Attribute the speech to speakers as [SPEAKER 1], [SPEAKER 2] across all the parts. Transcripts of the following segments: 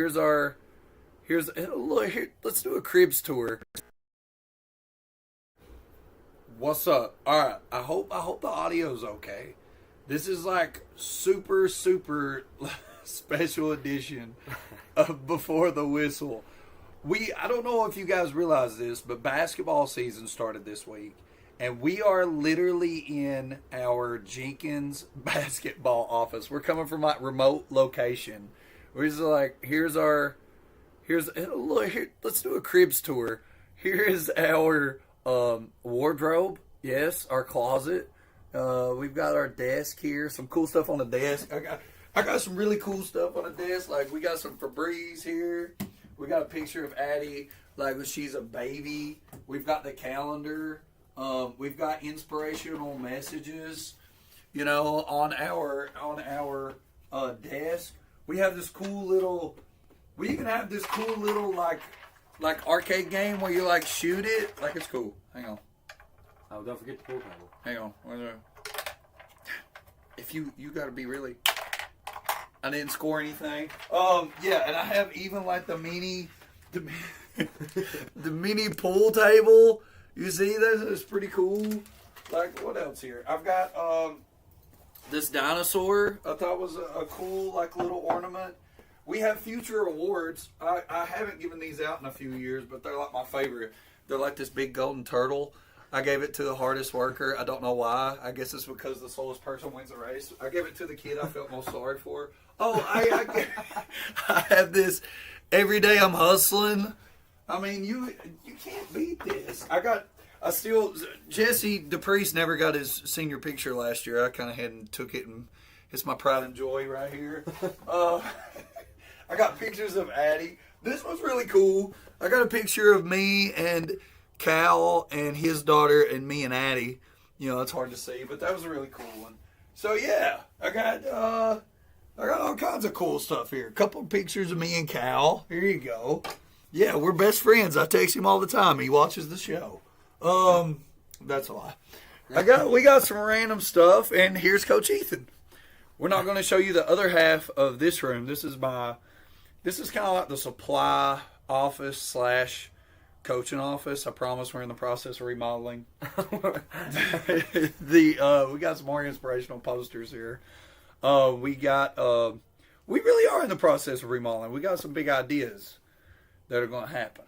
[SPEAKER 1] look here. Let's do a cribs tour. What's up? All right. I hope the audio's okay. This is like super special edition of Before the Whistle. I don't know if you guys realize this, but basketball season started this week, and we are literally in our Jenkins basketball office. We're coming from like remote location. We're just like, look here. Let's do a cribs tour. Here is our wardrobe. Yes, our closet. We've got our desk here. Some cool stuff on the desk. I got some really cool stuff on the desk. Like we got some Febreze here. We got a picture of Addie like when she's a baby. We've got the calendar. We've got inspirational messages. You know, on our desk. We have this cool little. We even have this cool little like arcade game where you like shoot it. Like it's cool. Hang on.
[SPEAKER 2] Oh, don't forget the pool table.
[SPEAKER 1] Hang on. If you got to be really. I didn't score anything. Yeah, and I have even like the mini pool table. You see this? It's pretty cool. Like what else here? I've got this dinosaur. I thought was a cool like little ornament. We have future awards. I haven't given these out in a few years, but they're like my favorite. They're like this big golden turtle. I gave it to the hardest worker. I don't know why. I guess it's because the slowest person wins the race. I gave it to the kid I felt most sorry for. Oh, I have this. Every day I'm hustling. I mean, you can't beat this. Jesse DePriest never got his senior picture last year. I kind of had and took it, and it's my pride and joy right here. I got pictures of Addie. This one's really cool. I got a picture of me and Cal and his daughter and me and Addie. You know, it's hard to see, but that was a really cool one. So yeah, I got all kinds of cool stuff here. A couple of pictures of me and Cal. Here you go. Yeah, we're best friends. I text him all the time. He watches the show. That's a lie. We got some random stuff, and here's Coach Ethan. We're not going to show you the other half of this room. This is kind of like the supply office / coaching office. I promise we're in the process of remodeling. We got some more inspirational posters here. We really are in the process of remodeling. We got some big ideas that are going to happen.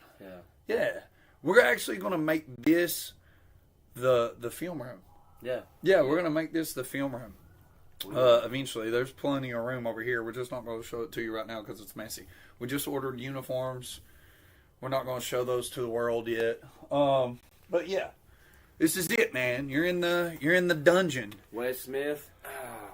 [SPEAKER 1] Yeah. We're actually going to make this the film room. Yeah, we're going to make this the film room. Eventually, there's plenty of room over here. We're just not going to show it to you right now because it's messy. We just ordered uniforms. We're not going to show those to the world yet. But yeah, this is it, man. You're in the dungeon.
[SPEAKER 2] Wes Smith,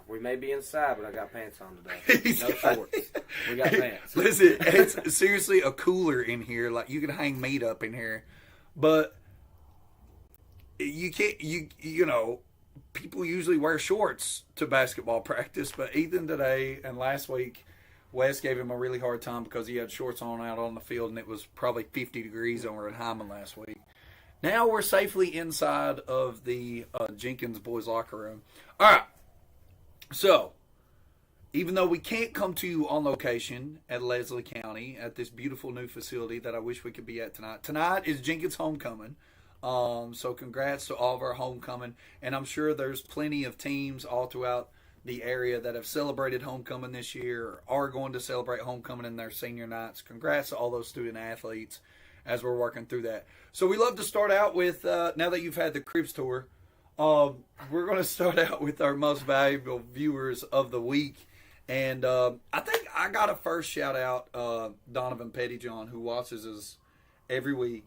[SPEAKER 2] we may be inside, but I got pants on today. No shorts. We got pants.
[SPEAKER 1] Listen, it's seriously a cooler in here. Like you can hang meat up in here, but you can't. You know. People usually wear shorts to basketball practice, but Ethan today and last week, Wes gave him a really hard time because he had shorts on out on the field, and it was probably 50 degrees over at Hyman last week. Now we're safely inside of the Jenkins boys locker room. All right. So, even though we can't come to you on location at Leslie County at this beautiful new facility that I wish we could be at tonight. Tonight is Jenkins homecoming. So congrats to all of our homecoming, and I'm sure there's plenty of teams all throughout the area that have celebrated homecoming this year or are going to celebrate homecoming in their senior nights. Congrats to all those student athletes as we're working through that. So we love to start out with, now that you've had the cribs tour, we're going to start out with our most valuable viewers of the week. And I think I got to first shout out Donovan Pettyjohn, who watches us every week.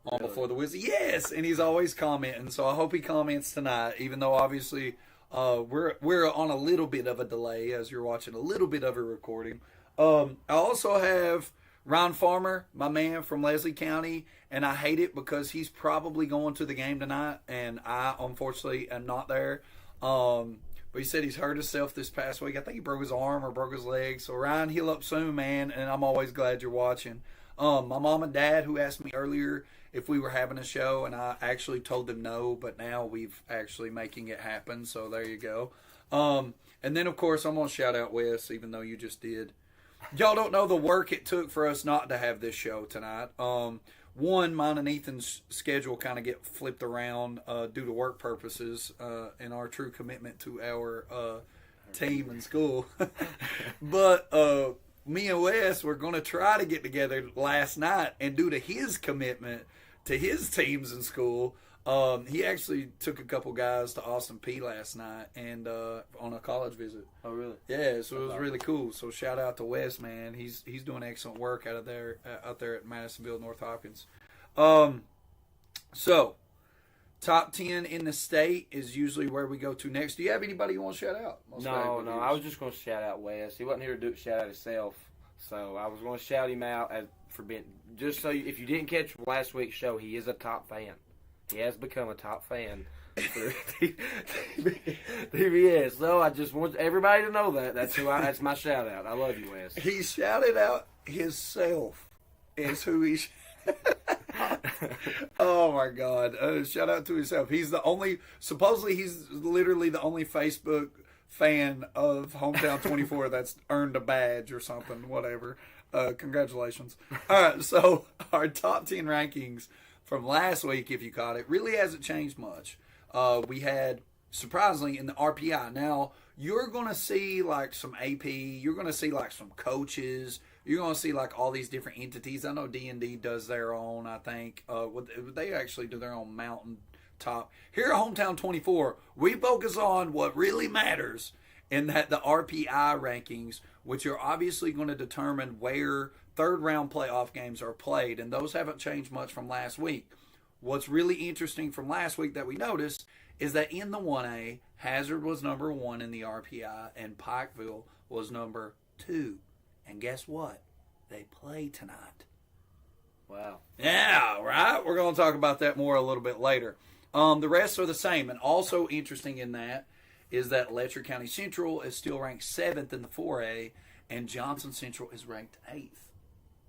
[SPEAKER 1] On Before the Whistle. Yes, and he's always commenting, so I hope he comments tonight, even though obviously we're on a little bit of a delay as you're watching a little bit of a recording. I also have Ron Farmer, my man from Leslie County, and I hate it because he's probably going to the game tonight, and I unfortunately am not there. But he said he's hurt himself this past week. I think he broke his arm or broke his leg. So Ryan, heal up soon, man, and I'm always glad you're watching. My mom and dad, who asked me earlier if we were having a show, and I actually told them no, but now we've actually making it happen, so there you go. And then, of course, I'm going to shout out Wes, even though you just did. Y'all don't know the work it took for us not to have this show tonight. One, mine and Ethan's schedule kind of get flipped around due to work purposes and our true commitment to our team and school. But me and Wes were going to try to get together last night, and due to his commitment to his teams in school, he actually took a couple guys to Austin P last night and on a college visit.
[SPEAKER 2] Oh, really?
[SPEAKER 1] Yeah, so it was really cool. So shout out to Wes, man. He's doing excellent work out there at Madisonville, North Hopkins. So top 10 in the state is usually where we go to next. Do you have anybody you want to shout out?
[SPEAKER 2] No. I was just going to shout out Wes. He wasn't here to shout out himself, so I was going to shout him out for being just so if you didn't catch last week's show, he is a top fan. He has become a top fan for TBS. So I just want everybody to know that. That's my shout out. I love you, Wes.
[SPEAKER 1] He shouted out himself is who he. Oh my God! Shout out to himself. Supposedly he's literally the only Facebook fan of Hometown 24 that's earned a badge or something. Whatever. Congratulations. All right, so our top 10 rankings from last week, if you caught it, really hasn't changed much. We had, surprisingly, in the RPI. Now, you're going to see like some AP. You're going to see like some coaches. You're going to see like all these different entities. I know D&D does their own, I think. They actually do their own mountaintop. Here at Hometown 24, we focus on what really matters in that the RPI rankings, which are obviously going to determine where third-round playoff games are played, and those haven't changed much from last week. What's really interesting from last week that we noticed is that in the 1A, Hazard was number 1 in the RPI, and Pikeville was number 2. And guess what? They play tonight.
[SPEAKER 2] Wow.
[SPEAKER 1] Yeah, right? We're going to talk about that more a little bit later. The rest are the same, and also interesting in that is that Letcher County Central is still ranked 7th in the 4A, and Johnson Central is ranked 8th.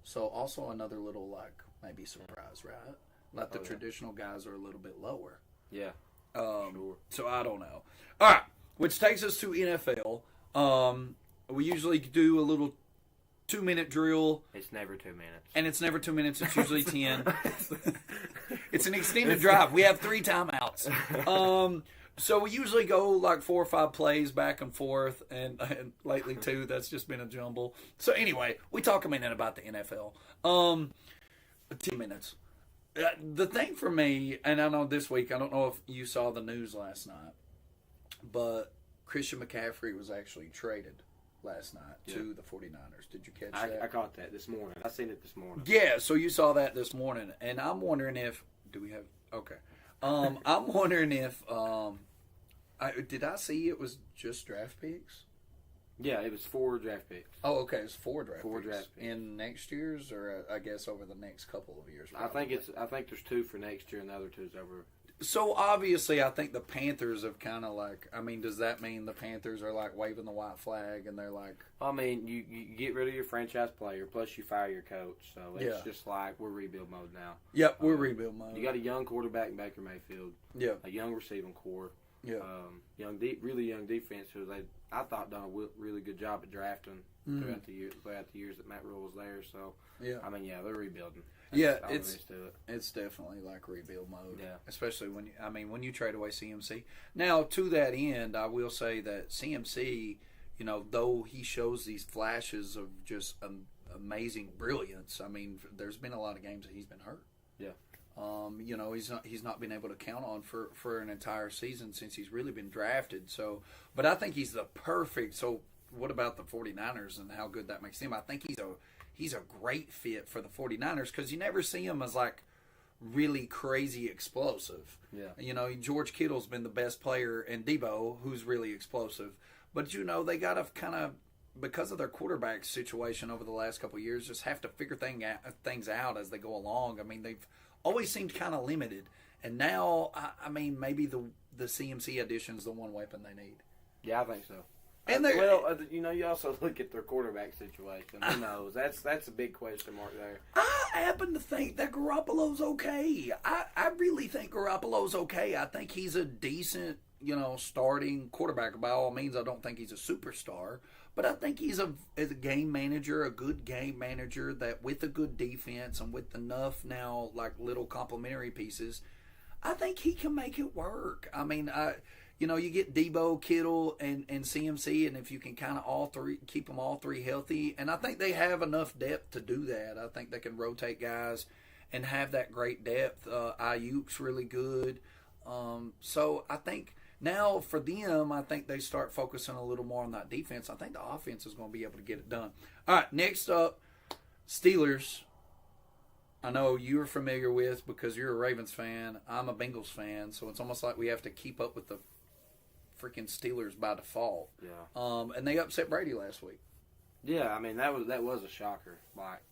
[SPEAKER 1] So also another little, maybe surprise, right? Like the traditional guys are a little bit lower.
[SPEAKER 2] Yeah.
[SPEAKER 1] Sure. So I don't know. All right, which takes us to NFL. We usually do a little 2-minute drill.
[SPEAKER 2] It's never 2 minutes.
[SPEAKER 1] And it's never 2 minutes. It's usually 10. It's an extended drive. We have 3 timeouts. So we usually go like 4 or 5 plays back and forth, and lately 2. That's just been a jumble. So anyway, we talk a minute about the NFL. 10 minutes. The thing for me, and I know this week, I don't know if you saw the news last night, but Christian McCaffrey was actually traded last night to the 49ers. Did you catch that?
[SPEAKER 2] I caught that this morning. I seen it this morning.
[SPEAKER 1] Yeah, so you saw that this morning, and I'm wondering if I'm wondering if did I see it was just draft picks?
[SPEAKER 2] Yeah, it was 4 draft picks.
[SPEAKER 1] Oh, okay, it's 4 draft picks.
[SPEAKER 2] 4 draft picks
[SPEAKER 1] in next year's, or I guess over the next couple of years.
[SPEAKER 2] Probably. I think there's 2 for next year, and the other 2's over.
[SPEAKER 1] So obviously, I think the Panthers have kind of does that mean the Panthers are like waving the white flag and they're like?
[SPEAKER 2] I mean, you get rid of your franchise player, plus you fire your coach, so it's just like we're rebuild mode now.
[SPEAKER 1] Yep, we're rebuild mode.
[SPEAKER 2] You got a young quarterback in Baker Mayfield.
[SPEAKER 1] Yeah,
[SPEAKER 2] a young receiving core.
[SPEAKER 1] Yeah,
[SPEAKER 2] really young defense who I thought done a really good job at drafting throughout the years that Matt Rule was there. So
[SPEAKER 1] yeah,
[SPEAKER 2] I mean, they're rebuilding.
[SPEAKER 1] It's definitely like rebuild mode.
[SPEAKER 2] Yeah,
[SPEAKER 1] especially when you trade away CMC. Now to that end, I will say that CMC, though he shows these flashes of just amazing brilliance. I mean, there's been a lot of games that he's been hurt.
[SPEAKER 2] Yeah.
[SPEAKER 1] He's not been able to count on for an entire season since he's really been drafted. So, but I think he's the perfect. So, what about the 49ers and how good that makes him? I think he's a great fit for the 49ers because you never see him as like really crazy explosive.
[SPEAKER 2] Yeah.
[SPEAKER 1] George Kittle's been the best player, and Debo, who's really explosive. But they got to kind of, because of their quarterback situation over the last couple of years, just have to figure things out as they go along. I mean, they've always seemed kind of limited, and now maybe the CMC addition's the one weapon they need.
[SPEAKER 2] Yeah, I think so.
[SPEAKER 1] And
[SPEAKER 2] you also look at their quarterback situation. Who knows? That's a big question mark there.
[SPEAKER 1] I happen to think that Garoppolo's okay. I really think Garoppolo's okay. I think he's a decent, starting quarterback. By all means, I don't think he's a superstar, But I think he's as a game manager, a good game manager that with a good defense and with enough now like little complementary pieces, I think he can make it work. I mean, you get Debo, Kittle, and CMC, and if you can kind of all three keep them all three healthy, and I think they have enough depth to do that. I think they can rotate guys and have that great depth. Ayuk's really good, so I think now for them, I think they start focusing a little more on that defense. I think the offense is going to be able to get it done. All right, next up, Steelers. I know you're familiar with because you're a Ravens fan. I'm a Bengals fan, so it's almost like we have to keep up with the freaking Steelers by default.
[SPEAKER 2] Yeah.
[SPEAKER 1] And they upset Brady last week.
[SPEAKER 2] Yeah, I mean that was a shocker. Like,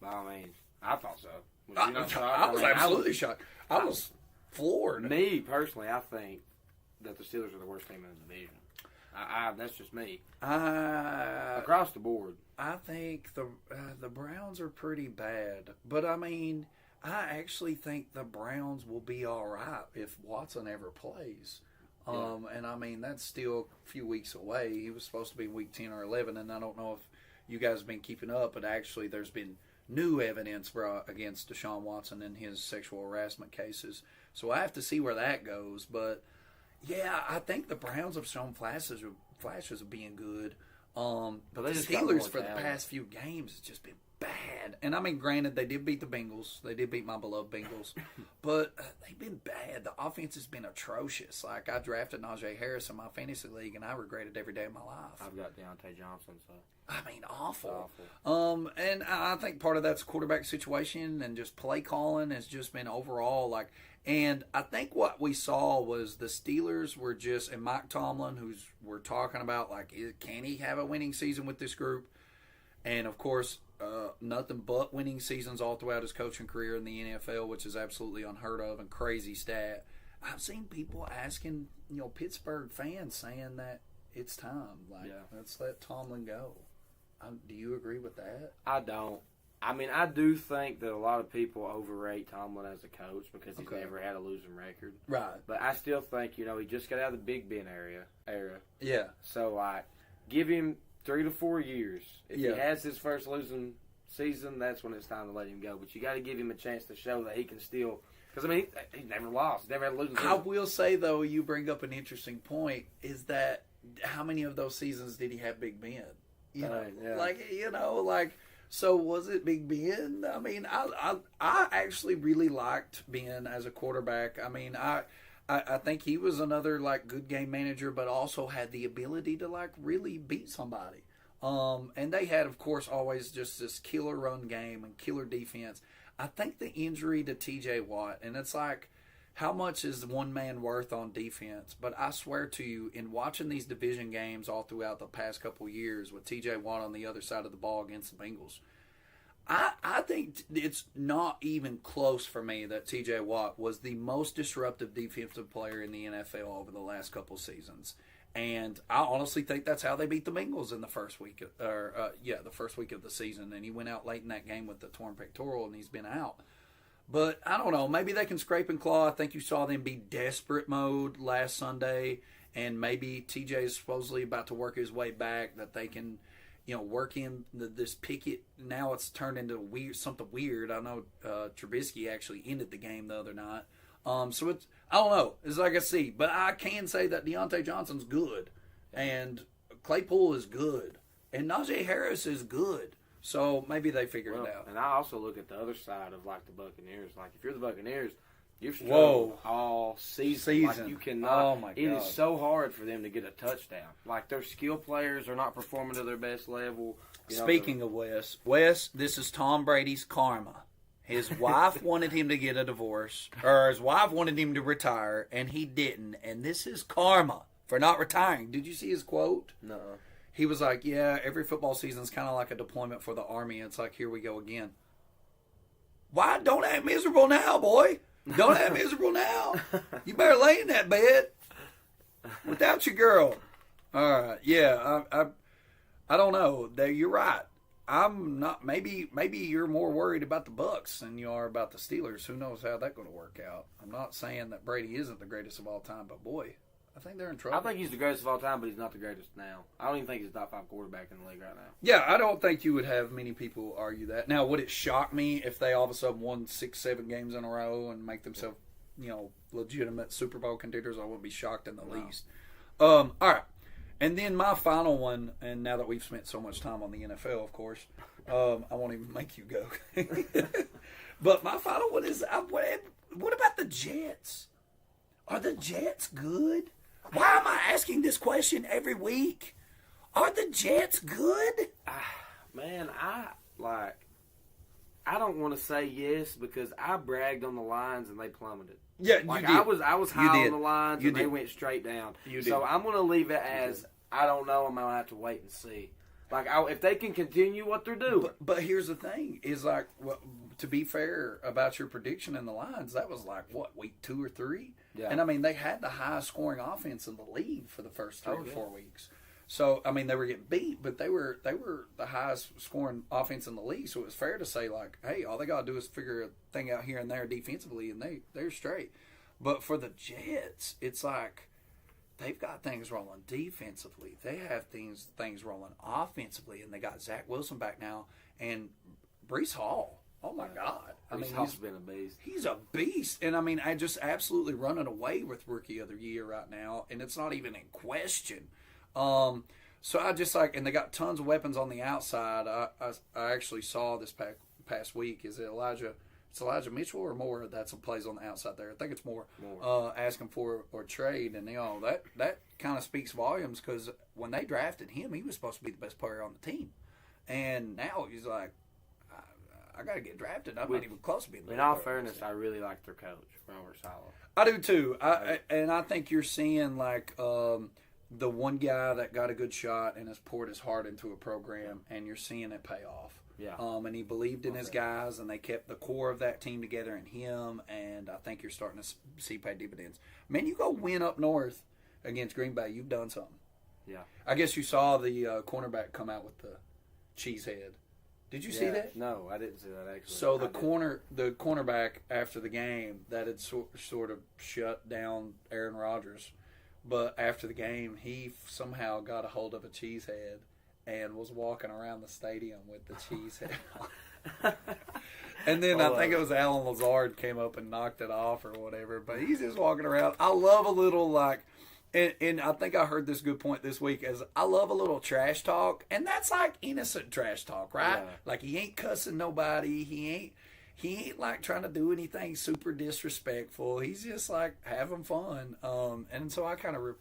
[SPEAKER 2] by all means, I thought so. Was you not shocked?
[SPEAKER 1] I was absolutely shocked. I was floored.
[SPEAKER 2] Me personally, I think that the Steelers are the worst team in the division. That's just me. Across the board.
[SPEAKER 1] I think the Browns are pretty bad, but I mean, I actually think the Browns will be all right if Watson ever plays. And I mean, that's still a few weeks away. He was supposed to be week 10 or 11, and I don't know if you guys have been keeping up, but actually there's been new evidence brought against Deshaun Watson in his sexual harassment cases. So I have to see where that goes. But, yeah, I think the Browns have shown flashes of being good. But the Steelers for the past few games has just been bad. And I mean, granted, they did beat the Bengals. They did beat my beloved Bengals. But they've been bad. The offense has been atrocious. Like, I drafted Najee Harris in my fantasy league, and I regret it every day of my life.
[SPEAKER 2] I've got Deontay Johnson, so.
[SPEAKER 1] I mean, awful. And I think part of that's a quarterback situation and just play calling has just been overall like. And I think what we saw was the Steelers were just, and Mike Tomlin, who's we're talking about, like, can he have a winning season with this group? And, of course, nothing but winning seasons all throughout his coaching career in the NFL, which is absolutely unheard of and crazy stat. I've seen people asking, Pittsburgh fans saying that it's time. Like, let's let Tomlin go. Do you agree with that?
[SPEAKER 2] I don't. I mean, I do think that a lot of people overrate Tomlin as a coach because he's never had a losing record.
[SPEAKER 1] Right.
[SPEAKER 2] But I still think, he just got out of the Big Ben era.
[SPEAKER 1] Yeah.
[SPEAKER 2] So, like, give him 3 to 4 years. If he has his first losing season, that's when it's time to let him go. But you got to give him a chance to show that he can still. Because, I mean, he never lost. Never had a losing season.
[SPEAKER 1] I will say, though, you bring up an interesting point, is that how many of those seasons did he have Big Ben? So was it Big Ben? I mean, I actually really liked Ben as a quarterback. I mean, I think he was another, like, good game manager, but also had the ability to, like, really beat somebody. And they had, of course, always just this killer run game and killer defense. I think the injury to T.J. Watt, and it's like, how much is one man worth on defense? But I swear to you, in watching these division games all throughout the past couple of years with T.J. Watt on the other side of the ball against the Bengals, I think it's not even close for me that T.J. Watt was the most disruptive defensive player in the NFL over the last couple of seasons. And I honestly think that's how they beat the Bengals in the first week, the first week of the season. And he went out late in that game with the torn pectoral, and he's been out. But I don't know. Maybe they can scrape and claw. I think you saw them be desperate mode last Sunday, and maybe TJ is supposedly about to work his way back. That they can, work in this Pickett. Now it's turned into something weird. I know Trubisky actually ended the game the other night. So it's, I don't know. It's like I see, but I can say that Deontay Johnson's good, and Claypool is good, and Najee Harris is good. So maybe they figure it out.
[SPEAKER 2] And I also look at the other side of, like, the Buccaneers. Like, if you're the Buccaneers, you've struggled all season. Like, you cannot. Oh, my God. It is so hard for them to get a touchdown. Like, their skill players are not performing to their best level.
[SPEAKER 1] Speaking of Wes, this is Tom Brady's karma. His wife wanted him to get a divorce, or his wife wanted him to retire, and he didn't. And this is karma for not retiring. Did you see his quote?
[SPEAKER 2] No.
[SPEAKER 1] He was like, yeah, every football season is kind of like a deployment for the Army. It's like, here we go again. Why? Don't act miserable now, boy. Don't act miserable now. You better lay in that bed without your girl. All right. Yeah, I don't know. You're right. I'm not. Maybe you're more worried about the Bucs than you are about the Steelers. Who knows how that's going to work out? I'm not saying that Brady isn't the greatest of all time, but boy, I think they're in trouble.
[SPEAKER 2] I think he's the greatest of all time, but he's not the greatest now. I don't even think he's a top 5 quarterback in the league right now.
[SPEAKER 1] Yeah, I don't think you would have many people argue that. Now, would it shock me if they all of a sudden won 6, 7 games in a row and make themselves, legitimate Super Bowl contenders? I wouldn't be shocked in the least. All right. And then my final one, and now that we've spent so much time on the NFL, of course, I won't even make you go. But my final one is, what about the Jets? Are the Jets good? Why am I asking this question every week? Are the Jets good?
[SPEAKER 2] Man, I don't want to say yes because I bragged on the Lions and they plummeted.
[SPEAKER 1] Yeah,
[SPEAKER 2] like
[SPEAKER 1] you did.
[SPEAKER 2] I was high on the Lions and they went straight down. So I'm going to leave it as I don't know. I'm going to have to wait and see. Like if they can continue what they're doing.
[SPEAKER 1] But here's the thing: is like, to be fair about your prediction in the Lions, that was like what, week 2 or 3,
[SPEAKER 2] yeah.
[SPEAKER 1] And I mean they had the highest scoring offense in the league for the first 3 or 4 weeks. So I mean they were getting beat, but they were the highest scoring offense in the league. So it was fair to say like, hey, all they got to do is figure a thing out here and there defensively, and they're straight. But for the Jets, it's like, they've got things rolling defensively. They have things rolling offensively, and they got Zach Wilson back now and Brees Hall. Oh my God!
[SPEAKER 2] Brees Hall's been a beast.
[SPEAKER 1] He's a beast, and I mean, I just absolutely running away with Rookie of the Year right now, and it's not even in question. So I just and they got tons of weapons on the outside. I actually saw this past week. Is it Elijah? It's Elijah Mitchell or Moore that's plays on the outside there. I think it's Moore. Asking for or trade, and that kind of speaks volumes because when they drafted him, he was supposed to be the best player on the team, and now he's like, I got to get drafted. I'm not even close to being.
[SPEAKER 2] In all fairness, I really like their coach, Robert Saleh.
[SPEAKER 1] I do too. And I think you're seeing like the one guy that got a good shot and has poured his heart into a program, and you're seeing it pay off.
[SPEAKER 2] Yeah.
[SPEAKER 1] And he believed in his guys, and they kept the core of that team together in him, and I think you're starting to see pay dividends. Man, you go win up north against Green Bay, you've done something.
[SPEAKER 2] Yeah.
[SPEAKER 1] I guess you saw the cornerback come out with the cheese head. Did you see that?
[SPEAKER 2] No, I didn't see that actually.
[SPEAKER 1] So the cornerback after the game that had sort of shut down Aaron Rodgers, but after the game he somehow got a hold of a cheese head and was walking around the stadium with the cheese head on. And then I think it was Alan Lazard came up and knocked it off or whatever. But he's just walking around. I love a little and I think I heard this good point this week as I love a little trash talk, and that's like innocent trash talk, right? Yeah. Like he ain't cussing nobody. He ain't like trying to do anything super disrespectful. He's just like having fun. And so I kind of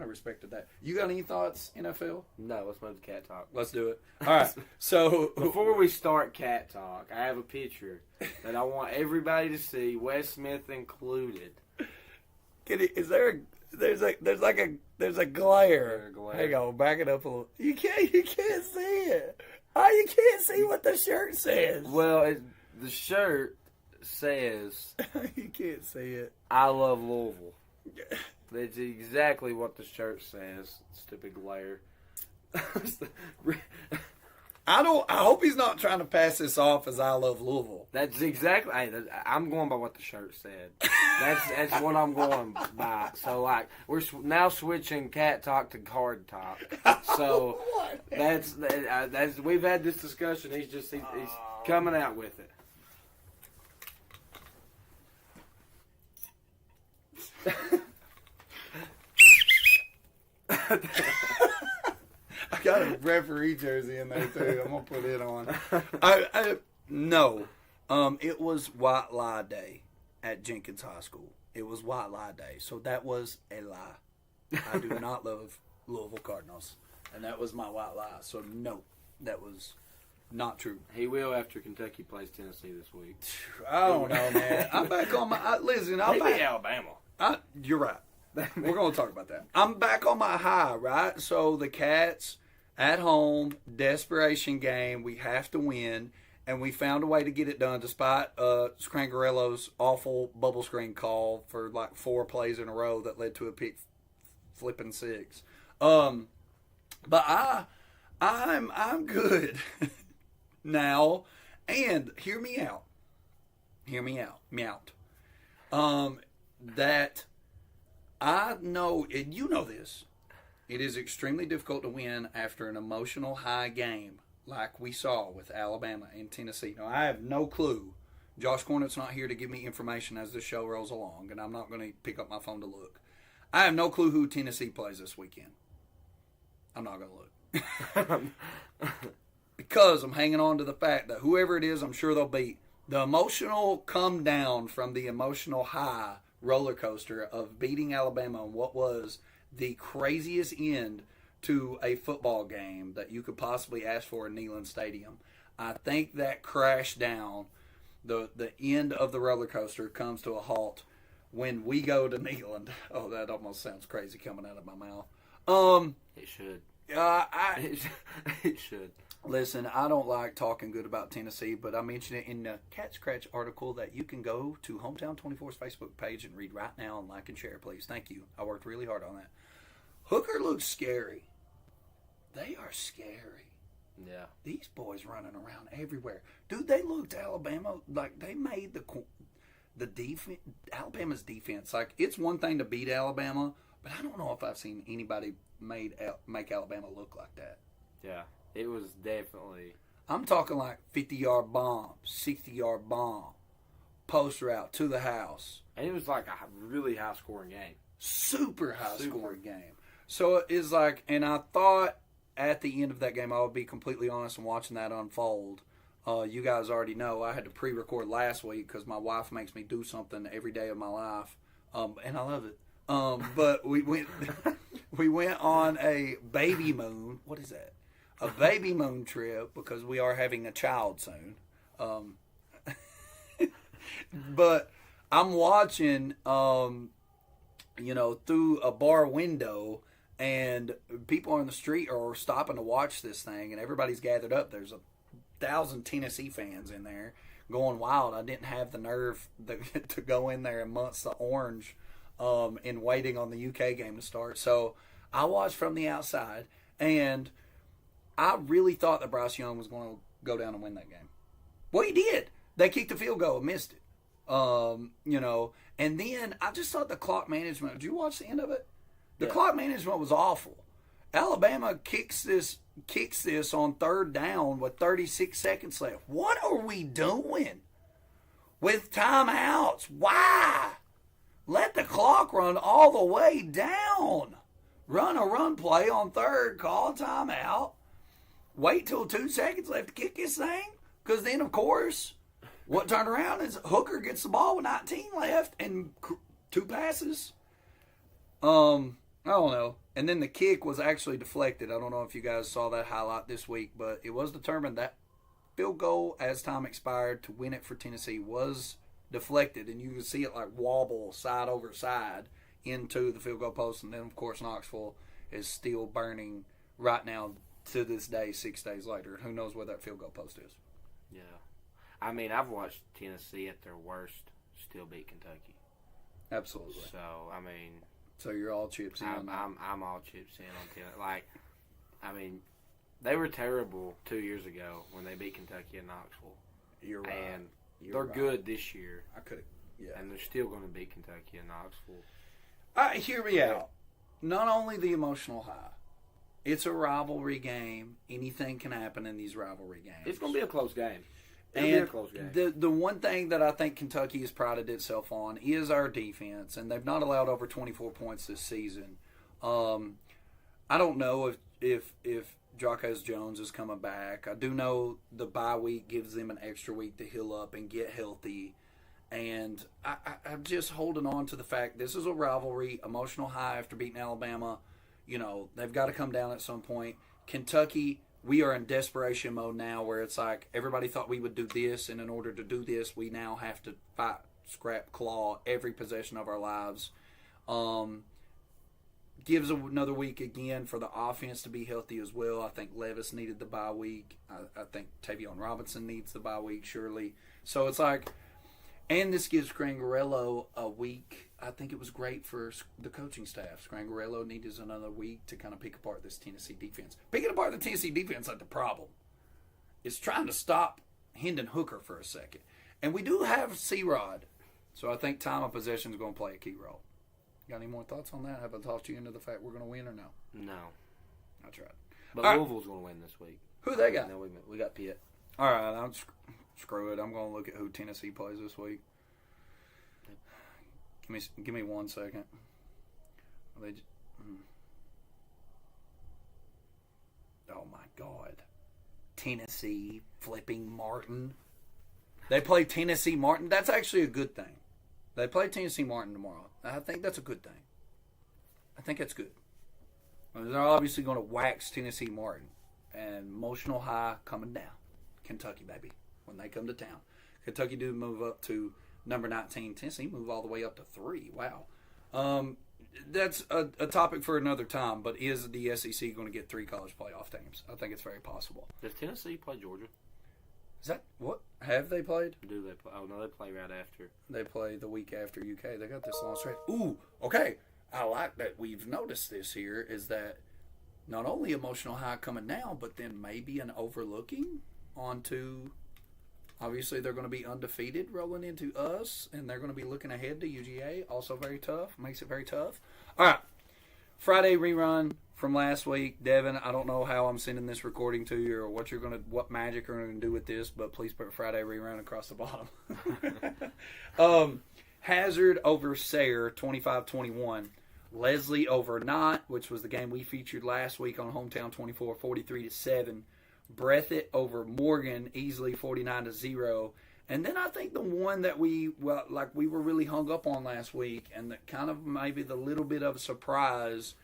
[SPEAKER 1] respected that. You got any thoughts, NFL?
[SPEAKER 2] No, let's move to cat talk.
[SPEAKER 1] Let's do it. All right. So
[SPEAKER 2] before we start cat talk, I have a picture that I want everybody to see, Wes Smith included.
[SPEAKER 1] There's a glare. Hang on, back it up a little. You can't see it. Oh, you can't see what the shirt says.
[SPEAKER 2] Well, the shirt says,
[SPEAKER 1] you can't see it.
[SPEAKER 2] I love Louisville. That's exactly what the shirt says. Stupid glare.
[SPEAKER 1] I hope he's not trying to pass this off as I love Louisville.
[SPEAKER 2] That's exactly. I'm going by what the shirt said. That's what I'm going by. So like we're now switching cat talk to card talk. So that's we've had this discussion. He's coming out with it.
[SPEAKER 1] I got a referee jersey in there too. I'm gonna put it on. No, it was White Lie Day at Jenkins High School. It was White Lie Day, so that was a lie. I do not love Louisville Cardinals, and that was my white lie. So no, that was not true.
[SPEAKER 2] He will after Kentucky plays Tennessee this week.
[SPEAKER 1] I don't know, man. I'm back on my listen. I'm
[SPEAKER 2] Maybe
[SPEAKER 1] back.
[SPEAKER 2] Alabama.
[SPEAKER 1] You're right. We're going to talk about that. I'm back on my high, right? So the Cats at home, desperation game. We have to win, and we found a way to get it done despite Scrangarello's awful bubble screen call for like 4 plays in a row that led to a pick flipping 6. But I'm good now, and hear me out. That I know, and you know this. It is extremely difficult to win after an emotional high game like we saw with Alabama and Tennessee. Now, I have no clue. Josh Cornett's not here to give me information as the show rolls along, and I'm not going to pick up my phone to look. I have no clue who Tennessee plays this weekend. I'm not going to look. Because I'm hanging on to the fact that whoever it is, I'm sure they'll beat. The emotional come down from the emotional high roller coaster of beating Alabama on what was the craziest end to a football game that you could possibly ask for in Neyland Stadium. I think that crash down, the end of the roller coaster comes to a halt when we go to Neyland. Oh, that almost sounds crazy coming out of my mouth.
[SPEAKER 2] It should.
[SPEAKER 1] It
[SPEAKER 2] should.
[SPEAKER 1] Listen, I don't like talking good about Tennessee, but I mentioned it in the Cat Scratch article that you can go to Hometown 24's Facebook page and read right now and like and share, please. Thank you. I worked really hard on that. Hooker looks scary. They are scary.
[SPEAKER 2] Yeah.
[SPEAKER 1] These boys running around everywhere. Dude, they looked Alabama like they made the defense, Alabama's defense. Like, it's one thing to beat Alabama, but I don't know if I've seen anybody make Alabama look like that.
[SPEAKER 2] Yeah. It was definitely.
[SPEAKER 1] I'm talking like 50-yard bomb, 60-yard bomb, post route to the house.
[SPEAKER 2] And it was like a really high-scoring game.
[SPEAKER 1] Super high-scoring game. So it's like, and I thought at the end of that game, I would be completely honest and watching that unfold. You guys already know I had to pre-record last week because my wife makes me do something every day of my life, and I love it. But we went on a baby moon. What is that? A baby moon trip because we are having a child soon. But I'm watching, through a bar window, and people on the street are stopping to watch this thing, and everybody's gathered up. There's 1,000 Tennessee fans in there going wild. I didn't have the nerve to go in there amongst the orange and waiting on the UK game to start. So I watched from the outside, and I really thought that Bryce Young was going to go down and win that game. Well, he did. They kicked the field goal and missed it. And then I just thought the clock management. Did you watch the end of it? The clock management was awful. Alabama kicks this on third down with 36 seconds left. What are we doing with timeouts? Why? Let the clock run all the way down. Run a run play on third, call a timeout. Wait till 2 seconds left to kick this thing. Because then, of course, what turned around is Hooker gets the ball with 19 left and 2 passes. I don't know. And then the kick was actually deflected. I don't know if you guys saw that highlight this week, but it was determined that field goal as time expired to win it for Tennessee was deflected, and you can see it like wobble side over side into the field goal post. And then, of course, Knoxville is still burning right now to this day, 6 days later. Who knows where that field goal post is?
[SPEAKER 2] Yeah. I mean, I've watched Tennessee at their worst still beat Kentucky.
[SPEAKER 1] Absolutely.
[SPEAKER 2] So, I mean...
[SPEAKER 1] So you're all chips in on that.
[SPEAKER 2] I'm all chips in on Tennessee. Like, I mean, they were terrible 2 years ago when they beat Kentucky in Knoxville.
[SPEAKER 1] You're right.
[SPEAKER 2] And they're good this year.
[SPEAKER 1] Yeah.
[SPEAKER 2] And they're still going to beat Kentucky in Knoxville.
[SPEAKER 1] Hear me out. Not only the emotional high, it's a rivalry game. Anything can happen in these rivalry games.
[SPEAKER 2] It's going to be a close game.
[SPEAKER 1] The one thing that I think Kentucky has prided itself on is our defense, and they've not allowed over 24 points this season. I don't know if Jacquez Jones is coming back. I do know the bye week gives them an extra week to heal up and get healthy. And I'm just holding on to the fact this is a rivalry, emotional high after beating Alabama. They've got to come down at some point. Kentucky, we are in desperation mode now where it's like everybody thought we would do this, and in order to do this, we now have to fight, scrap, claw every possession of our lives. Gives another week again for the offense to be healthy as well. I think Levis needed the bye week. I think Tavion Robinson needs the bye week, surely. So it's like, and this gives Scrangarello a week. I think it was great for the coaching staff. Scrangarello needed another week to kind of pick apart this Tennessee defense. Picking apart the Tennessee defense ain't the problem. It's trying to stop Hendon Hooker for a second. And we do have C-Rod. So I think time of possession is going to play a key role. Got any more thoughts on that? Have I talked you into the fact we're going to win or no?
[SPEAKER 2] No.
[SPEAKER 1] I tried.
[SPEAKER 2] But
[SPEAKER 1] All
[SPEAKER 2] Louisville's going to win this week.
[SPEAKER 1] Who they got?
[SPEAKER 2] No, we got Pitt.
[SPEAKER 1] All right, screw it. I'm going to look at who Tennessee plays this week. Give me 1 second. Oh my God, Tennessee flipping Martin. They play Tennessee Martin. That's actually a good thing. They play Tennessee Martin tomorrow. I think that's a good thing. I think that's good. They're obviously going to wax Tennessee Martin. And emotional high coming down. Kentucky, baby. When they come to town. Kentucky do move up to number 19. Tennessee move all the way up to 3. Wow. That's a topic for another time. But is the SEC going to get 3 college playoff teams? I think it's very possible.
[SPEAKER 2] Does Tennessee play Georgia?
[SPEAKER 1] Is that what? Have they played?
[SPEAKER 2] Do they play? Oh, no, they play right after.
[SPEAKER 1] They play the week after UK. They got this long stretch. Ooh, okay. I like that we've noticed this here is that not only emotional high coming down, but then maybe an overlooking onto. Obviously, they're going to be undefeated rolling into us, and they're going to be looking ahead to UGA. Also very tough. Makes it very tough. All right. Friday rerun from last week. Devin, I don't know how I'm sending this recording to you or what magic you're going to do with this, but please put Friday rerun across the bottom. Hazard over Sayre, 25-21. Leslie over Knott, which was the game we featured last week on Hometown 24, 43-7. Breathitt over Morgan, easily 49-0. And then I think the one that we were really hung up on last week, and that kind of maybe the little bit of a surprise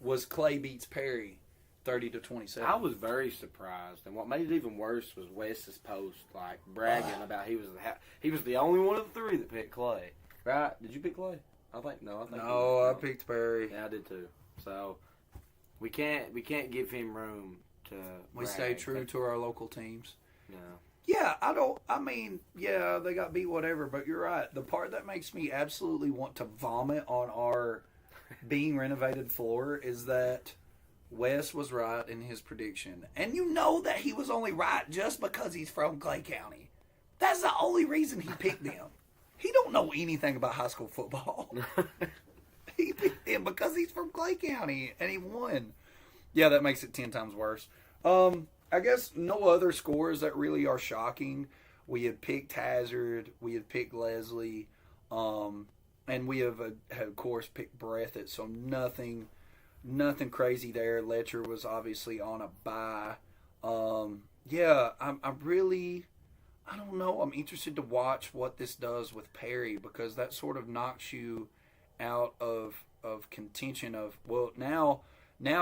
[SPEAKER 1] was Clay beats Perry, 30-27.
[SPEAKER 2] I was very surprised, and what made it even worse was Wes's post, bragging about he was the only one of the 3 that picked Clay. Right? Did you pick Clay? I think
[SPEAKER 1] I picked Perry.
[SPEAKER 2] Yeah, I did too. So we can't give him room to.
[SPEAKER 1] We stay true to our local teams.
[SPEAKER 2] No.
[SPEAKER 1] Yeah, they got beat, whatever, but you're right. The part that makes me absolutely want to vomit on our being renovated floor is that Wes was right in his prediction. And you know that he was only right just because he's from Clay County. That's the only reason he picked them. He don't know anything about high school football. He picked them because he's from Clay County, and he won. Yeah, that makes it 10 times worse. I guess no other scores that really are shocking. We had picked Hazard. We had picked Leslie. And we have, of course, picked Breathitt. So nothing crazy there. Letcher was obviously on a bye. I don't know. I'm interested to watch what this does with Perry because that sort of knocks you out of contention of, well, now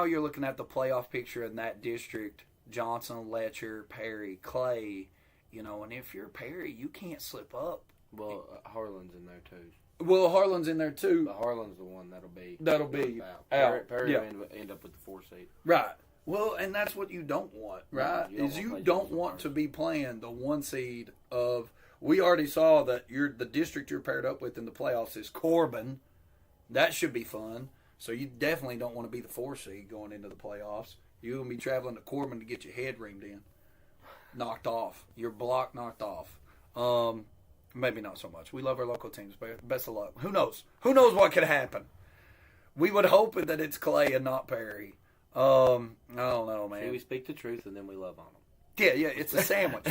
[SPEAKER 1] you're looking at the playoff picture in that district. Johnson, Letcher, Perry, Clay, and if you're Perry, you can't slip up.
[SPEAKER 2] Well, Harlan's in there too.
[SPEAKER 1] Well, Harlan's in there too.
[SPEAKER 2] But Harlan's the one that'll be
[SPEAKER 1] out.
[SPEAKER 2] Perry will end up with the 4 seed.
[SPEAKER 1] Right. Well, and that's what you don't want, right? You don't want to be playing the 1 seed of. We already saw that the district you're paired up with in the playoffs is Corbin. That should be fun. So you definitely don't want to be the 4 seed going into the playoffs. You're going to be traveling to Corbin to get your head reamed in. Knocked off. Your block knocked off. Maybe not so much. We love our local teams. Best of luck. Who knows? Who knows what could happen? We would hope that it's Clay and not Perry. I don't know, man.
[SPEAKER 2] See, we speak the truth and then we love on them.
[SPEAKER 1] Yeah, it's a sandwich.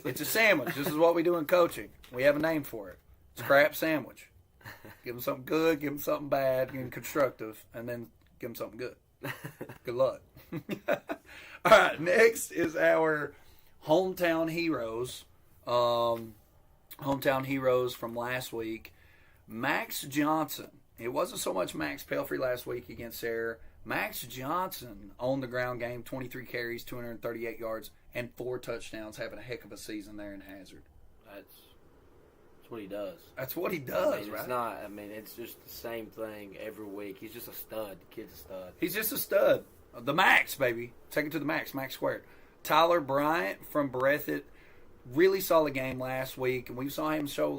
[SPEAKER 1] It's a sandwich. This is what we do in coaching. We have a name for it. Scrap sandwich. Give them something good, give them something bad, give them constructive, and then give them something good. Good luck. All right, next is our hometown heroes. Hometown heroes from last week. Max Johnson. It wasn't so much Max Pelfrey last week against Sayre. Max Johnson on the ground game, 23 carries, 238 yards, and 4 touchdowns, having a heck of a season there in Hazard.
[SPEAKER 2] That's what he does.
[SPEAKER 1] That's what he does, right?
[SPEAKER 2] It's just the same thing every week. He's just a stud. The kid's a stud.
[SPEAKER 1] He's just a stud. The max, baby. Take it to the max. Max squared. Tyler Bryant from Breathitt. Really solid game last week. And we saw him show,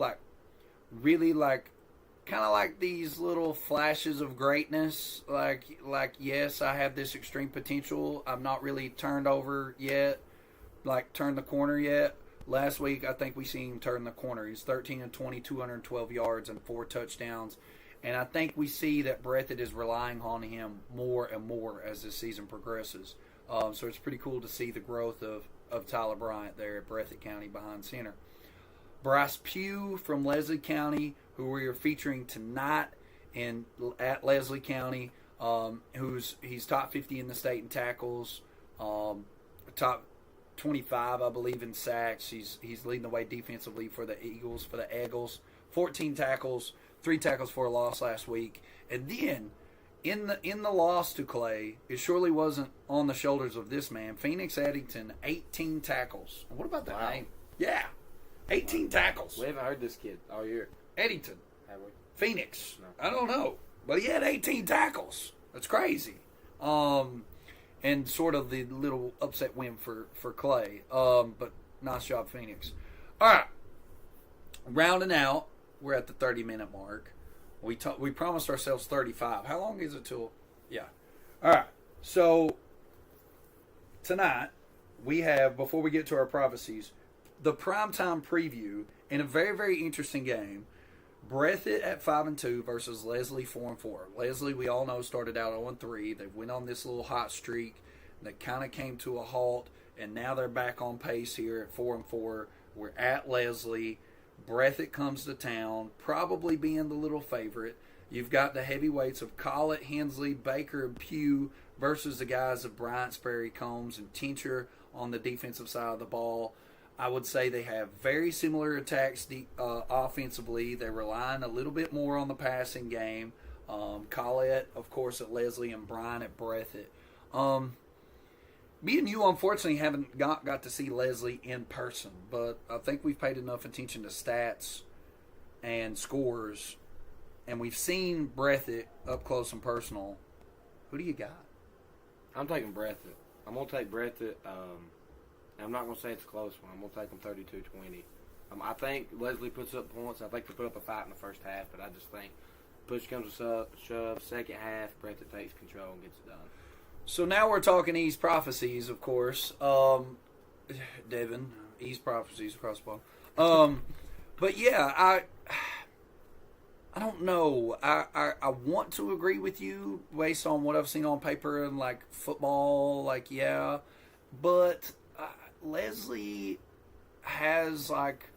[SPEAKER 1] kind of like these little flashes of greatness. Yes, I have this extreme potential. I'm not really turned over yet. Turned the corner yet. Last week, I think we seen him turn the corner. He's 13-20, 212 yards, and 4 touchdowns. And I think we see that Breathitt is relying on him more and more as the season progresses. So it's pretty cool to see the growth of Tyler Bryant there at Breathitt County behind center. Bryce Pugh from Leslie County, who we are featuring tonight at Leslie County, he's top 50 in the state in tackles, top 25, I believe, in sacks. He's leading the way defensively for the Eagles. 14 tackles, 3 tackles for a loss last week. And then in the loss to Clay, it surely wasn't on the shoulders of this man. Phoenix Eddington, 18 tackles. What about that name? Yeah, 18 tackles.
[SPEAKER 2] We haven't heard this kid all year.
[SPEAKER 1] Eddington.
[SPEAKER 2] Have we?
[SPEAKER 1] Phoenix.
[SPEAKER 2] No.
[SPEAKER 1] I don't know. But he had 18 tackles. That's crazy. And sort of the little upset win for Clay. But nice job, Phoenix. All right. Rounding out, we're at the 30-minute mark. We promised ourselves 35. How long is it till? Yeah. All right. So tonight we have, before we get to our prophecies, the primetime preview in a very, very interesting game. Breathitt at 5-2 versus Leslie 4-4. Leslie, we all know, started out 0-3. They went on this little hot streak. They kind of came to a halt, and now they're back on pace here at 4-4. We're at Leslie. Breathitt comes to town, probably being the little favorite. You've got the heavyweights of Collett, Hensley, Baker, and Pugh versus the guys of Bryant, Sperry, Combs, and Tincher on the defensive side of the ball. I would say they have very similar attacks offensively. They're relying a little bit more on the passing game. Collette, of course, at Leslie, and Brian at Breathitt. Me and you, unfortunately, haven't got to see Leslie in person, but I think we've paid enough attention to stats and scores, and we've seen Breathitt up close and personal. Who do you got?
[SPEAKER 2] I'm taking Breathitt. I'm going to take Breathitt. I'm not going to say it's a close one. I'm going to take them 32-20. I think Leslie puts up points. I think they put up a fight in the first half, but I just think push comes to shove, second half, Breathitt takes control and gets it done.
[SPEAKER 1] So now we're talking East prophecies, of course. Devin, East prophecies across the ball. But yeah, I don't know. I want to agree with you based on what I've seen on paper and like football, like yeah, but Leslie has like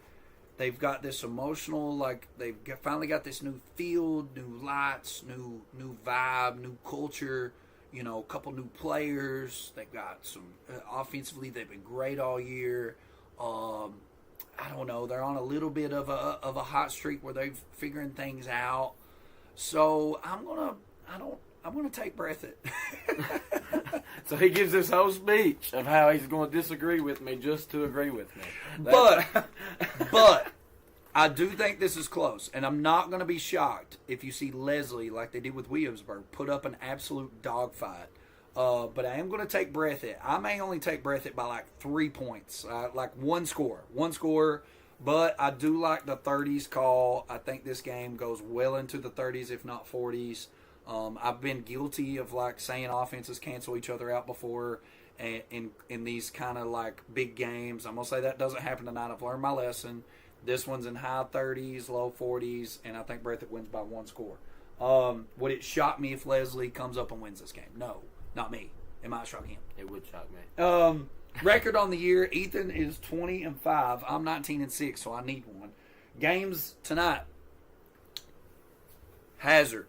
[SPEAKER 1] they've got this emotional, like they've finally got this new field, new lights, new vibe, new culture. You know, a couple new players. They've got some offensively. They've been great all year. I don't know. They're on a little bit of a hot streak where they're figuring things out. So I'm gonna take Breathitt.
[SPEAKER 2] So he gives this whole speech of how he's going to disagree with me just to agree with me.
[SPEAKER 1] But I do think this is close, and I'm not going to be shocked if you see Leslie, like they did with Williamsburg, put up an absolute dogfight. But I am going to take Breathitt. I may only take Breathitt by like 3 points, like one score. But I do like the 30s call. I think this game goes well into the 30s, if not 40s. I've been guilty of like saying offenses cancel each other out before in these kind of like big games. I'm going to say that doesn't happen tonight. I've learned my lesson. This one's in high 30s, low 40s, and I think Breathitt wins by one score. Would it shock me if Leslie comes up and wins this game? No, not me. It might shock him.
[SPEAKER 2] It would shock me.
[SPEAKER 1] Record on the year, Ethan is 20-5. I'm 19-6, so I need one. Games tonight. Hazard,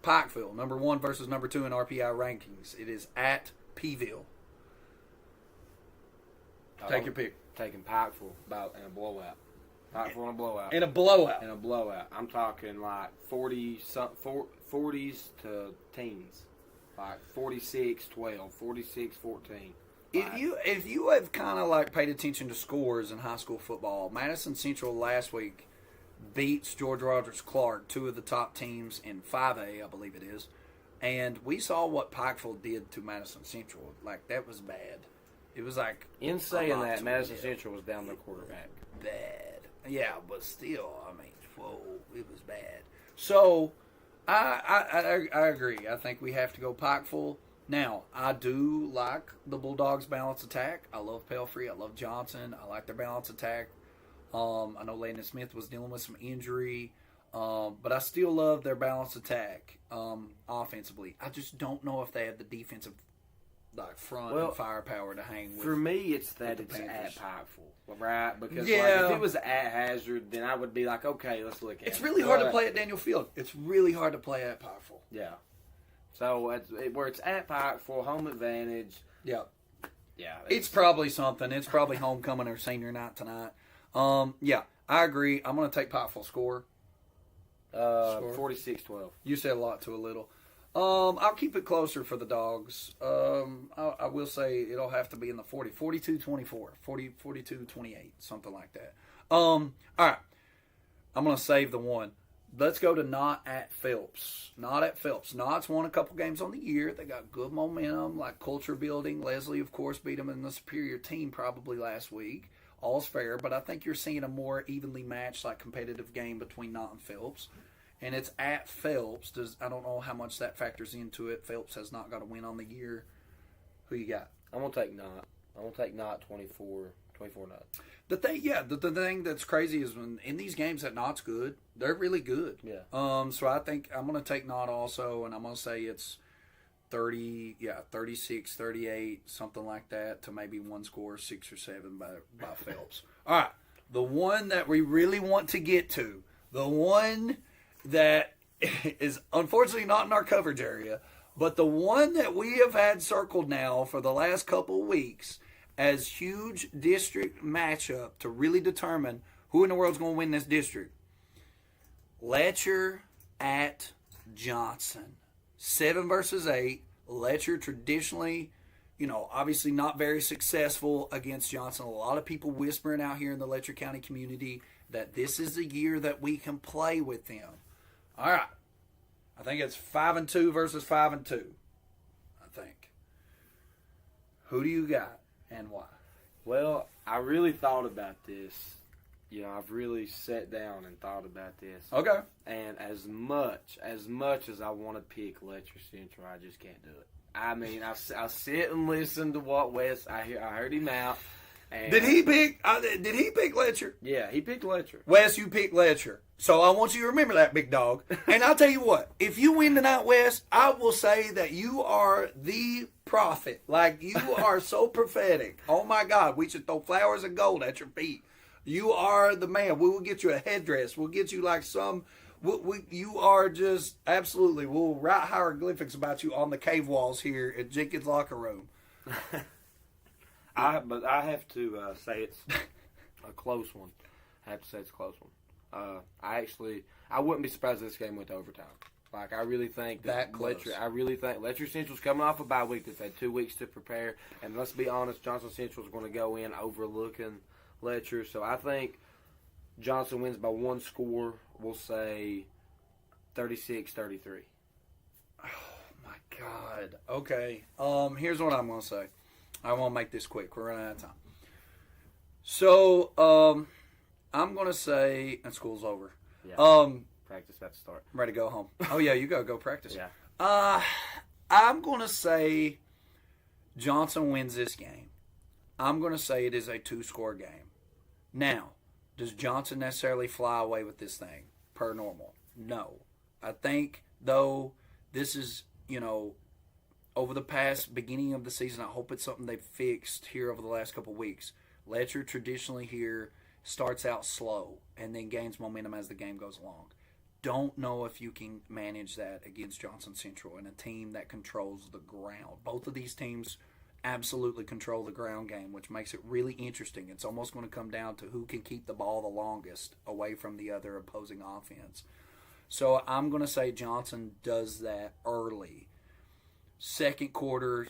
[SPEAKER 1] Pikeville, number 1 versus number 2 in RPI rankings. It is at Peeville. Take your pick.
[SPEAKER 2] Taking Pikeville in a blowout. Pikeville in a blowout.
[SPEAKER 1] In a blowout.
[SPEAKER 2] In a blowout. I'm talking like 40s to teens. Like 46-12, 46-14.
[SPEAKER 1] If you have kind of like paid attention to scores in high school football, Madison Central last week beats George Rogers Clark, 2 of the top teams in 5A, I believe it is. And we saw what Pikeville did to Madison Central. Like, that was bad. It was like...
[SPEAKER 2] In saying that, Madison Central was down their quarterback.
[SPEAKER 1] Bad. Yeah, but still, I mean, whoa, it was bad. So, I agree. I think we have to go Pikeville. Now, I do like the Bulldogs' balance attack. I love Pelfrey. I love Johnson. I like their balance attack. I know Landon Smith was dealing with some injury. But I still love their balanced attack offensively. I just don't know if they have the defensive front and firepower to hang with.
[SPEAKER 2] For me, it's that it's at Pikeville, right? Because
[SPEAKER 1] Yeah.
[SPEAKER 2] if it was at Hazard, then I would be like, okay, let's look at it.
[SPEAKER 1] It's really hard to play at Daniel Field. It's really hard to play at Pikeville.
[SPEAKER 2] Yeah. So where it's at Pikeville, home advantage.
[SPEAKER 1] Yeah.
[SPEAKER 2] Yeah.
[SPEAKER 1] It's probably something. It's probably homecoming or senior night tonight. Yeah, I agree. I'm going to take Pikeville score.
[SPEAKER 2] 46-12.
[SPEAKER 1] You said a lot to a little. I'll keep it closer for the Dogs. I will say it'll have to be in the 42-24, 42-28, something like that. All right. I'm going to save the one. Let's go to Not at Phelps. Not at Phelps. Knott's won a couple games on the year. They got good momentum, like culture building. Leslie, of course, beat them in the superior team probably last week. All's fair, but I think you're seeing a more evenly matched, competitive game between Knott and Phelps. And it's at Phelps. I don't know how much that factors into it. Phelps has not got a win on the year. Who you got?
[SPEAKER 2] I'm going to take Knott. I'm going to take Knott 24 Knott.
[SPEAKER 1] The thing that's crazy is when in these games that Knott's good, they're really good.
[SPEAKER 2] Yeah.
[SPEAKER 1] So I think I'm going to take Knott also, and I'm going to say it's 36, 38, something like that, to maybe one score, 6 or 7 by Phelps. All right. The one that we really want to get to, the one that is unfortunately not in our coverage area, but the one that we have had circled now for the last couple of weeks as huge district matchup to really determine who in the world is going to win this district. Letcher at Johnson. 7 versus 8. Letcher traditionally, obviously not very successful against Johnson. A lot of people whispering out here in the Letcher County community that this is the year that we can play with them. All right. I think it's 5-2 versus 5-2. I think. Who do you got and why?
[SPEAKER 2] Well, I really thought about this. I've really sat down and thought about this.
[SPEAKER 1] Okay.
[SPEAKER 2] And as much as I want to pick Letcher Central, I just can't do it. I mean, I sit and listen to what Wes. I heard him out. And
[SPEAKER 1] Did he pick Letcher?
[SPEAKER 2] Yeah, he picked Letcher.
[SPEAKER 1] Wes, you picked Letcher. So I want you to remember that, big dog. And I'll tell you what, if you win tonight, Wes, I will say that you are the prophet. You are so prophetic. Oh, my God. We should throw flowers and gold at your feet. You are the man. We will get you a headdress. We'll get you you are just, absolutely, we'll write hieroglyphics about you on the cave walls here at Jenkins' locker room.
[SPEAKER 2] But I have to say it's a close one. I have to say it's a close one. I wouldn't be surprised if this game went to overtime. I really think that Letcher Central's coming off a bye week. They've had 2 weeks to prepare, and let's be honest, Johnson Central's going to go in overlooking Letcher. So I think Johnson wins by 1 score. We'll say 36-33.
[SPEAKER 1] Oh my God. Okay. Here's what I'm going to say. I won't make this quick. We're running out of time. So, I'm going to say, and school's over.
[SPEAKER 2] Yeah. Practice about to start.
[SPEAKER 1] Ready to go home. Oh, yeah, you go practice.
[SPEAKER 2] Yeah.
[SPEAKER 1] I'm going to say Johnson wins this game. I'm going to say it is a 2-score game. Now, does Johnson necessarily fly away with this thing per normal? No. I think, though, this is, over the past beginning of the season, I hope it's something they've fixed here over the last couple of weeks. Letcher traditionally here starts out slow and then gains momentum as the game goes along. Don't know if you can manage that against Johnson Central and a team that controls the ground. Both of these teams absolutely control the ground game, which makes it really interesting. It's almost going to come down to who can keep the ball the longest away from the other opposing offense. So I'm going to say Johnson does that early. Second quarter,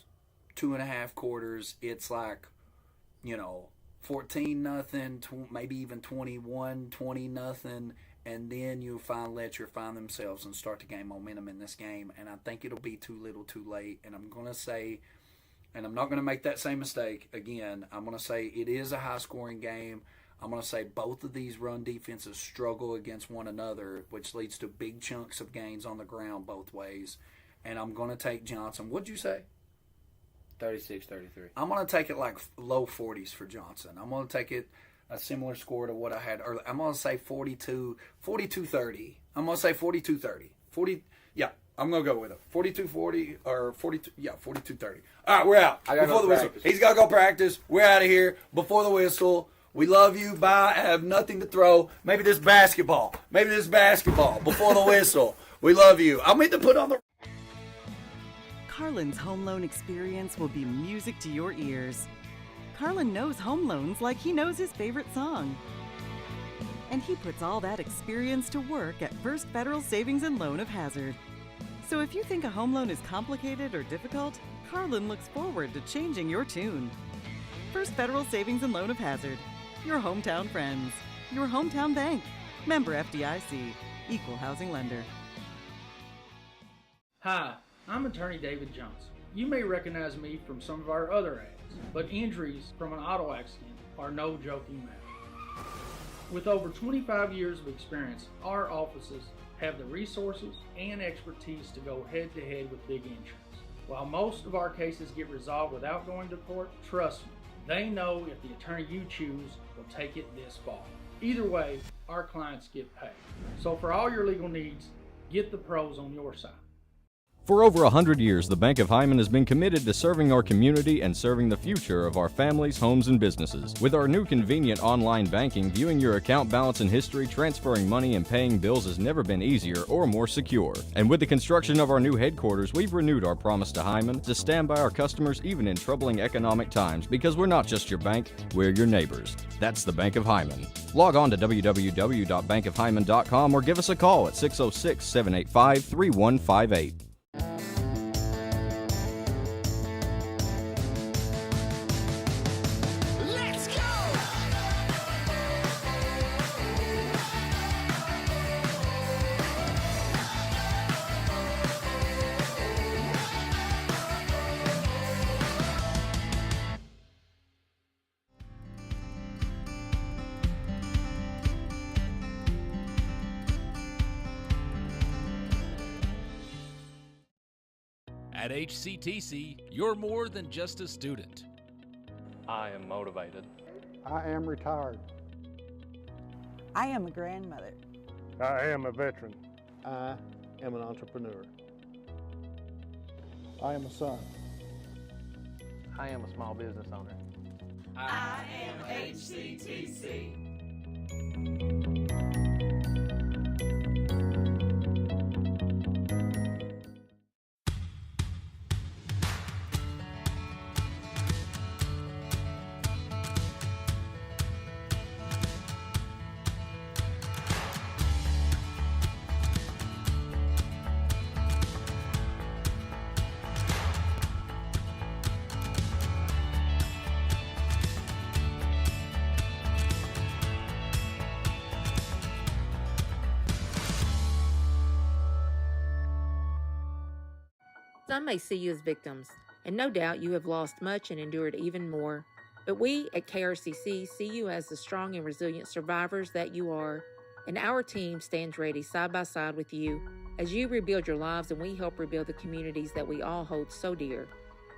[SPEAKER 1] 2.5 quarters, it's 14-0, maybe even 21-20-0, and then you'll find Letcher find themselves and start to gain momentum in this game. And I think it'll be too little, too late. And I'm going to say, and I'm not going to make that same mistake again. I'm going to say it is a high-scoring game. I'm going to say both of these run defenses struggle against one another, which leads to big chunks of gains on the ground both ways. And I'm going to take Johnson. What'd you say?
[SPEAKER 2] 36-33.
[SPEAKER 1] I'm going to take it low 40s for Johnson. I'm going to take it a similar score to what I had earlier. I'm going to say 42-30. I'm going to say 42-30. 40, yeah, I'm going to go with it. 42-40 or 42, yeah, 42-30. All right, we're out.
[SPEAKER 2] I gotta
[SPEAKER 1] Before
[SPEAKER 2] go
[SPEAKER 1] the whistle.
[SPEAKER 2] practice.
[SPEAKER 1] He's got to go practice. We're out of here. Before the whistle. We love you. Bye. I have nothing to throw. Maybe this basketball. Before the whistle. We love you. I'll mean to put on the...
[SPEAKER 3] Carlin's home loan experience will be music to your ears. Carlin knows home loans like he knows his favorite song. And he puts all that experience to work at First Federal Savings and Loan of Hazard. So if you think a home loan is complicated or difficult, Carlin looks forward to changing your tune. First Federal Savings and Loan of Hazard. Your hometown friends. Your hometown bank. Member FDIC. Equal housing lender.
[SPEAKER 4] Hi, I'm attorney David Johnson. You may recognize me from some of our other ads, but injuries from an auto accident are no joking matter. With over 25 years of experience, our offices have the resources and expertise to go head-to-head with big insurance. While most of our cases get resolved without going to court, trust me, they know if the attorney you choose will take it this far. Either way, our clients get paid. So for all your legal needs, get the pros on your side.
[SPEAKER 5] For over 100 years, the Bank of Hyman has been committed to serving our community and serving the future of our families, homes, and businesses. With our new convenient online banking, viewing your account balance and history, transferring money, and paying bills has never been easier or more secure. And with the construction of our new headquarters, we've renewed our promise to Hyman to stand by our customers even in troubling economic times, because we're not just your bank, we're your neighbors. That's the Bank of Hyman. Log on to www.bankofhyman.com or give us a call at 606-785-3158.
[SPEAKER 6] At HCTC, you're more than just a student.
[SPEAKER 7] I am motivated.
[SPEAKER 8] I am retired.
[SPEAKER 9] I am a grandmother.
[SPEAKER 8] I am a veteran. I am an entrepreneur. I am a son.
[SPEAKER 7] I am a small business owner.
[SPEAKER 10] I am HCTC.
[SPEAKER 11] Some may see you as victims, and no doubt you have lost much and endured even more. But we at KRCC see you as the strong and resilient survivors that you are, and our team stands ready side by side with you as you rebuild your lives and we help rebuild the communities that we all hold so dear.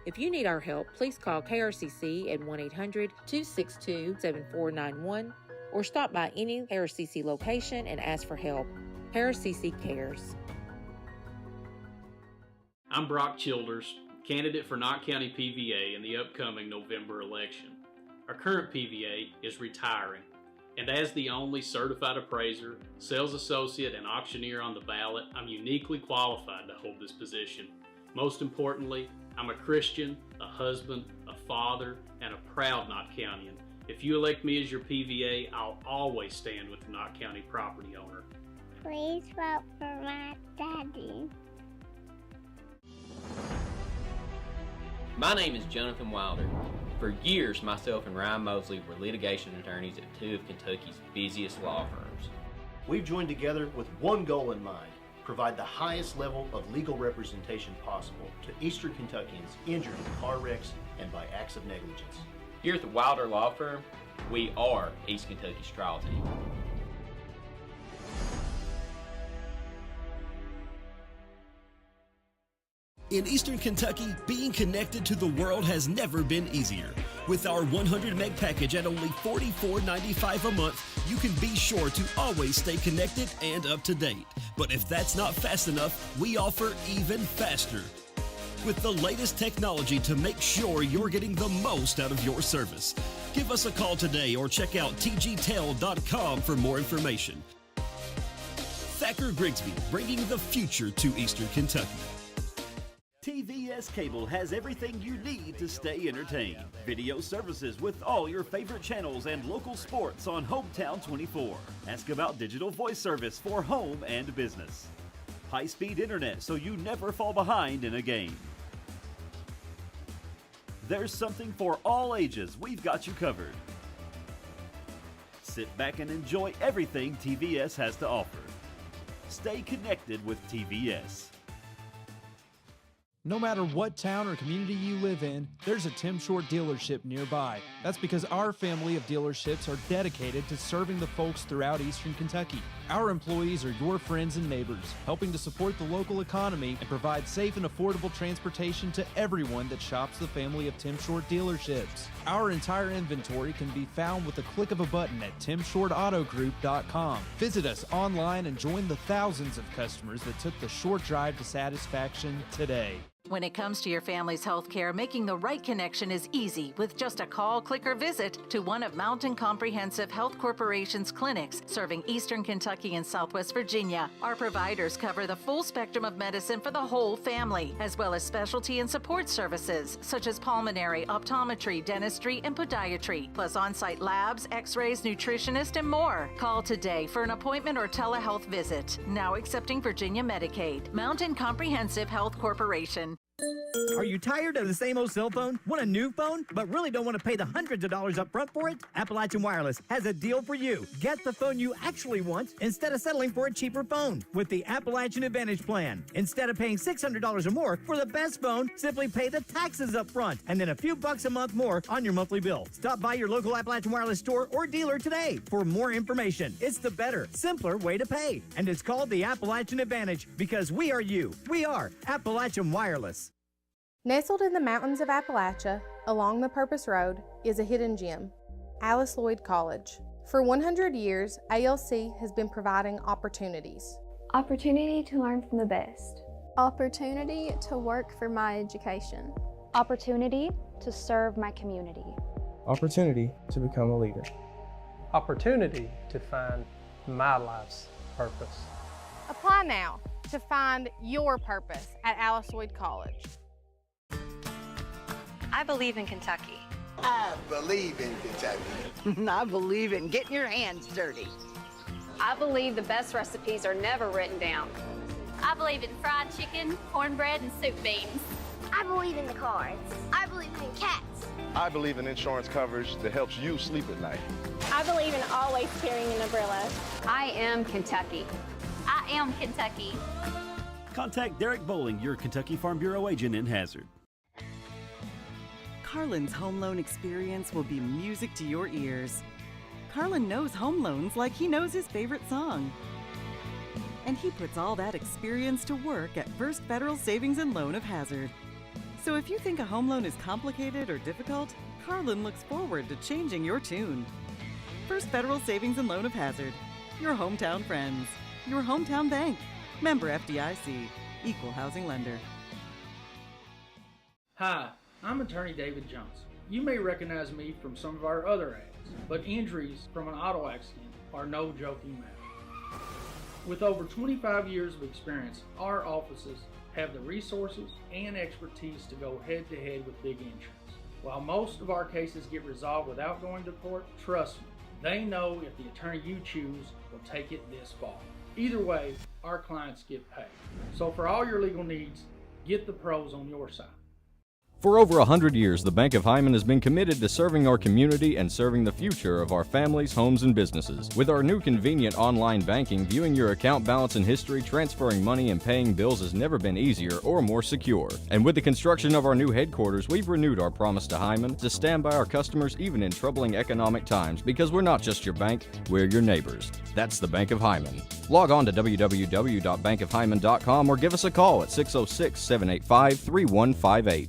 [SPEAKER 11] If you need our help, please call KRCC at 1-800-262-7491 or stop by any KRCC location and ask for help. KRCC cares.
[SPEAKER 12] I'm Brock Childers, candidate for Knott County PVA in the upcoming November election. Our current PVA is retiring, and as the only certified appraiser, sales associate, and auctioneer on the ballot, I'm uniquely qualified to hold this position. Most importantly, I'm a Christian, a husband, a father, and a proud Knott Countyan. If you elect me as your PVA, I'll always stand with the Knott County property owner.
[SPEAKER 13] Please vote for my daddy.
[SPEAKER 14] My name is Jonathan Wilder. For years, myself and Ryan Mosley were litigation attorneys at two of Kentucky's busiest law firms.
[SPEAKER 15] We've joined together with one goal in mind: provide the highest level of legal representation possible to Eastern Kentuckians injured in car wrecks and by acts of negligence.
[SPEAKER 14] Here at the Wilder Law Firm, we are East Kentucky's trial team.
[SPEAKER 16] In Eastern Kentucky, being connected to the world has never been easier. With our 100 meg package at only $44.95 a month, you can be sure to always stay connected and up to date. But if that's not fast enough, we offer even faster. With the layest technology to make sure you're getting the most out of your service. Give us a call today or check out tgtel.com for more information. Thacker Grigsby, bringing the future to Eastern Kentucky.
[SPEAKER 17] TVS Cable has everything you need to stay entertained. Video services with all your favorite channels and local sports on Hometown 24. Ask about digital voice service for home and business. High-speed internet so you never fall behind in a game. There's something for all ages. We've got you covered. Sit back and enjoy everything TVS has to offer. Stay connected with TVS.
[SPEAKER 18] No matter what town or community you live in, there's a Tim Short dealership nearby. That's because our family of dealerships are dedicated to serving the folks throughout Eastern Kentucky. Our employees are your friends and neighbors, helping to support the local economy and provide safe and affordable transportation to everyone that shops the family of Tim Short dealerships. Our entire inventory can be found with the click of a button at timshortautogroup.com. Visit us online and join the thousands of customers that took the short drive to satisfaction today.
[SPEAKER 19] When it comes to your family's health care, making the right connection is easy with just a call, click, or visit to one of Mountain Comprehensive Health Corporation's clinics serving Eastern Kentucky and Southwest Virginia. Our providers cover the full spectrum of medicine for the whole family, as well as specialty and support services such as pulmonary, optometry, dentistry, and podiatry, plus on-site labs, x-rays, nutritionist, and more. Call today for an appointment or telehealth visit. Now accepting Virginia Medicaid. Mountain Comprehensive Health Corporation.
[SPEAKER 20] Are you tired of the same old cell phone? Want a new phone, but really don't want to pay the hundreds of dollars up front for it? Appalachian Wireless has a deal for you. Get the phone you actually want instead of settling for a cheaper phone with the Appalachian Advantage Plan. Instead of paying $600 or more for the best phone, simply pay the taxes up front and then a few bucks a month more on your monthly bill. Stop by your local Appalachian Wireless store or dealer today for more information. It's the better, simpler way to pay. And it's called the Appalachian Advantage because we are you. We are Appalachian Wireless.
[SPEAKER 21] Nestled in the mountains of Appalachia, along the Purpose Road, is a hidden gem, Alice Lloyd College. For 100 years, ALC has been providing opportunities.
[SPEAKER 22] Opportunity to learn from the best.
[SPEAKER 23] Opportunity to work for my education.
[SPEAKER 22] Opportunity to serve my community.
[SPEAKER 24] Opportunity to become a leader.
[SPEAKER 25] Opportunity to find my life's purpose.
[SPEAKER 21] Apply now to find your purpose at Alice Lloyd College.
[SPEAKER 26] I believe in Kentucky.
[SPEAKER 27] I believe in Kentucky.
[SPEAKER 9] I believe in getting your hands dirty.
[SPEAKER 28] I believe the best recipes are never written down.
[SPEAKER 29] I believe in fried chicken, cornbread, and soup beans.
[SPEAKER 13] I believe in the cards. I believe in cats.
[SPEAKER 30] I believe in insurance coverage that helps you sleep at night.
[SPEAKER 31] I believe in always carrying an umbrella.
[SPEAKER 28] I am Kentucky.
[SPEAKER 29] I am Kentucky.
[SPEAKER 17] Contact Derek Bowling, your Kentucky Farm Bureau agent in Hazard.
[SPEAKER 3] Carlin's home loan experience will be music to your ears. Carlin knows home loans like he knows his favorite song. And he puts all that experience to work at First Federal Savings and Loan of Hazard. So if you think a home loan is complicated or difficult, Carlin looks forward to changing your tune. First Federal Savings and Loan of Hazard. Your hometown friends. Your hometown bank. Member FDIC. Equal housing lender.
[SPEAKER 4] Hi, I'm attorney David Johnson. You may recognize me from some of our other ads, but injuries from an auto accident are no joking matter. With over 25 years of experience, our offices have the resources and expertise to go head-to-head with big insurance. While most of our cases get resolved without going to court, trust me, they know if the attorney you choose will take it this far. Either way, our clients get paid. So for all your legal needs, get the pros on your side.
[SPEAKER 1] For over 100 years, the Bank of Hyman has been committed to serving our community and serving the future of our families, homes, and businesses. With our new convenient online banking, viewing your account balance and history, transferring money, and paying bills has never been easier or more secure. And with the construction of our new headquarters, we've renewed our promise to Hyman to stand by our customers even in troubling economic times, because we're not just your bank, we're your neighbors. That's the Bank of Hyman. Log on to www.bankofhyman.com or give us a call at 606-785-3158.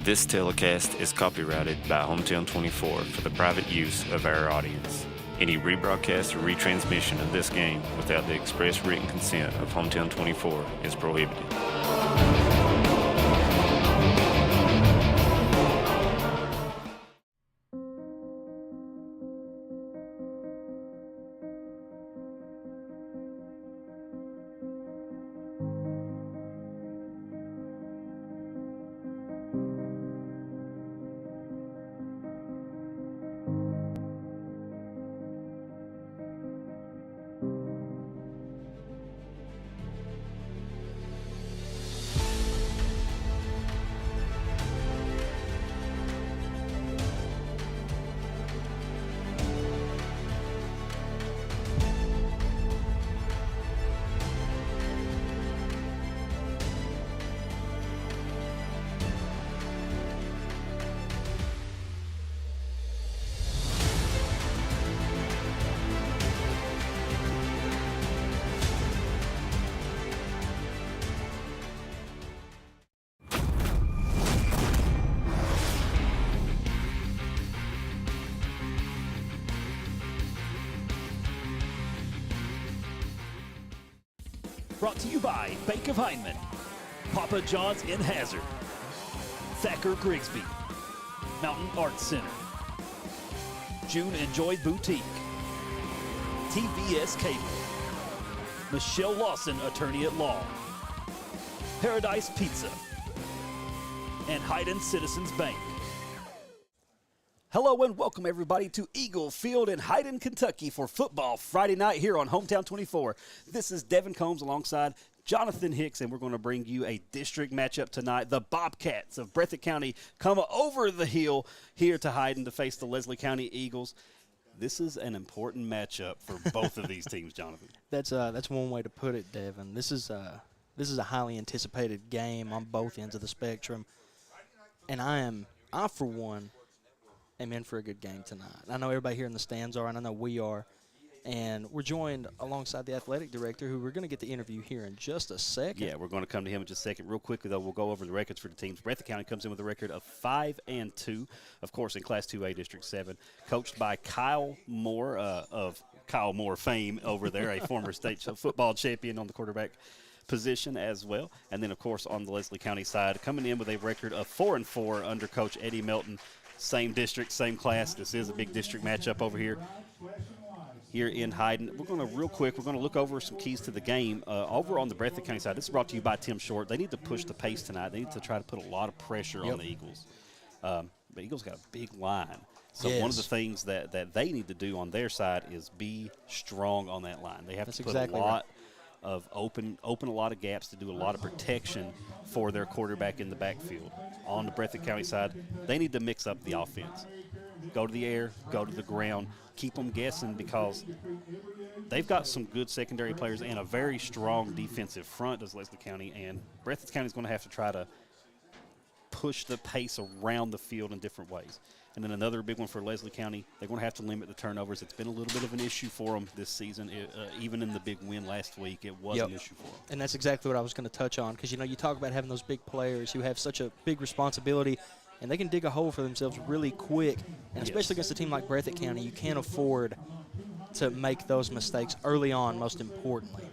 [SPEAKER 2] This telecast is copyrighted by Hometown 24 for the private use of our audience. Any rebroadcast or retransmission of this game without the express written consent of Hometown 24 is prohibited.
[SPEAKER 17] Brought to you by Bank of Hyman, Papa John's in Hazard, Thacker Grigsby, Mountain Arts Center, June and Joy Boutique, TVS Cable, Michelle Lawson, Attorney at Law, Paradise Pizza, and Hayden Citizens Bank. Hello and welcome everybody to Eagle Field in Hayden, Kentucky for football Friday night here on Hometown 24. This is Devin Combs alongside Jonathan Hicks, and we're going to bring you a district matchup tonight. The Bobcats of Breathitt County come over the hill here to Hayden to face the Leslie County Eagles. This is an important matchup for both of these teams, Jonathan.
[SPEAKER 5] That's one way to put it, Devin. This is a highly anticipated game on both ends of the spectrum, and I for one am in for a good game tonight. I know everybody here in the stands are, and I know we are. And we're joined alongside the athletic director, who we're going to get the interview here in just a second.
[SPEAKER 17] Yeah, we're going to come to him in just a second. Real quickly, though, we'll go over the records for the teams. Breathitt County comes in with a record of 5-2, of course, in Class 2A District 7, coached by Kyle Moore of Kyle Moore fame over there, a former state football champion on the quarterback position as well. And then, of course, on the Leslie County side, coming in with a record of 4-4 under Coach Eddie Melton. Same district, same class. This is a big district matchup over here in Hayden. We're going to, real quick, we're going to look over some keys to the game. Over on the Breathitt County side, this is brought to you by Tim Short. They need to push the pace tonight. They need to try to put a lot of pressure on the Eagles. The Eagles got a big line. So one of the things that they need to do on their side is be strong on that line. They have to put a lot of open a lot of gaps to do a lot of protection for their quarterback in the backfield. On the Breathitt County side, they need to mix up the offense. Go to the air, go to the ground, keep them guessing, because they've got some good secondary players and a very strong defensive front, does Leslie County, and Breathitt County is going to have to try to push the pace around the field in different ways. And then another big one for Leslie County, they're going to have to limit the turnovers. It's been a little bit of an issue for them this season. Even in the big win last week, it was an issue for them.
[SPEAKER 5] And that's exactly what I was going to touch on, because, you talk about having those big players who have such a big responsibility, and they can dig a hole for themselves really quick. And especially against a team like Breathitt County, you can't afford to make those mistakes early on, most importantly.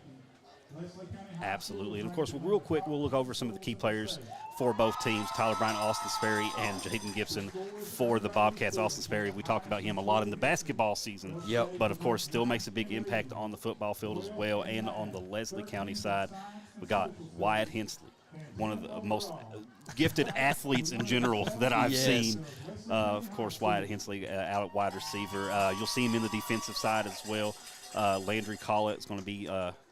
[SPEAKER 6] Absolutely. And, of course, real quick, we'll look over some of the key players for both teams, Tyler Bryant, Austin Sperry, and Jaden Gibson for the Bobcats. Austin Sperry, we talked about him a lot in the basketball season.
[SPEAKER 5] Yep.
[SPEAKER 6] But, of course, still makes a big impact on the football field as well. And on the Leslie County side, we got Wyatt Hensley, one of the most gifted athletes in general that I've seen. Of course, Wyatt Hensley out at wide receiver. You'll see him in the defensive side as well. Landry Collett is going to be,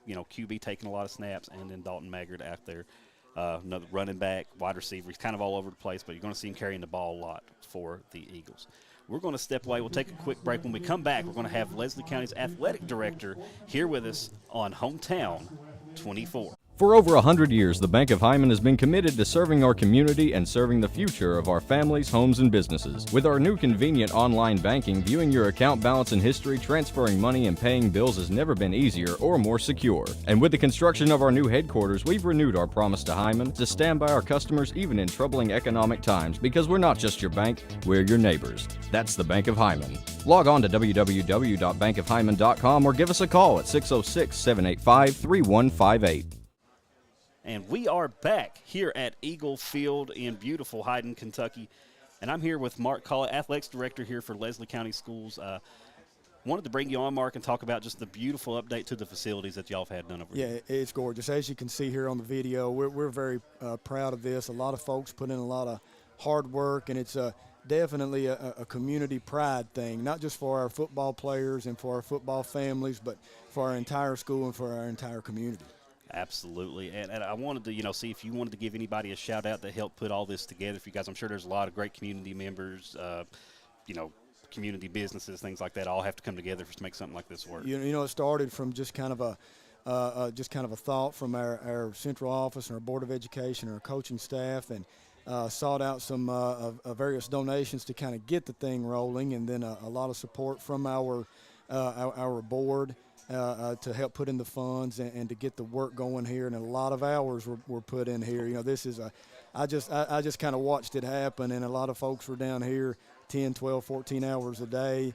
[SPEAKER 6] QB taking a lot of snaps, and then Dalton Maggard out there. Another running back, wide receiver. He's kind of all over the place, but you're going to see him carrying the ball a lot for the Eagles. We're going to step away. We'll take a quick break. When we come back, we're going to have Leslie County's athletic director here with us on Hometown 24.
[SPEAKER 1] For over 100 years, the Bank of Hyman has been committed to serving our community and serving the future of our families, homes, and businesses. With our new convenient online banking, viewing your account balance and history, transferring money, and paying bills has never been easier or more secure. And with the construction of our new headquarters, we've renewed our promise to Hyman to stand by our customers even in troubling economic times, because we're not just your bank, we're your neighbors. That's the Bank of Hyman. Log on to www.bankofhyman.com or give us a call at 606-785-3158.
[SPEAKER 6] And we are back here at Eagle Field in beautiful Hyden, Kentucky. And I'm here with Mark Collett, Athletics Director here for Leslie County Schools. Wanted to bring you on, Mark, and talk about just the beautiful update to the facilities that y'all have had done over here.
[SPEAKER 7] Yeah, it's gorgeous. As you can see here on the video, we're very proud of this. A lot of folks put in a lot of hard work, and it's definitely a community pride thing, not just for our football players and for our football families, but for our entire school and for our entire community.
[SPEAKER 6] Absolutely. And I wanted to, see if you wanted to give anybody a shout-out that helped put all this together for you guys. I'm sure there's a lot of great community members, community businesses, things like that all have to come together to make something like this work.
[SPEAKER 7] It started from just kind of a thought from our central office and our Board of Education and our coaching staff, and sought out some various donations to kind of get the thing rolling, and then a lot of support from our board to help put in the funds and to get the work going here, and a lot of hours were put in here. This is I just kind of watched it happen, and a lot of folks were down here 10, 12, 14 hours a day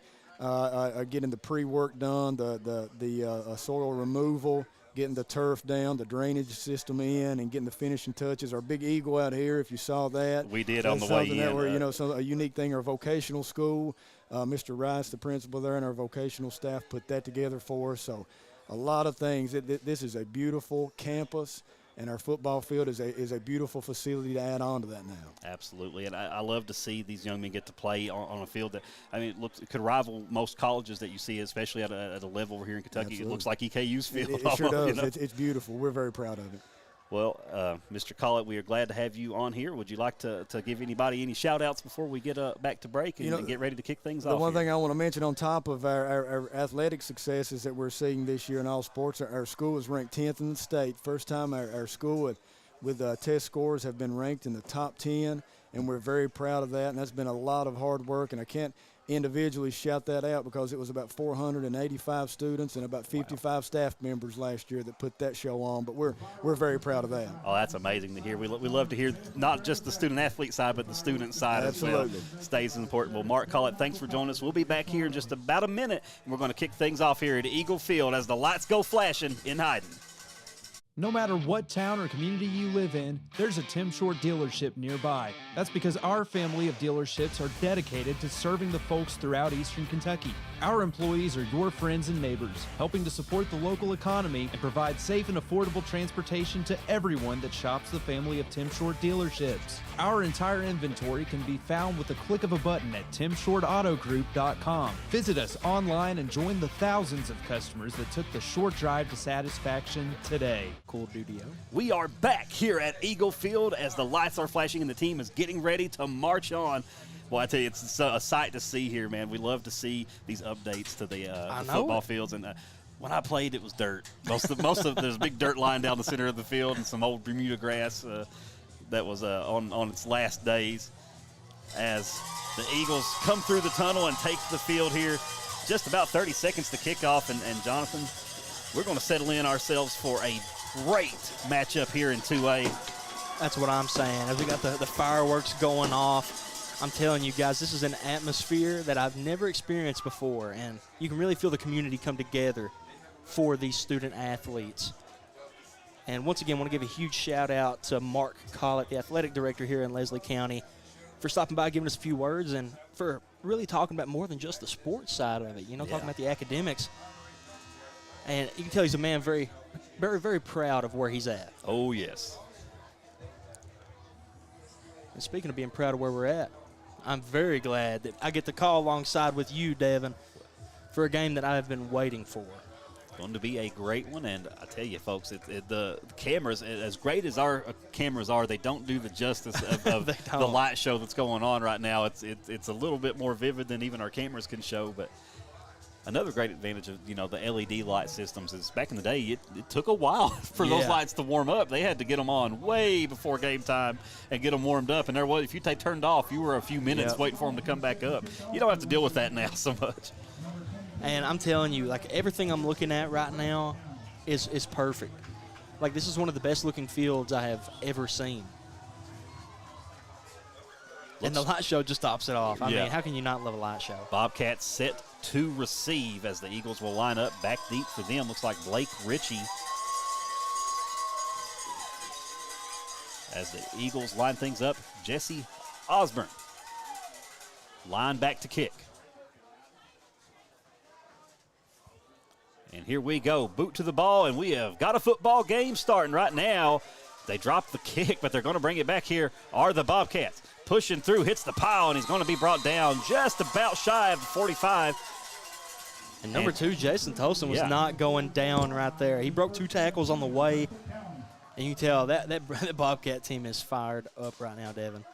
[SPEAKER 7] getting the pre-work done, the soil removal, getting the turf down, the drainage system in, and getting the finishing touches. Our big eagle out here, if you saw that.
[SPEAKER 6] We did on the way in.
[SPEAKER 7] A unique thing, our vocational school. Mr. Rice, the principal there, and our vocational staff put that together for us. So a lot of things. This is a beautiful campus, and our football field is a beautiful facility to add on to that now.
[SPEAKER 6] Absolutely, and I love to see these young men get to play on a field that, it could rival most colleges that you see, especially at a level over here in Kentucky.
[SPEAKER 7] Absolutely.
[SPEAKER 6] It looks like EKU's field.
[SPEAKER 7] It sure does. It's beautiful. We're very proud of it.
[SPEAKER 6] Well, Mr. Collett, we are glad to have you on here. Would you like to give anybody any shout-outs before we get back to break and get ready to kick things off?
[SPEAKER 7] The one thing I want to mention on top of our athletic successes that we're seeing this year in all sports, our school is ranked 10th in the state. First time our school with test scores have been ranked in the top 10, and we're very proud of that, and that's been a lot of hard work, and I can't individually shout that out because it was about 485 students and about 55 staff members last year that put that show on, but we're very proud of that.
[SPEAKER 6] Oh, that's amazing to hear. We love to hear not just the student-athlete side, but the student side as well. Stays important. Well, Mark Collett, thanks for joining us. We'll be back here in just about a minute, and we're going to kick things off here at Eagle Field as the lights go flashing in Hyden.
[SPEAKER 8] No matter what town or community you live in, there's a Tim Short dealership nearby. That's because our family of dealerships are dedicated to serving the folks throughout Eastern Kentucky. Our employees are your friends and neighbors, helping to support the local economy and provide safe and affordable transportation to everyone that shops the family of Tim Short dealerships. Our entire inventory can be found with the click of a button at timshortautogroup.com. Visit us online and join the thousands of customers that took the short drive to satisfaction today. Cool duty.
[SPEAKER 6] We are back here at Eagle Field as the lights are flashing and the team is getting ready to march on. Well, I tell you, it's a sight to see here, man. We love to see these updates to the football fields. And when I played, it was dirt. Most of there's a big dirt line down the center of the field and some old Bermuda grass that was on its last days. As the Eagles come through the tunnel and take the field here, just about 30 seconds to kick off. And Jonathan, we're going to settle in ourselves for a great matchup here in 2A.
[SPEAKER 5] That's what I'm saying. As we got the fireworks going off, I'm telling you guys, this is an atmosphere that I've never experienced before, and you can really feel the community come together for these student athletes. And once again, I want to give a huge shout-out to Mark Collett, the athletic director here in Leslie County, for stopping by, giving us a few words, and for really talking about more than just the sports side of it, talking about the academics. And you can tell he's a man very, very, very proud of where he's at.
[SPEAKER 6] Oh, yes.
[SPEAKER 5] And speaking of being proud of where we're at, I'm very glad that I get to call alongside with you, Devin, for a game that I have been waiting for.
[SPEAKER 6] Going to be a great one, and I tell you, folks, the cameras, as great as our cameras are, they don't do the justice of the light show that's going on right now. It's a little bit more vivid than even our cameras can show, but another great advantage of the LED light systems is back in the day, it took a while for those lights to warm up. They had to get them on way before game time and get them warmed up, and if they turned off, you were a few minutes waiting for them to come back up. You don't have to deal with that now so much.
[SPEAKER 5] And I'm telling you, like, everything I'm looking at right now is perfect. Like, this is one of the best-looking fields I have ever seen. And the light show just tops it off. I mean, how can you not love a light show?
[SPEAKER 6] Bobcats set to receive as the Eagles will line up back deep for them. Looks like Blake Ritchie. As the Eagles line things up, Jesse Osborne. Line back to kick. And here we go. Boot to the ball, and we have got a football game starting right now. They dropped the kick, but they're going to bring it back here. Are the Bobcats. Pushing through, hits the pile, and he's going to be brought down just about shy of 45.
[SPEAKER 5] And number 2, Jason Tolson, was not going down right there. He broke 2 tackles on the way, and you can tell that Bobcat team is fired up right now, Devin.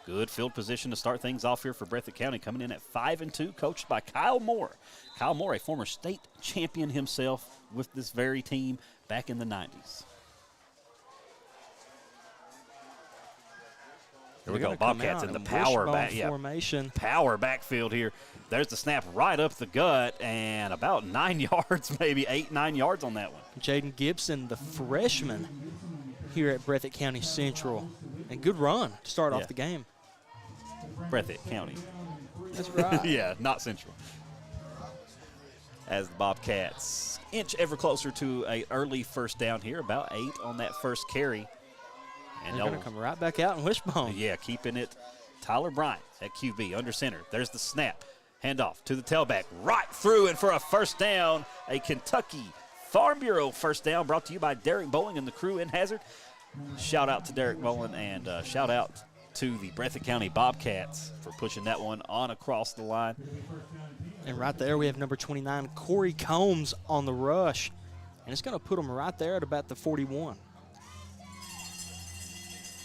[SPEAKER 6] Good field position to start things off here for Breathitt County, coming in at 5-2, coached by Kyle Moore. Kyle Moore, a former state champion himself with this very team back in the 90s. Here we go, Bobcats in the power back
[SPEAKER 5] formation.
[SPEAKER 6] Power backfield here. There's the snap right up the gut, and about 9 yards, maybe 8-9 yards on that one.
[SPEAKER 5] Jaden Gibson, the freshman here at Breathitt County Central. And good run to start off the game.
[SPEAKER 6] Breathitt County.
[SPEAKER 5] That's right.
[SPEAKER 6] Yeah, not Central. As the Bobcats inch ever closer to an early first down here, about 8 on that first carry.
[SPEAKER 5] And they're going to come right back out in Wishbone.
[SPEAKER 6] Yeah, keeping it. Tyler Bryant at QB under center. There's the snap. Handoff to the tailback. Right through and for a first down. A Kentucky Farm Bureau first down brought to you by Derek Bowling and the crew in Hazard. Shout out to Derek Bowling and shout out to the Breathitt County Bobcats for pushing that one on across the line.
[SPEAKER 5] And right there we have number 29, Corey Combs on the rush. And it's going to put him right there at about the 41.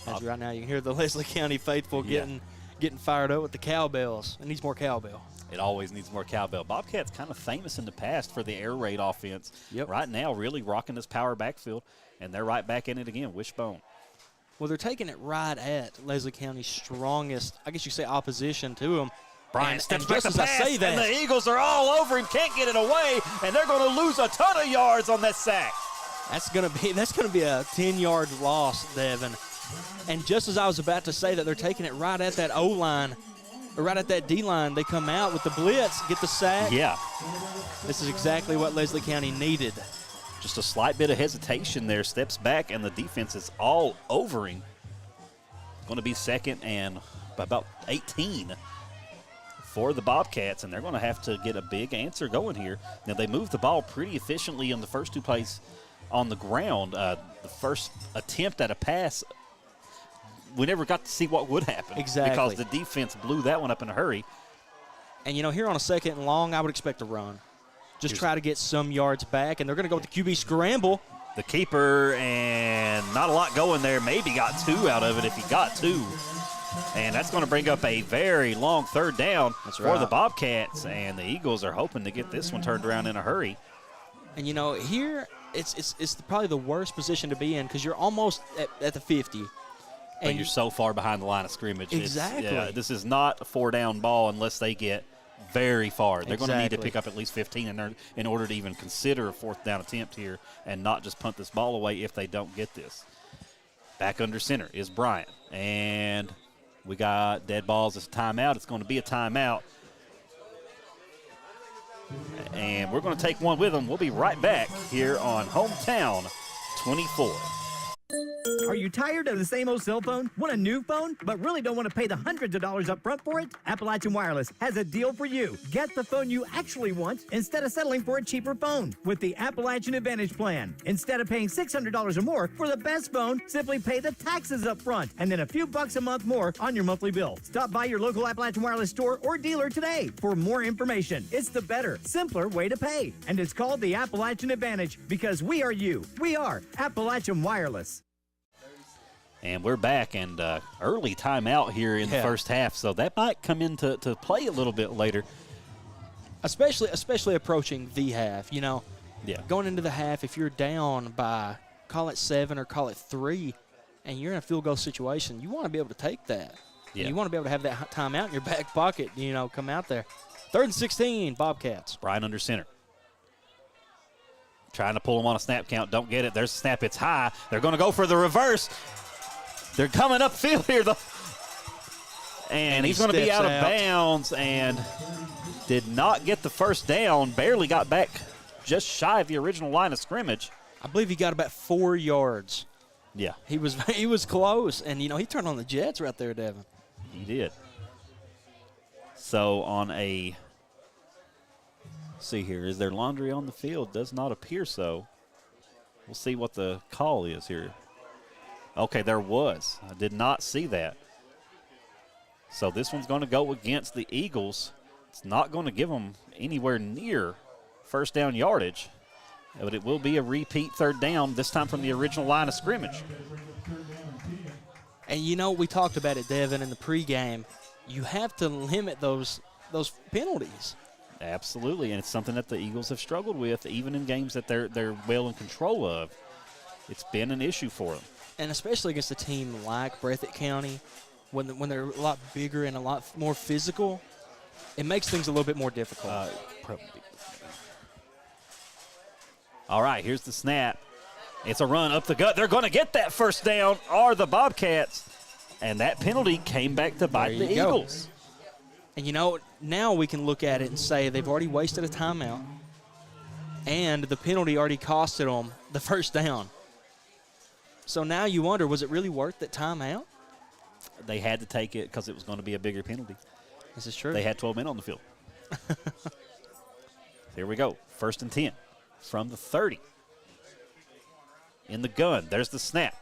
[SPEAKER 5] As right now you can hear the Leslie County faithful getting fired up with the cowbells. It needs more cowbell.
[SPEAKER 6] It always needs more cowbell. Bobcats kind of famous in the past for the air raid offense. Right now really rocking this power backfield, and they're right back in it again, Wishbone.
[SPEAKER 5] Well, they're taking it right at Leslie County's strongest, I guess you could say, opposition to them.
[SPEAKER 6] Bryant steps back
[SPEAKER 5] just
[SPEAKER 6] to
[SPEAKER 5] as
[SPEAKER 6] pass,
[SPEAKER 5] I say that,
[SPEAKER 6] and the Eagles are all over him, can't get it away, and they're going to lose a ton of yards on that sack.
[SPEAKER 5] That's going to be a 10-yard loss, Devin. And just as I was about to say that they're taking it right at that O-line, or right at that D-line, they come out with the blitz, get the sack.
[SPEAKER 6] Yeah.
[SPEAKER 5] This is exactly what Leslie County needed.
[SPEAKER 6] Just a slight bit of hesitation there, steps back, and the defense is all over him. Going to be second and about 18 for the Bobcats, and they're going to have to get a big answer going here. Now, they moved the ball pretty efficiently in the first 2 plays on the ground. The first attempt at a pass, we never got to see what would happen.
[SPEAKER 5] Exactly.
[SPEAKER 6] Because the defense blew that one up in a hurry.
[SPEAKER 5] And, here on a 2nd and long, I would expect a run. Just try to get some yards back, and they're going to go with the QB scramble.
[SPEAKER 6] The keeper, and not a lot going there. Maybe got 2 out of it if he got 2. And that's going to bring up a very long 3rd down for the Bobcats, and the Eagles are hoping to get this one turned around in a hurry.
[SPEAKER 5] And, here it's probably the worst position to be in because you're almost at the 50.
[SPEAKER 6] But you're so far behind the line of scrimmage.
[SPEAKER 5] Exactly.
[SPEAKER 6] This is not a 4-down ball unless they get very far. They're going to need to pick up at least 15 in order to even consider a 4th down attempt here and not just punt this ball away if they don't get this. Back under center is Bryant. And we got dead balls as a timeout. It's going to be a timeout. And we're going to take one with them. We'll be right back here on Hometown 24.
[SPEAKER 10] Are you tired of the same old cell phone? Want a new phone, but really don't want to pay the hundreds of dollars up front for it? Appalachian Wireless has a deal for you. Get the phone you actually want instead of settling for a cheaper phone with the Appalachian Advantage plan. Instead of paying $600 or more for the best phone, simply pay the taxes up front and then a few bucks a month more on your monthly bill. Stop by your local Appalachian Wireless store or dealer today for more information. It's the better, simpler way to pay. And it's called the Appalachian Advantage because we are you. We are Appalachian Wireless.
[SPEAKER 6] And we're back, and early timeout here in the first half, so that might come into play a little bit later.
[SPEAKER 5] Especially approaching the half, you know.
[SPEAKER 6] Yeah.
[SPEAKER 5] Going into the half, if you're down by, call it 7 or call it 3, and you're in a field goal situation, you want to be able to take that.
[SPEAKER 6] Yeah.
[SPEAKER 5] You want to be able to have that timeout in your back pocket, you know, come out there. 3rd and 16, Bobcats.
[SPEAKER 6] Brian under center. Trying to pull him on a snap count, don't get it. There's the snap, it's high. They're going to go for the reverse. They're coming upfield here, though. And he's going to be out of bounds and did not get the first down. Barely got back just shy of the original line of scrimmage.
[SPEAKER 5] I believe he got about 4 yards.
[SPEAKER 6] Yeah.
[SPEAKER 5] He was close. And, you know, he turned on the Jets right there, Devin.
[SPEAKER 6] He did. So on a – see here. Is there laundry on the field? Does not appear so. We'll see what the call is here. Okay, there was. I did not see that. So this one's going to go against the Eagles. It's not going to give them anywhere near first down yardage, but it will be a repeat 3rd down, this time from the original line of scrimmage.
[SPEAKER 5] And, you know, we talked about it, Devin, in the pregame. You have to limit those penalties.
[SPEAKER 6] Absolutely, and it's something that the Eagles have struggled with, even in games that they're well in control of. It's been an issue for them.
[SPEAKER 5] And especially against a team like Breathitt County, when they're a lot bigger and a lot more physical, it makes things a little bit more difficult.
[SPEAKER 6] All right, here's the snap. It's a run up the gut. They're going to get that first down, are the Bobcats. And that penalty came back to bite the Eagles.
[SPEAKER 5] And, you know, now we can look at it and say they've already wasted a timeout, and the penalty already costed them the first down. So now you wonder, was it really worth that timeout?
[SPEAKER 6] They had to take it because it was going to be a bigger penalty.
[SPEAKER 5] This is true.
[SPEAKER 6] They had 12 men on the field. Here we go. 1st and 10 from the 30. In the gun. There's the snap.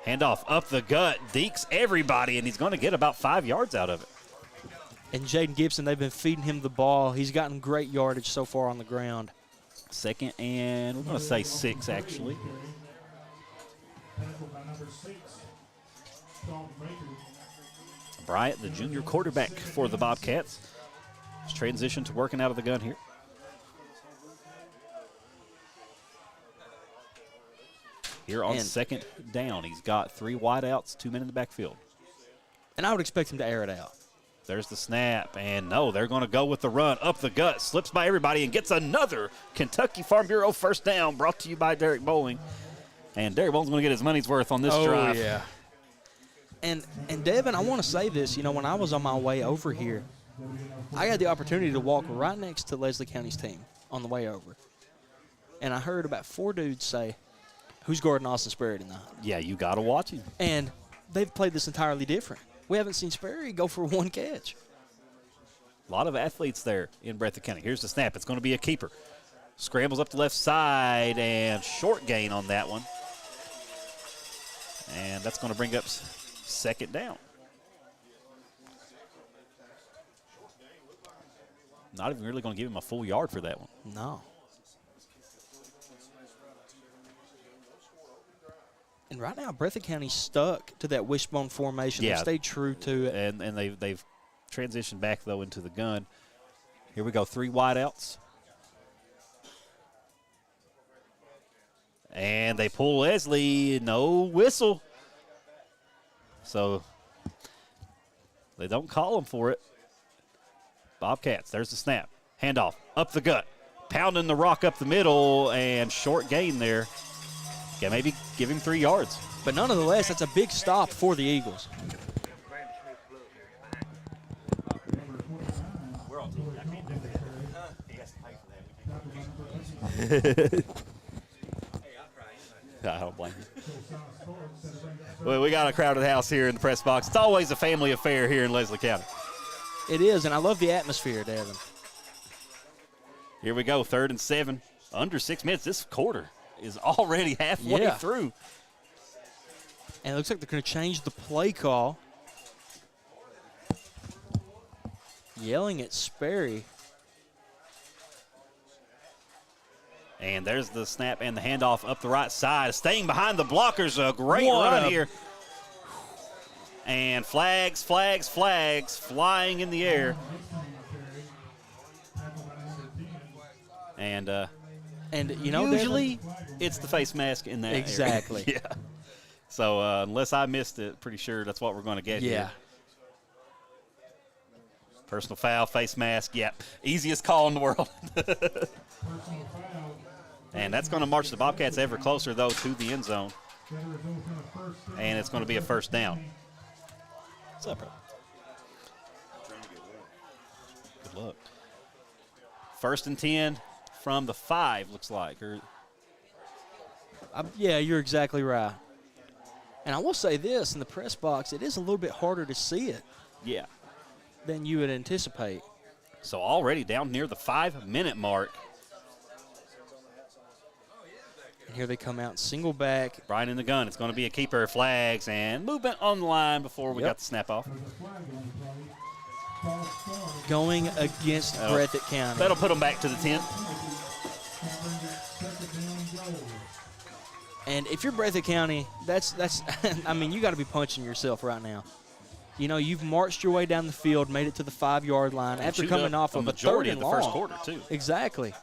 [SPEAKER 6] Handoff up the gut. Dekes everybody, and he's going to get about 5 yards out of it.
[SPEAKER 5] And Jaden Gibson, they've been feeding him the ball. He's gotten great yardage so far on the ground.
[SPEAKER 6] 2nd and we're going to say 6, actually. Bryant, the junior quarterback for the Bobcats, has transitioned to working out of the gun here. Here on 2nd down, he's got 3 wideouts, 2 men in the backfield.
[SPEAKER 5] And I would expect him to air it out.
[SPEAKER 6] There's the snap, and no, they're going to go with the run up the gut, slips by everybody, and gets another Kentucky Farm Bureau first down, brought to you by Derek Bowling. And Derek Bowling's going to get his money's worth on this drive.
[SPEAKER 5] Oh, yeah. And Devin, I want to say this. You know, when I was on my way over here, I had the opportunity to walk right next to Leslie County's team on the way over. And I heard about 4 dudes say, who's guarding Austin Sperry tonight?
[SPEAKER 6] Yeah, you got to watch him.
[SPEAKER 5] And they've played this entirely different. We haven't seen Sperry go for 1 catch.
[SPEAKER 6] A lot of athletes there in Breathitt County. Here's the snap. It's going to be a keeper. Scrambles up the left side, and short gain on that one. And that's going to bring up 2nd down. Not even really going to give him a full yard for that one.
[SPEAKER 5] No. And right now, Breathitt County's stuck to that wishbone formation.
[SPEAKER 6] Yeah.
[SPEAKER 5] They stayed true to it.
[SPEAKER 6] And they've transitioned back, though, into the gun. Here we go, 3 wideouts. And they pull Leslie, no whistle. So they don't call him for it. Bobcats, there's the snap. Handoff, up the gut. Pounding the rock up the middle, and short gain there. Yeah, maybe give him 3 yards.
[SPEAKER 5] But nonetheless, that's a big stop for the Eagles.
[SPEAKER 6] I don't blame you. Well, we got a crowded house here in the press box. It's always a family affair here in Leslie County.
[SPEAKER 5] It is, and I love the atmosphere, Devin.
[SPEAKER 6] Here we go, 3rd and 7. Under 6 minutes. This quarter is already halfway through.
[SPEAKER 5] And it looks like they're going to change the play call. Yelling at Sperry.
[SPEAKER 6] And there's the snap and the handoff up the right side. Staying behind the blockers, a great run here. And flags flying in the air. And you know, usually it's the face mask in that
[SPEAKER 5] exactly.
[SPEAKER 6] area. Yeah. So unless I missed it, pretty sure that's what we're going to get here. Personal foul, face mask. Yep. Easiest call in the world. And that's going to march the Bobcats ever closer, though, to the end zone. And it's going to be a first down. What's up, bro? Good luck. 1st and 10 from the 5, looks like.
[SPEAKER 5] Yeah, you're exactly right. And I will say this, in the press box, it is a little bit harder to see it.
[SPEAKER 6] Yeah.
[SPEAKER 5] Than you would anticipate.
[SPEAKER 6] So already down near the 5-minute mark.
[SPEAKER 5] And here they come out, single back.
[SPEAKER 6] Brian in the gun. It's going to be a keeper, flags, and movement on the line before we got the snap off.
[SPEAKER 5] Going against Breathitt County.
[SPEAKER 6] That'll put them back to the 10.
[SPEAKER 5] And if you're Breathitt County, that's I mean, you got to be punching yourself right now. You know, you've marched your way down the field, made it to the 5-yard line after coming off of a 3rd and long.
[SPEAKER 6] Majority of the first quarter, too.
[SPEAKER 5] Exactly.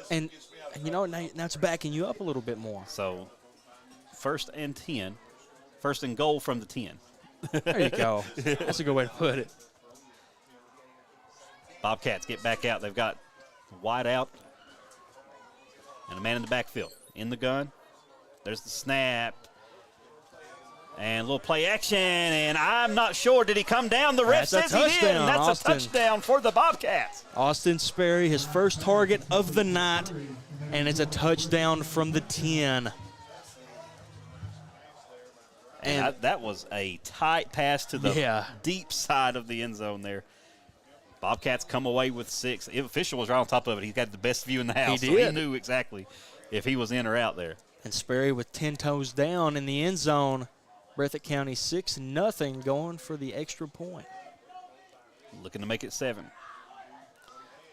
[SPEAKER 5] And you know, now it's backing you up a little bit more.
[SPEAKER 6] So, 1st and 10. 1st and goal from the 10.
[SPEAKER 5] There you go. That's a good way to put it.
[SPEAKER 6] Bobcats get back out. They've got wide out and a man in the backfield. In the gun. There's the snap. And a little play action, and I'm not sure. Did he come down? The ref says he did, and that's a touchdown for the Bobcats.
[SPEAKER 5] Austin Sperry, his first target of the night, and it's a touchdown from the 10.
[SPEAKER 6] And that was a tight pass to the deep side of the end zone there. Bobcats come away with 6. The official was right on top of it. He got the best view in the house, so he knew exactly if he was in or out there.
[SPEAKER 5] And Sperry with 10 toes down in the end zone. Breathitt County 6-0 going for the extra point.
[SPEAKER 6] Looking to make it 7.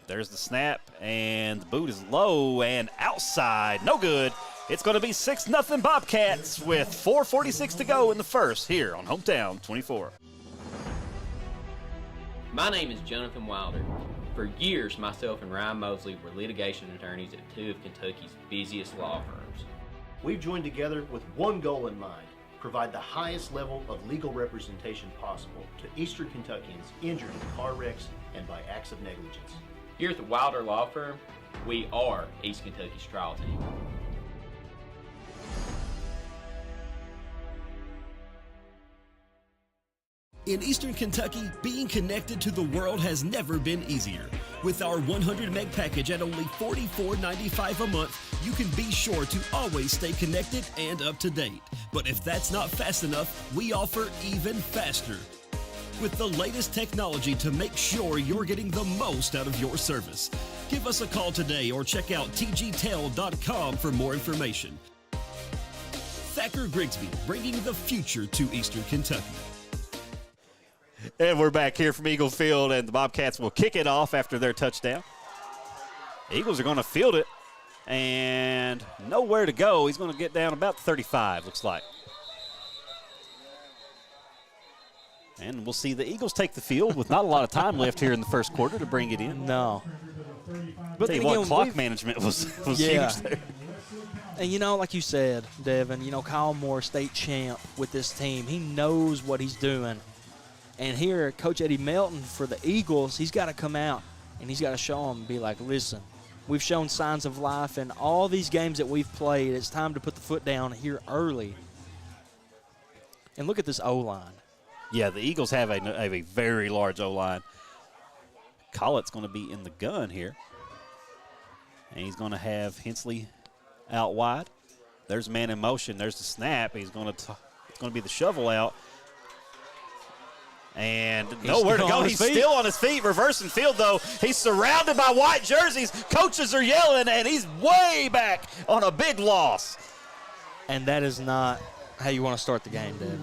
[SPEAKER 6] There's the snap, and the boot is low and outside. No good. It's going to be 6-0 Bobcats with 4:46 to go in the first here on Hometown 24.
[SPEAKER 11] My name is Jonathan Wilder. For years, myself and Ryan Mosley were litigation attorneys at 2 of Kentucky's busiest law firms.
[SPEAKER 12] We've joined together with one goal in mind: provide the highest level of legal representation possible to Eastern Kentuckians injured in car wrecks and by acts of negligence.
[SPEAKER 11] Here at the Wilder Law Firm, we are East Kentucky's trial team.
[SPEAKER 14] In Eastern Kentucky, being connected to the world has never been easier. With our 100 meg package at only $44.95 a month, you can be sure to always stay connected and up to date. But if that's not fast enough, we offer even faster, with the layest technology to make sure you're getting the most out of your service. Give us a call today or check out tgtel.com for more information. Thacker Grigsby, bringing the future to Eastern Kentucky.
[SPEAKER 6] And we're back here from Eagle Field, and the Bobcats will kick it off after their touchdown. The Eagles are going to field it, and nowhere to go. He's going to get down about 35, looks like. And we'll see the Eagles take the field with not a lot of time left here in the first quarter to bring it in.
[SPEAKER 5] No.
[SPEAKER 6] But tell you what, clock management was huge there.
[SPEAKER 5] And, you know, like you said, Devin, you know, Kyle Moore, state champ with this team. He knows what he's doing. And here, Coach Eddie Melton for the Eagles, he's got to come out and he's got to show them, be like, listen, we've shown signs of life in all these games that we've played. It's time to put the foot down here early. And look at this O-line.
[SPEAKER 6] Yeah, the Eagles have a very large O-line. Collett's going to be in the gun here. And he's going to have Hensley out wide. There's man in motion. There's the snap. He's going to be the shovel out. And nowhere to go. He's still on his feet, reversing field, though. He's surrounded by white jerseys. Coaches are yelling, and he's way back on a big loss.
[SPEAKER 5] And that is not how you want to start the game, David.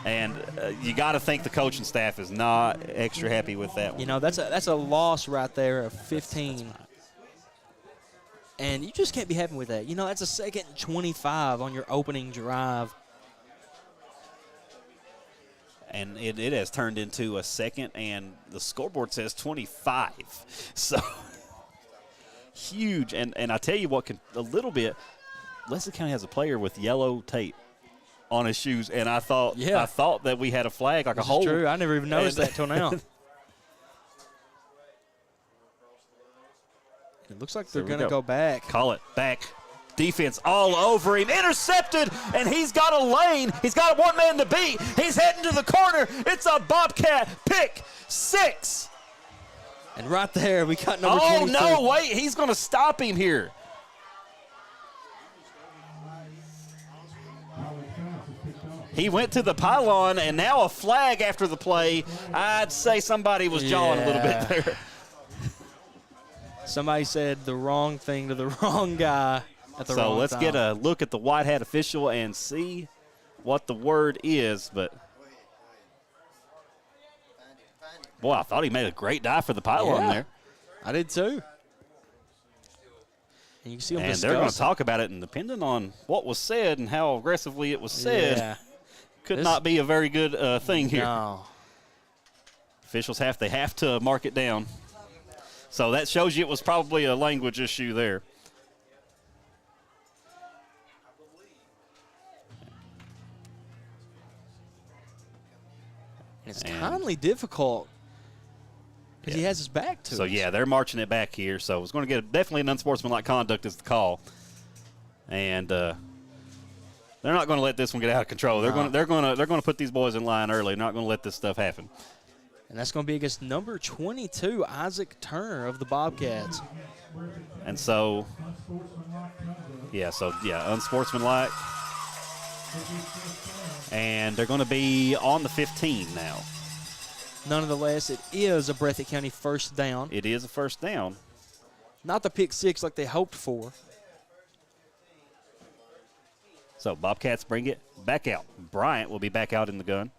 [SPEAKER 6] And you got to think the coaching staff is not extra happy with that one.
[SPEAKER 5] You know, that's a loss right there of 15. And you just can't be happy with that. You know, that's a 2nd and 25 on your opening drive.
[SPEAKER 6] And it has turned into a 2nd, and the scoreboard says 25. So huge. And I tell you what, a little bit, Leslie County has a player with yellow tape on his shoes, and I thought that we had a flag, like
[SPEAKER 5] This
[SPEAKER 6] a hole.
[SPEAKER 5] is true. I never even noticed that till now. It looks like they're going to go back.
[SPEAKER 6] Call it back. Defense all over him. Intercepted, and he's got a lane. He's got one man to beat. He's heading to the corner. It's a Bobcat pick 6.
[SPEAKER 5] And right there, we got number 22.
[SPEAKER 6] Oh, no, wait. He's going to stop him here. He went to the pylon, and now a flag after the play. I'd say somebody was jawing a little bit there.
[SPEAKER 5] Somebody said the wrong thing to the wrong guy at the wrong time.
[SPEAKER 6] So let's get a look at the white hat official and see what the word is. But, boy, I thought he made a great dive for the pylon there.
[SPEAKER 5] I did too. And you can see him
[SPEAKER 6] and they're going to talk about it, and depending on what was said and how aggressively it was said, could not be a very good thing here.
[SPEAKER 5] No.
[SPEAKER 6] Officials have to mark it down. So that shows you it was probably a language issue there.
[SPEAKER 5] And it's kindly difficult because he has his back to
[SPEAKER 6] So,
[SPEAKER 5] us.
[SPEAKER 6] yeah, they're marching it back here. So it's going to get definitely an unsportsmanlike conduct is the call. And they're not going to let this one get out of control. They're going to put these boys in line early. They're not going to let this stuff happen.
[SPEAKER 5] And that's going to be against number 22, Isaac Turner of the Bobcats.
[SPEAKER 6] And so, unsportsmanlike. And they're going to be on the 15 now.
[SPEAKER 5] Nonetheless, it is a Breathitt County first down.
[SPEAKER 6] It is a first down.
[SPEAKER 5] Not the pick 6 like they hoped for.
[SPEAKER 6] So Bobcats bring it back out. Bryant will be back out in the gun.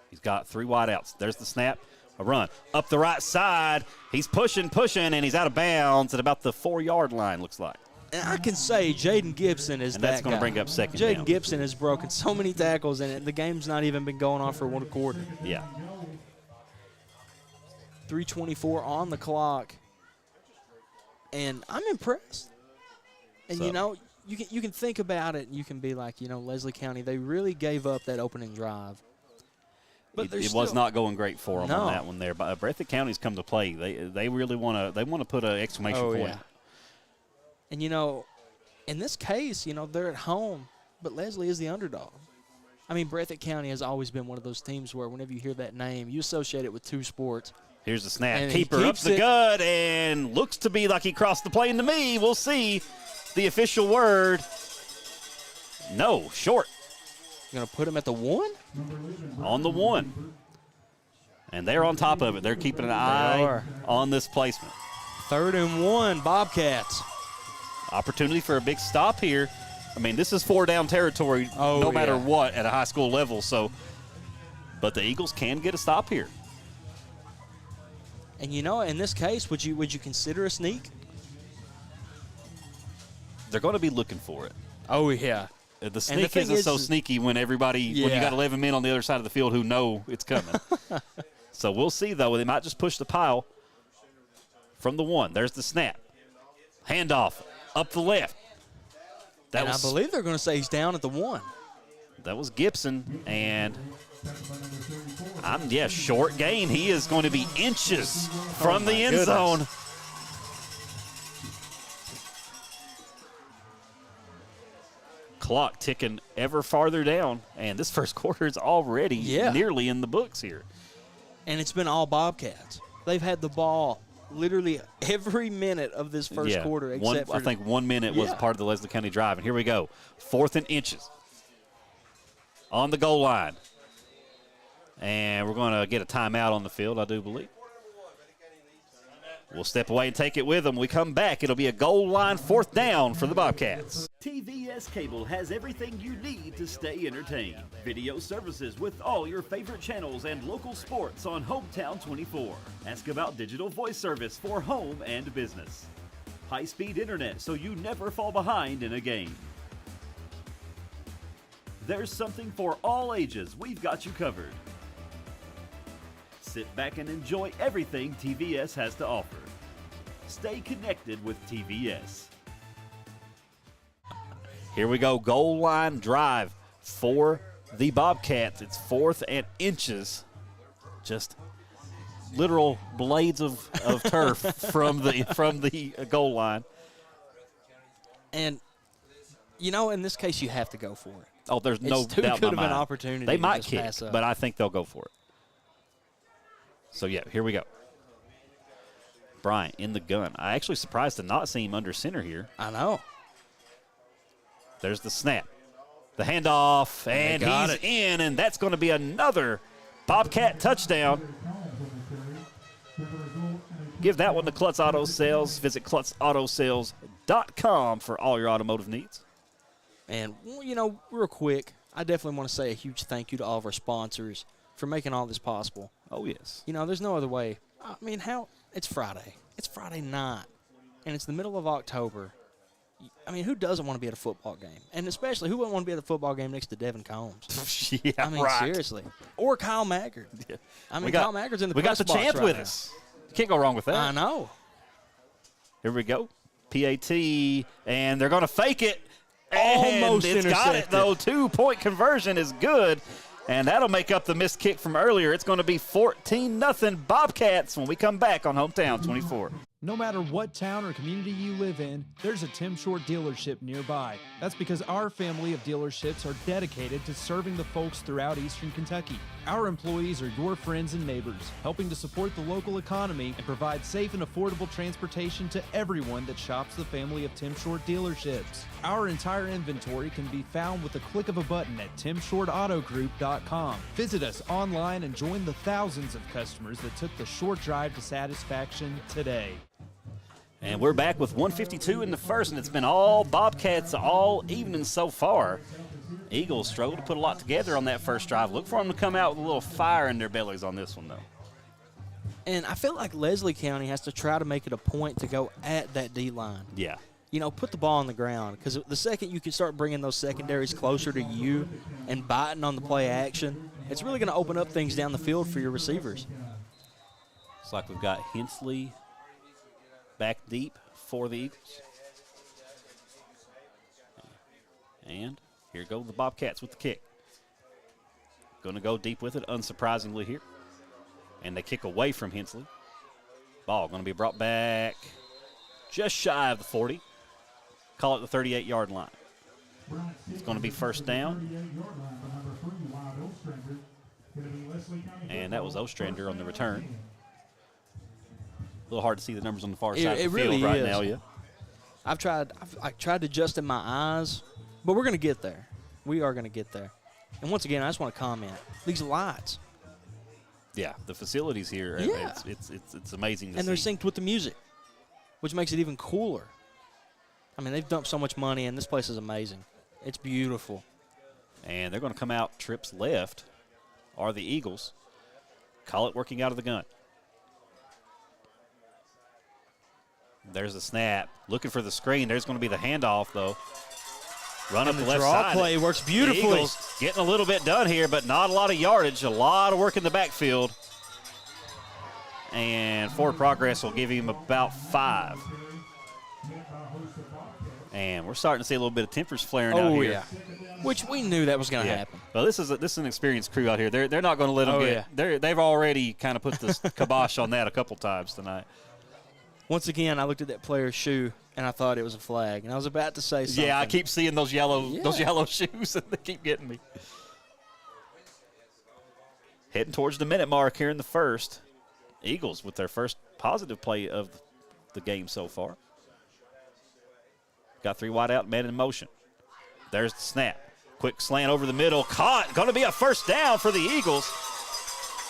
[SPEAKER 6] He's got 3 wideouts. There's the snap. A run. Up the right side. He's pushing, and he's out of bounds at about the 4-yard line, looks like.
[SPEAKER 5] And I can say Jaden Gibson is
[SPEAKER 6] and
[SPEAKER 5] that
[SPEAKER 6] that's going to bring up second down.
[SPEAKER 5] Jaden Gibson has broken so many tackles, and the game's not even been going on for 1 quarter.
[SPEAKER 6] Yeah.
[SPEAKER 5] 3:24 on the clock. And I'm impressed. And, you know, you can think about it, and you can be like, you know, Leslie County, they really gave up that opening drive. But
[SPEAKER 6] it was not going great for them on that one there. But Breathitt County's come to play. They really want to put an exclamation point.
[SPEAKER 5] Yeah. And, you know, in this case, you know, they're at home, but Leslie is the underdog. I mean, Breathitt County has always been one of those teams where whenever you hear that name, you associate it with 2 sports.
[SPEAKER 6] Here's the snap.
[SPEAKER 5] And
[SPEAKER 6] Keeper up the gut and looks to be like he crossed the plane to me. We'll see the official word. No, short.
[SPEAKER 5] You're going to put him at the 1?
[SPEAKER 6] On the 1. And they're on top of it. They're keeping an eye on this placement.
[SPEAKER 5] 3rd and 1, Bobcats.
[SPEAKER 6] Opportunity for a big stop here. I mean, this is 4-down territory no matter what at a high school level. So, but the Eagles can get a stop here.
[SPEAKER 5] And, you know, in this case, would you consider a sneak?
[SPEAKER 6] They're going to be looking for it.
[SPEAKER 5] Oh, yeah.
[SPEAKER 6] The sneak isn't so sneaky when when you got 11 men on the other side of the field who know it's coming. So we'll see, though. They might just push the pile from the 1. There's the snap. Handoff up the left.
[SPEAKER 5] I believe they're going to say he's down at the 1.
[SPEAKER 6] That was Gibson, and short gain. He is going to be inches from the end zone. Clock ticking ever farther down, and this first quarter is already nearly in the books here.
[SPEAKER 5] And it's been all Bobcats. They've had the ball literally every minute of this first quarter. Except
[SPEAKER 6] I think 1 minute was part of the Leslie County drive. And here we go. 4th and inches. On the goal line. And we're going to get a timeout on the field, I do believe. We'll step away and take it with them. When we come back, it'll be a goal line 4th down for the Bobcats.
[SPEAKER 17] TVS Cable has everything you need to stay entertained. Video services with all your favorite channels and local sports on Hometown 24. Ask about digital voice service for home and business. High-speed internet so you never fall behind in a game. There's something for all ages. We've got you covered. Sit back and enjoy everything TVS has to offer. Stay connected with TVS.
[SPEAKER 6] Here we go, goal line drive for the Bobcats. It's 4th and inches. Just literal blades of turf from the goal line.
[SPEAKER 5] And, in this case, you have to go for it.
[SPEAKER 6] Oh, there's no doubt in my mind.
[SPEAKER 5] It's too good of an opportunity.
[SPEAKER 6] They might
[SPEAKER 5] to
[SPEAKER 6] kick,
[SPEAKER 5] pass up.
[SPEAKER 6] but I think they'll go for it. So, here we go. Bryant in the gun. I actually surprised to not see him under center here.
[SPEAKER 5] I know.
[SPEAKER 6] There's the snap. The handoff, and he's in, and that's going to be another Bobcat touchdown. Give that one to Klutz Auto Sales. Visit KlutzAutoSales.com for all your automotive needs.
[SPEAKER 5] And, real quick, I definitely want to say a huge thank you to all of our sponsors for making all this possible.
[SPEAKER 6] Oh, yes.
[SPEAKER 5] There's no other way. I mean, it's Friday. It's Friday night, and it's the middle of October. I mean, who doesn't want to be at a football game? And especially, who wouldn't want to be at a football game next to Devin Combs?
[SPEAKER 6] Yeah,
[SPEAKER 5] I mean, seriously. Or Kyle Maggard.
[SPEAKER 6] Yeah.
[SPEAKER 5] I mean, Kyle Maggard's in the press box.
[SPEAKER 6] We got the champ
[SPEAKER 5] right
[SPEAKER 6] with
[SPEAKER 5] now.
[SPEAKER 6] us. You can't go wrong with that.
[SPEAKER 5] I know.
[SPEAKER 6] Here we go. PAT, and they're going to fake it.
[SPEAKER 5] Almost
[SPEAKER 6] and it's got it, though. 2-point conversion is good. And that'll make up the missed kick from earlier. It's going to be 14-0 Bobcats when we come back on Hometown 24.
[SPEAKER 8] No matter what town or community you live in, there's a Tim Short dealership nearby. That's because our family of dealerships are dedicated to serving the folks throughout Eastern Kentucky. Our employees are your friends and neighbors, helping to support the local economy and provide safe and affordable transportation to everyone that shops the family of Tim Short dealerships. Our entire inventory can be found with the click of a button at timshortautogroup.com. Visit us online and join the thousands of customers that took the short drive to satisfaction today.
[SPEAKER 6] And we're back with 1:52 in the first, and it's been all Bobcats all evening so far. Eagles struggled to put a lot together on that first drive. Look for them to come out with a little fire in their bellies on this one, though.
[SPEAKER 5] And I feel like Leslie County has to try to make it a point to go at that D-line.
[SPEAKER 6] Yeah.
[SPEAKER 5] Put the ball on the ground, because the second you can start bringing those secondaries closer to you and biting on the play action, it's really going to open up things down the field for your receivers.
[SPEAKER 6] Looks like we've got Hensley back deep for the Eagles. And here go the Bobcats with the kick. Going to go deep with it, unsurprisingly here. And they kick away from Hensley. Ball going to be brought back just shy of the 40. Call it the 38-yard line. It's going to be first down. And that was Ostrander on the return. A little hard to see the numbers on the far side of the field
[SPEAKER 5] really
[SPEAKER 6] right
[SPEAKER 5] is.
[SPEAKER 6] now, yeah.
[SPEAKER 5] I tried to adjust in my eyes, but we're going to get there. We are going to get there. And once again, I just want to comment. These lights.
[SPEAKER 6] Yeah, the facilities here, it's amazing to see.
[SPEAKER 5] And they're synced with the music, which makes it even cooler. I mean, they've dumped so much money, and this place is amazing. It's beautiful.
[SPEAKER 6] And they're going to come out trips left are the Eagles. Call it working out of the gun. There's the snap. Looking for the screen. There's going to be the handoff, though. Run up the left side.
[SPEAKER 5] Draw play works beautifully.
[SPEAKER 6] The Eagles getting a little bit done here, but not a lot of yardage. A lot of work in the backfield. And forward progress will give him about 5. And we're starting to see a little bit of tempers flaring out here.
[SPEAKER 5] Oh, yeah. Which we knew that was going to happen.
[SPEAKER 6] Well, this is an experienced crew out here. They're not going to let them they've already kind of put the kibosh on that a couple times tonight.
[SPEAKER 5] Once again, I looked at that player's shoe, and I thought it was a flag. And I was about to say something.
[SPEAKER 6] Yeah, I keep seeing those yellow shoes, and they keep getting me. Heading towards the minute mark here in the first. Eagles with their first positive play of the game so far. Got 3 wide out, man in motion. There's the snap. Quick slant over the middle, caught. Going to be a first down for the Eagles.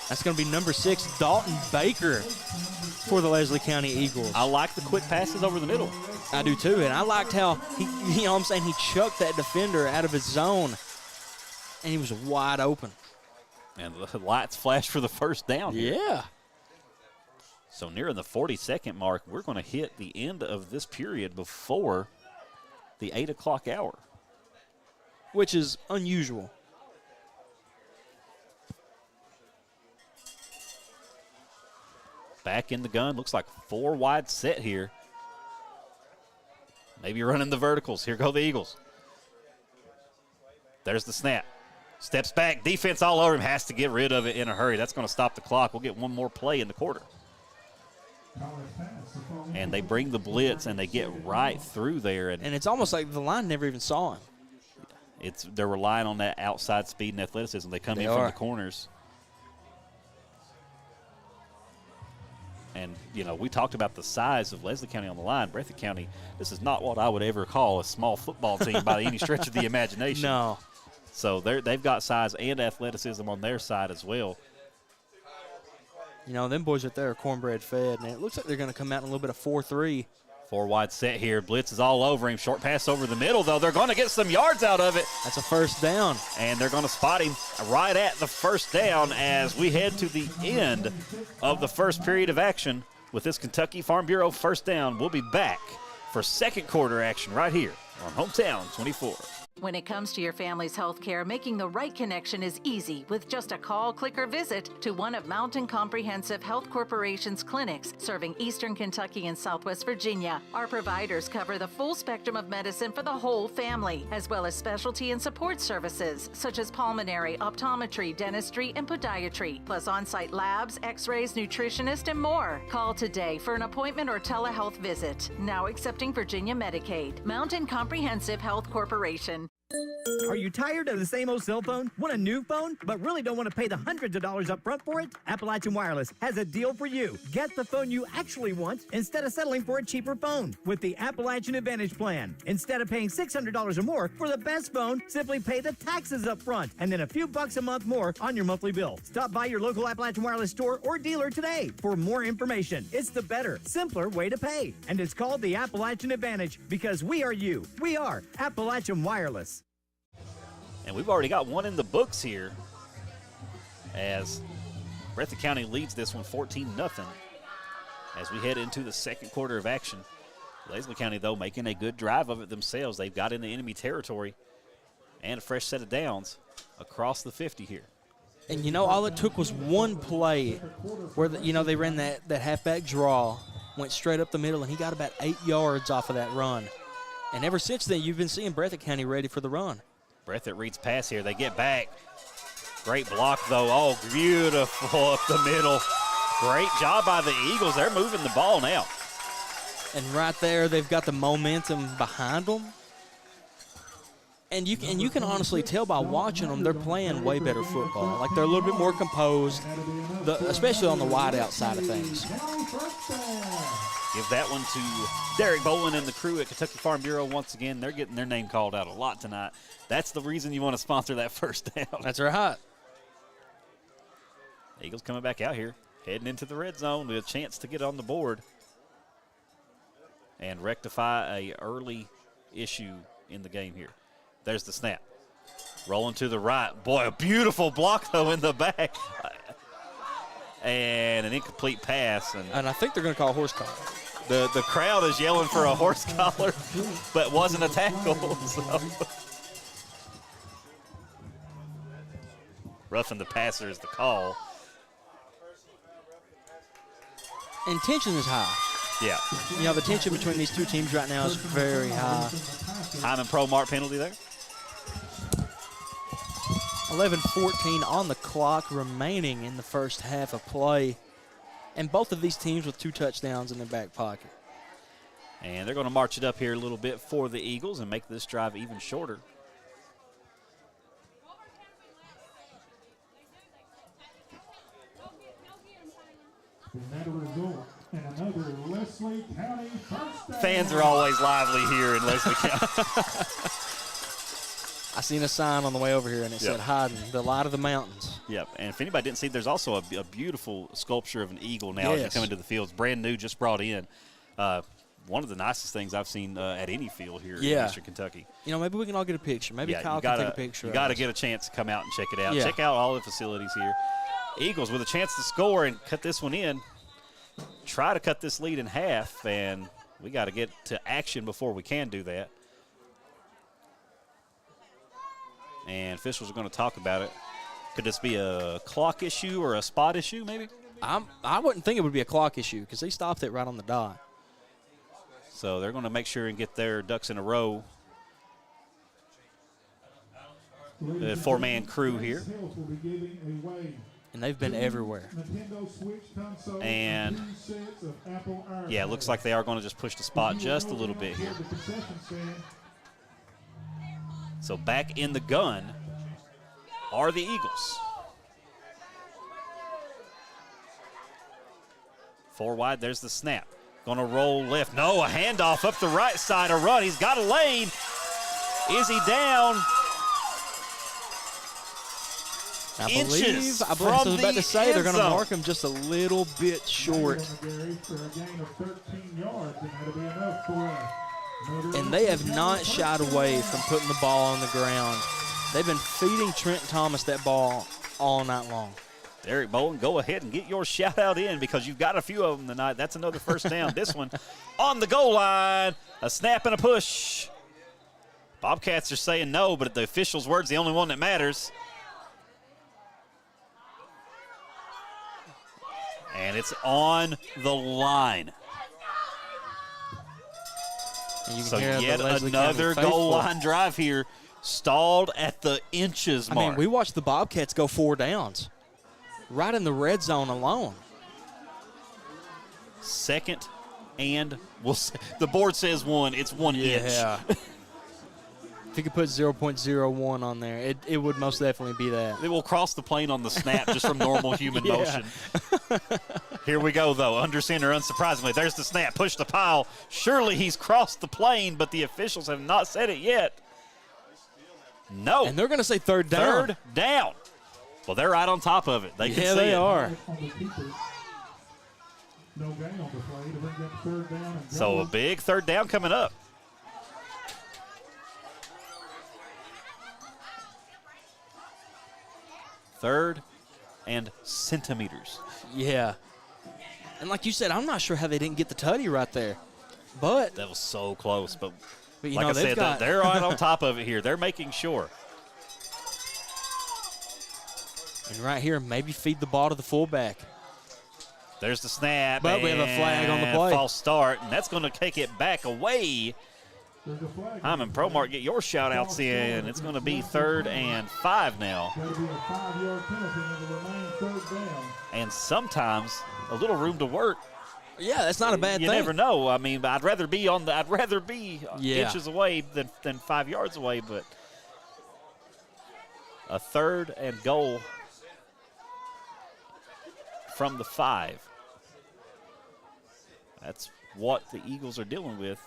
[SPEAKER 5] That's going to be number 6, Dalton Baker, for the Leslie County Eagles.
[SPEAKER 6] I like the quick passes over the middle.
[SPEAKER 5] I do too, and I liked how he chucked that defender out of his zone, and he was wide open.
[SPEAKER 6] And the lights flash for the first down here.
[SPEAKER 5] Yeah.
[SPEAKER 6] So near the 40-second mark, we're going to hit the end of this period before the 8 o'clock hour.
[SPEAKER 5] Which is unusual.
[SPEAKER 6] Back in the gun. Looks like 4 wide set here. Maybe running the verticals. Here go the Eagles. There's the snap. Steps back. Defense all over him. Has to get rid of it in a hurry. That's going to stop the clock. We'll get one more play in the quarter. And they bring the blitz, and they get right through there.
[SPEAKER 5] And it's almost like the line never even saw him.
[SPEAKER 6] They're relying on that outside speed and athleticism. They come in from the corners. And, you know, we talked about the size of Leslie County on the line. Breathitt County, this is not what I would ever call a small football team by any stretch of the imagination.
[SPEAKER 5] No.
[SPEAKER 6] So they've got size and athleticism on their side as well.
[SPEAKER 5] You know, them boys right there are cornbread fed, and it looks like they're going to come out in a little bit of 4-3.
[SPEAKER 6] 4 wide set here. Blitz is all over him. Short pass over the middle, though. They're going to get some yards out of it.
[SPEAKER 5] That's a first down.
[SPEAKER 6] And they're going to spot him right at the first down as we head to the end of the first period of action with this Kentucky Farm Bureau first down. We'll be back for second quarter action right here on Hometown 24.
[SPEAKER 15] When it comes to your family's health care, making the right connection is easy with just a call, click, or visit to one of Mountain Comprehensive Health Corporation's clinics serving Eastern Kentucky and Southwest Virginia. Our providers cover the full spectrum of medicine for the whole family, as well as specialty and support services such as pulmonary, optometry, dentistry, and podiatry, plus on-site labs, x-rays, nutritionist, and more. Call today for an appointment or telehealth visit. Now accepting Virginia Medicaid. Mountain Comprehensive Health Corporation.
[SPEAKER 10] Are you tired of the same old cell phone? Want a new phone, but really don't want to pay the hundreds of dollars up front for it? Appalachian Wireless has a deal for you. Get the phone you actually want instead of settling for a cheaper phone with the Appalachian Advantage plan. Instead of paying $600 or more for the best phone, simply pay the taxes up front and then a few bucks a month more on your monthly bill. Stop by your local Appalachian Wireless store or dealer today for more information. It's the better, simpler way to pay. And it's called the Appalachian Advantage because we are you. We are Appalachian Wireless.
[SPEAKER 6] And we've already got one in the books here as Breathitt County leads this one 14-0 as we head into the second quarter of action. Leslie County, though, making a good drive of it themselves. They've got in the enemy territory and a fresh set of downs across the 50 here.
[SPEAKER 5] And, you know, all it took was one play where, they ran that halfback draw, went straight up the middle, and he got about 8 yards off of that run. And ever since then, you've been seeing Breathitt County ready for the run.
[SPEAKER 6] Breathitt reads pass here. They get back. Great block, though. Oh, beautiful up the middle. Great job by the Eagles. They're moving the ball now.
[SPEAKER 5] And right there, they've got the momentum behind them. And you can honestly tell by watching them, they're playing way better football. Like, they're a little bit more composed, especially on the wide out side of things.
[SPEAKER 6] Give that one to Derek Bolin and the crew at Kentucky Farm Bureau once again. They're getting their name called out a lot tonight. That's the reason you want to sponsor that first down.
[SPEAKER 5] That's right.
[SPEAKER 6] Eagles coming back out here, heading into the red zone with a chance to get on the board and rectify a early issue in the game here. There's the snap. Rolling to the right. Boy, a beautiful block, though, in the back. And an incomplete pass.
[SPEAKER 5] And I think they're going to call a horse collar.
[SPEAKER 6] The crowd is yelling for a horse collar, but wasn't a tackle. So. Roughing the passer is the call.
[SPEAKER 5] And tension is high.
[SPEAKER 6] Yeah.
[SPEAKER 5] You know, the tension between these two teams right now is very high.
[SPEAKER 6] Time and pro mark penalty there.
[SPEAKER 5] 11-14 on the clock remaining in the first half of play. And both of these teams with 2 touchdowns in their back pocket.
[SPEAKER 6] And they're going to march it up here a little bit for the Eagles and make this drive even shorter. Fans are always lively here in Leslie County.
[SPEAKER 5] I seen a sign on the way over here, and it said Hyden, the light of the mountains.
[SPEAKER 6] Yep, and if anybody didn't see, there's also a beautiful sculpture of an eagle now as you come into the field. It's brand new, just brought in. One of the nicest things I've seen at any field here in Eastern Kentucky.
[SPEAKER 5] You know, maybe we can all get a picture. Maybe Kyle can take a picture.
[SPEAKER 6] You got to get a chance to come out and check it out.
[SPEAKER 5] Yeah.
[SPEAKER 6] Check out all the facilities here. Eagles with a chance to score and cut this one in. Try to cut this lead in half, and we got to get to action before we can do that. And officials are going to talk about it. Could this be a clock issue or a spot issue, maybe?
[SPEAKER 5] I wouldn't think it would be a clock issue because they stopped it right on the dot.
[SPEAKER 6] So they're going to make sure and get their ducks in a row. The four-man crew here.
[SPEAKER 5] And they've been everywhere.
[SPEAKER 6] And, yeah, it looks like they are going to just push the spot just a little bit here. So back in the gun are the Eagles. 4 wide, there's the snap. Going to roll left. No, a handoff up the right side, a run. He's got a lane. Is he down?
[SPEAKER 5] I was about to say they're going to mark him just a little bit short. And they have not shied away from putting the ball on the ground. They've been feeding Trent Thomas that ball all night long.
[SPEAKER 6] Derek Bolin, go ahead and get your shout out in because you've got a few of them tonight. That's another first down. This one on the goal line, a snap and a push. Bobcats are saying no, but the official's word's the only one that matters. And it's on the line. So yet another goal line drive here, stalled at the inches mark.
[SPEAKER 5] I mean, we watched the Bobcats go 4 downs right in the red zone alone.
[SPEAKER 6] Second and the board says 1. It's 1 inch.
[SPEAKER 5] Yeah. If you could put 0.01 on there, it would most definitely be that.
[SPEAKER 6] It will cross the plane on the snap just from normal human motion. Here we go, though. Under center, unsurprisingly. There's the snap. Push the pile. Surely he's crossed the plane, but the officials have not said it yet. No.
[SPEAKER 5] And they're going to say third down.
[SPEAKER 6] Third down. Well, they're right on top of it. They can see
[SPEAKER 5] they
[SPEAKER 6] it.
[SPEAKER 5] are.
[SPEAKER 6] So a big third down coming up. Third and centimeters.
[SPEAKER 5] Yeah. And like you said, I'm not sure how they didn't get the tutty right there. But
[SPEAKER 6] that was so close. But
[SPEAKER 5] you
[SPEAKER 6] like
[SPEAKER 5] know,
[SPEAKER 6] I said, they're right on top of it here. They're making sure.
[SPEAKER 5] And right here, maybe feed the ball to the fullback.
[SPEAKER 6] There's the snap.
[SPEAKER 5] But we have a flag on the play.
[SPEAKER 6] False start, and that's going to take it back away. Hyman Promark, get your shout-outs in. It's going to be 3rd and 5 now. And sometimes a little room to work.
[SPEAKER 5] Yeah, that's not a bad thing.
[SPEAKER 6] You never know. I mean, I'd rather be inches away than 5 yards away, but a 3rd and goal from the 5. That's what the Eagles are dealing with.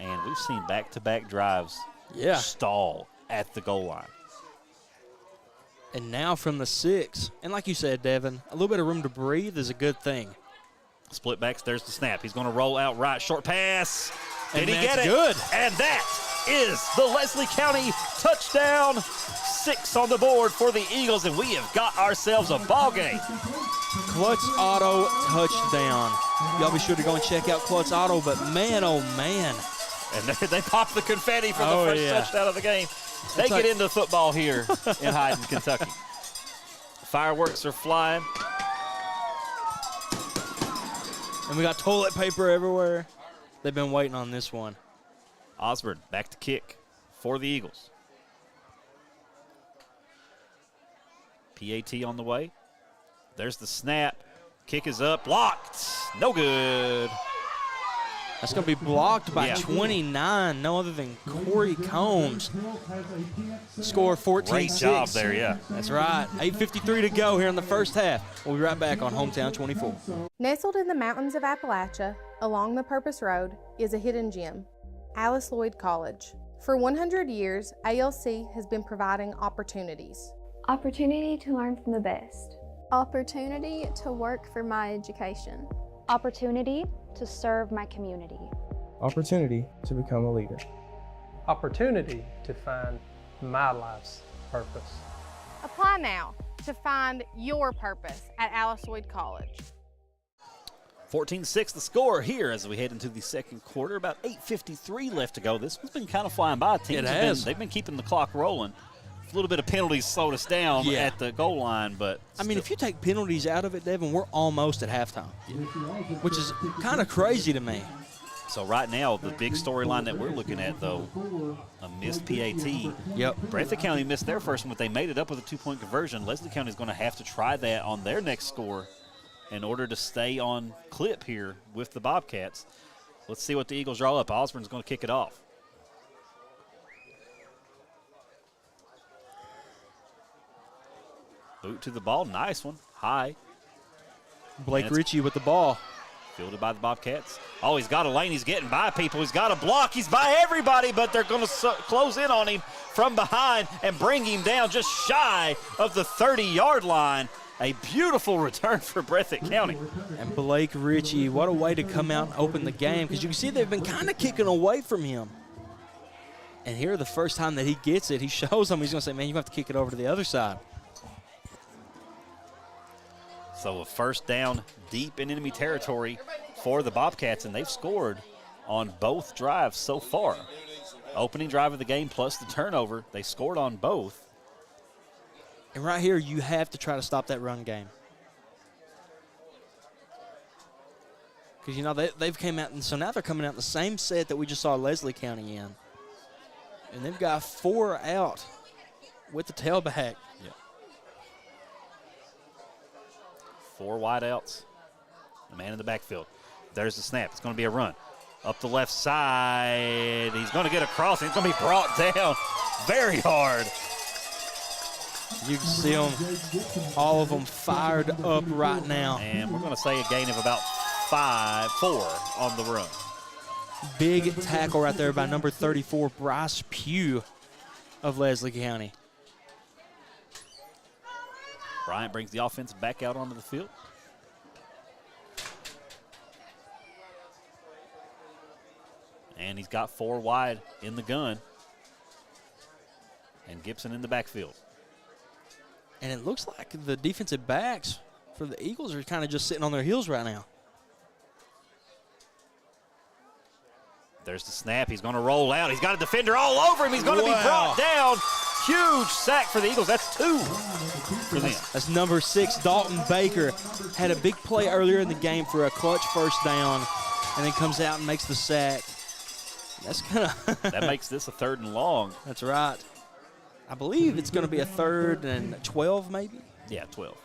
[SPEAKER 6] And we've seen back-to-back drives stall at the goal line.
[SPEAKER 5] And now from the 6. And like you said, Devin, a little bit of room to breathe is a good thing.
[SPEAKER 6] Split backs, there's the snap. He's going to roll out right, short pass. Did he get it?
[SPEAKER 5] Good.
[SPEAKER 6] And that is the Leslie County touchdown. 6 on the board for the Eagles, and we have got ourselves a ball game.
[SPEAKER 5] Klutz Auto touchdown. Y'all be sure to go and check out Klutz Auto, but man, oh man.
[SPEAKER 6] And they popped the confetti for the first touchdown of the game. They get into football here in Hyden, Kentucky. Fireworks are flying.
[SPEAKER 5] And we got toilet paper everywhere. They've been waiting on this one.
[SPEAKER 6] Osborne back to kick for the Eagles. PAT on the way. There's the snap. Kick is up. Blocked. No good.
[SPEAKER 5] That's going to be blocked by 29, no other than Corey Combs. Score 14-6.
[SPEAKER 6] Great job there, yeah.
[SPEAKER 5] That's right. 8:53 to go here in the first half. We'll be right back on Hometown 24.
[SPEAKER 16] Nestled in the mountains of Appalachia, along the Purpose Road, is a hidden gem, Alice Lloyd College. For 100 years, ALC has been providing opportunities.
[SPEAKER 18] Opportunity to learn from the best.
[SPEAKER 19] Opportunity to work for my education.
[SPEAKER 18] Opportunity to serve my community.
[SPEAKER 20] Opportunity to become a leader.
[SPEAKER 21] Opportunity to find my life's purpose.
[SPEAKER 16] Apply now to find your purpose at Alice Lloyd College.
[SPEAKER 6] 14-6 the score here as we head into the second quarter. About 8:53 left to go. This one's been kind of flying by. Teams they've been keeping the clock rolling. A little bit of penalties slowed us down at the goal line, but
[SPEAKER 5] I mean, if you take penalties out of it, Devin, we're almost at halftime, which is kind of crazy to me.
[SPEAKER 6] So right now, the big storyline that we're looking at, though, a missed PAT.
[SPEAKER 5] Yep.
[SPEAKER 6] Breathitt County missed their first one, but they made it up with a 2-point conversion. Leslie County is going to have to try that on their next score in order to stay on clip here with the Bobcats. Let's see what the Eagles draw up. Osborne's going to kick it off. Boot to the ball. Nice one. High.
[SPEAKER 5] Blake Ritchie with the ball.
[SPEAKER 6] Fielded by the Bobcats. Oh, he's got a lane. He's getting by people. He's got a block. He's by everybody, but they're going to close in on him from behind and bring him down just shy of the 30-yard line. A beautiful return for Breathitt County.
[SPEAKER 5] And Blake Ritchie, what a way to come out and open the game, because you can see they've been kind of kicking away from him. And here, the first time that he gets it, he shows them. He's going to say, man, you have to kick it over to the other side.
[SPEAKER 6] So a first down deep in enemy territory for the Bobcats, and they've scored on both drives so far. Opening drive of the game plus the turnover, they scored on both.
[SPEAKER 5] And right here, you have to try to stop that run game. Because, you know, they've came out, and so now they're coming out in the same set that we just saw Leslie County in. And they've got 4 out with the tailback.
[SPEAKER 6] Yeah. 4 wideouts. The man in the backfield. There's the snap. It's going to be a run. Up the left side. He's going to get across, and it's going to be brought down very hard.
[SPEAKER 5] You can see them, all of them fired up right now.
[SPEAKER 6] And we're going to say a gain of about 4 on the run.
[SPEAKER 5] Big tackle right there by number 34, Bryce Pugh of Leslie County.
[SPEAKER 6] Bryant brings the offense back out onto the field. And he's got 4 wide in the gun. And Gibson in the backfield.
[SPEAKER 5] And it looks like the defensive backs for the Eagles are kind of just sitting on their heels right now.
[SPEAKER 6] There's the snap. He's going to roll out. He's got a defender all over him. He's going to be brought down. Huge sack for the Eagles. That's 2 for them.
[SPEAKER 5] That's number 6, Dalton Baker. Had a big play earlier in the game for a clutch first down, and then comes out and makes the sack. That's kind of
[SPEAKER 6] that makes this a 3rd and long.
[SPEAKER 5] That's right. I believe it's going to be a 3rd and 12 maybe.
[SPEAKER 6] Yeah, 12.